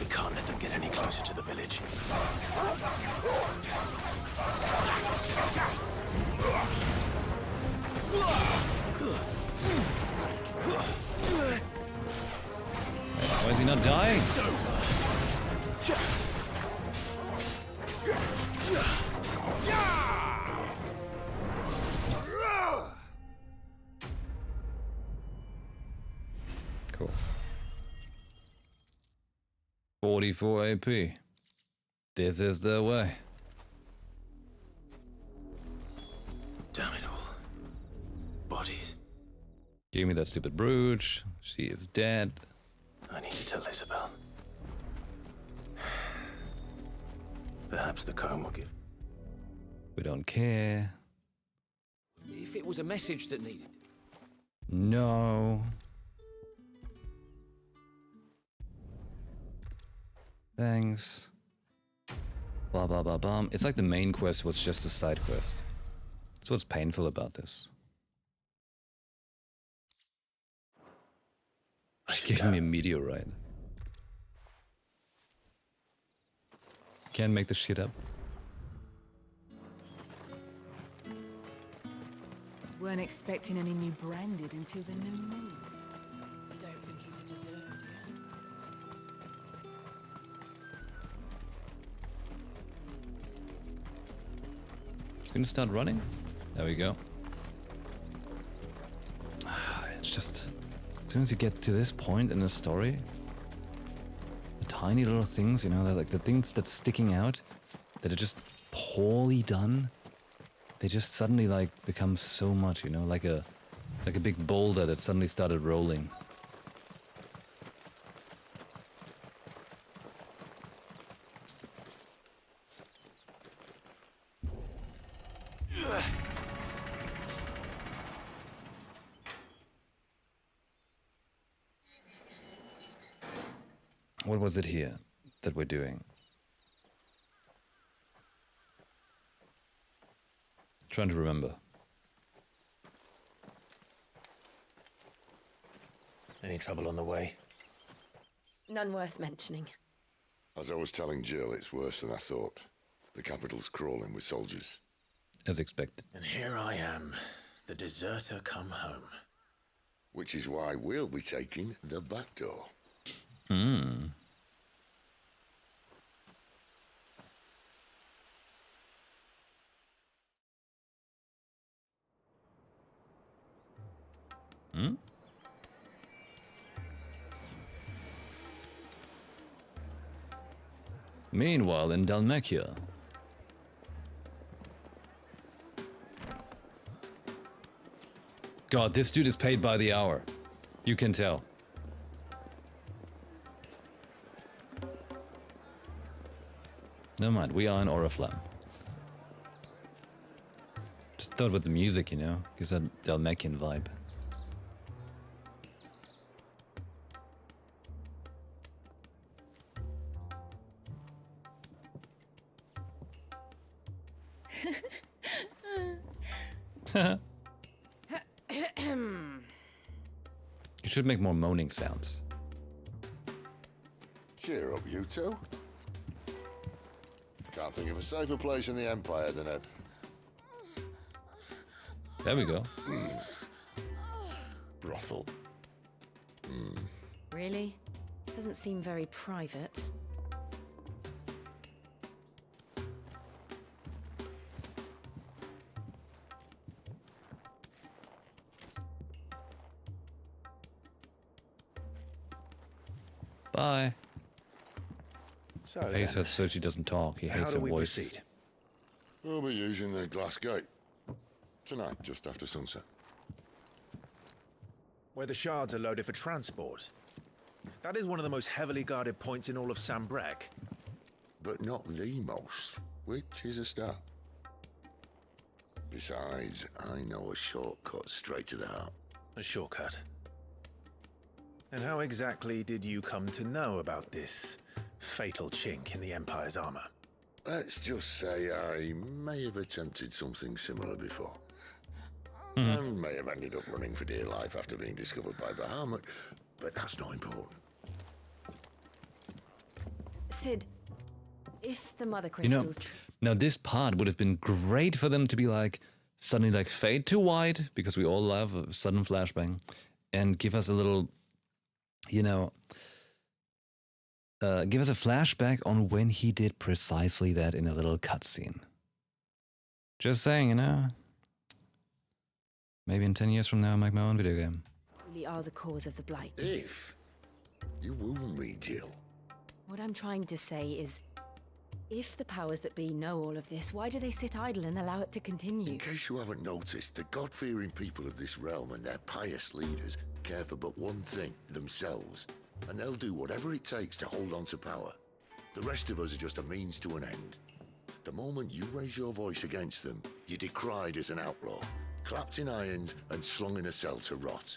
We can't let them get any closer to the village. Why is he not dying? Cool. 44 AP. This is the way. Damn it all. Bodies. Give me that stupid brooch. She is dead. I need to tell Isabel. Perhaps the comb will give. We don't care. If it was a message that needed. No. Thanks. Blah blah blah blah. It's like the main quest was just a side quest. That's what's painful about this. She gave me a meteorite. Can't make this shit up. Weren't expecting any new branded until the new moon. You don't think he's a deserter, do you? You can start running. There we go. It's just, as soon as you get to this point in the story, the tiny little things, you know, they're like the things that's sticking out, that are just poorly done, they just suddenly like become so much, you know, like a big boulder that suddenly started rolling. What was it here that we're doing? Trying to remember. Any trouble on the way? None worth mentioning. As I was telling Jill, it's worse than I thought. The capital's crawling with soldiers. As expected. And here I am, the deserter come home. Which is why we'll be taking the back door. Hmm. Hmm? Meanwhile, in Dalmekia. God, this dude is paid by the hour. You can tell. Never mind, we are in Oriflamme. Just thought with the music, you know, gives that Dalmekian vibe. You should make more moaning sounds. Cheer up, you two. Can't think of a safer place in the Empire than a... There we go. Brothel. Really? Doesn't seem very private. Bye. So Pace said Sochi doesn't talk. He hates her voice. Proceed? We'll be using the glass gate. Tonight, just after sunset. Where the shards are loaded for transport. That is one of the most heavily guarded points in all of Sambrek. But not the most, which is a start. Besides, I know a shortcut straight to the heart. A shortcut. And how exactly did you come to know about this fatal chink in the Empire's armor? Let's just say I may have attempted something similar before. And may have ended up running for dear life after being discovered by Bahamut, but that's not important. Sid, if the mother You know, crystals... now this part would have been great for them to be like, suddenly like fade to white, because we all love a sudden flashbang, and give us a little, you know, give us a flashback on when he did precisely that in a little cutscene. Just saying, you know. Maybe in 10 years from now, I'll make my own video game. really are the cause of the blight. If you wound me, Jill. What I'm trying to say is, if the powers that be know all of this, why do they sit idle and allow it to continue? In case you haven't noticed, the God-fearing people of this realm and their pious leaders care for but one thing, themselves. And they'll do whatever it takes to hold on to power. The rest of us are just a means to an end. The moment you raise your voice against them, you're decried as an outlaw, clapped in irons and slung in a cell to rot.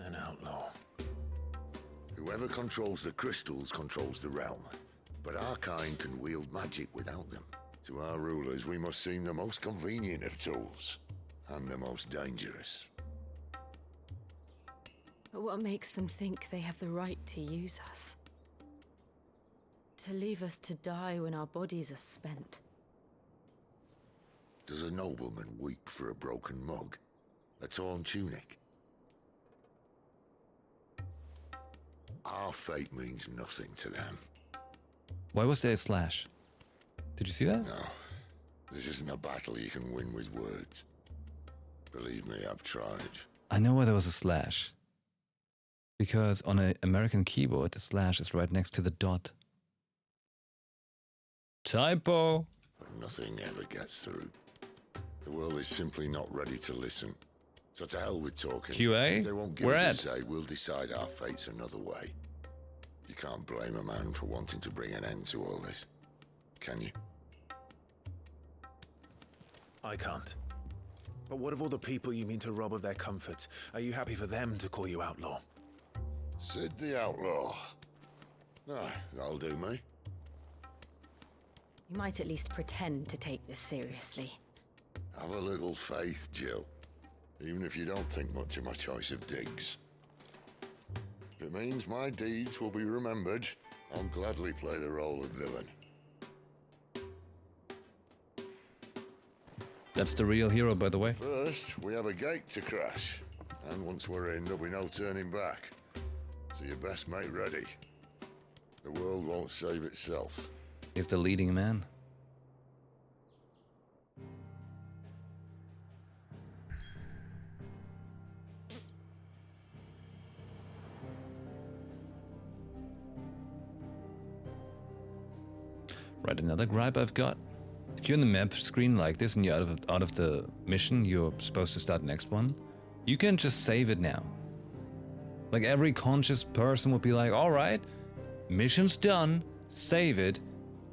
An outlaw. Whoever controls the crystals controls the realm. But our kind can wield magic without them. To our rulers, we must seem the most convenient of tools. And the most dangerous. But what makes them think they have the right to use us? To leave us to die when our bodies are spent? Does a nobleman weep for a broken mug? A torn tunic? Our fate means nothing to them. Why was there a slash? Did you see that? No. This isn't a battle you can win with words. Believe me, I've tried. I know why there was a slash. Because on an American keyboard, the slash is right next to the dot. Typo! But nothing ever gets through. The world is simply not ready to listen. So to hell with talking. QA? If they won't give We're us at. a say, we'll decide our fates another way. You can't blame a man for wanting to bring an end to all this, can you? I can't. But what of all the people you mean to rob of their comfort? Are you happy for them to call you outlaw? Sid the Outlaw. Ah, that'll do me. You might at least pretend to take this seriously. Have a little faith, Jill. Even if you don't think much of my choice of digs. If it means my deeds will be remembered, I'll gladly play the role of villain. That's the real hero, by the way. First, we have a gate to crash. And once we're in, there'll be no turning back. So you best make ready. The world won't save itself. He's the leading man. Right, another gripe I've got. If you're in the map screen like this and you're out of the mission, you're supposed to start the next one, you can just save it now. Like every conscious person would be like, all right, mission's done, save it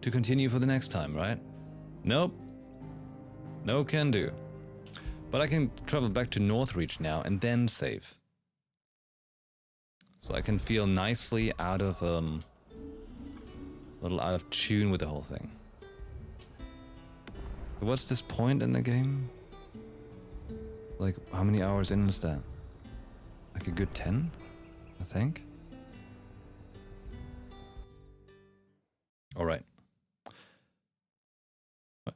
to continue for the next time, right? Nope. No can do. But I can travel back to Northreach now and then save. So I can feel nicely out of, a little out of tune with the whole thing. What's this point in the game? Like, how many hours in is that? Like a good 10, I think? Alright. What?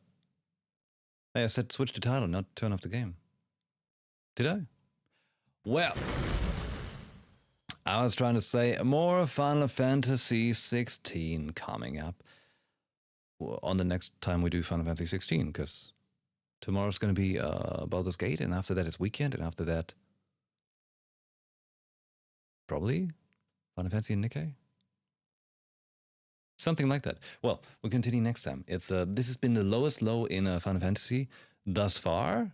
Hey, I said switch the title, not turn off the game. Did I? Well, I was trying to say more Final Fantasy 16 coming up on the next time we do Final Fantasy 16, because tomorrow's going to be Baldur's Gate, and after that it's weekend, and after that probably Final Fantasy and Nikkei? Something like that. Well, we'll continue next time. It's this has been the lowest low in Final Fantasy thus far.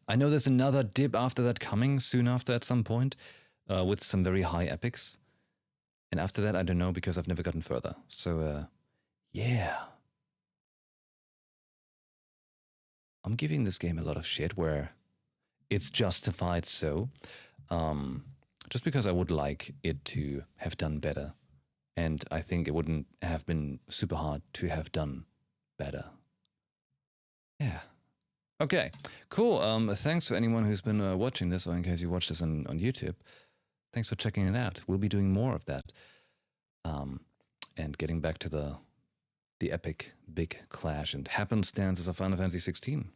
I know there's another dip after that coming soon after at some point with some very high epics. And after that, I don't know, because I've never gotten further. So, yeah. I'm giving this game a lot of shit where it's justified so. Just because I would like it to have done better And I think it wouldn't have been super hard to have done better. Yeah. Okay, cool. Thanks for anyone who's been watching this, or in case you watch this on YouTube. Thanks for checking it out. We'll be doing more of that. And getting back to the epic big clash and happenstances of Final Fantasy XVI.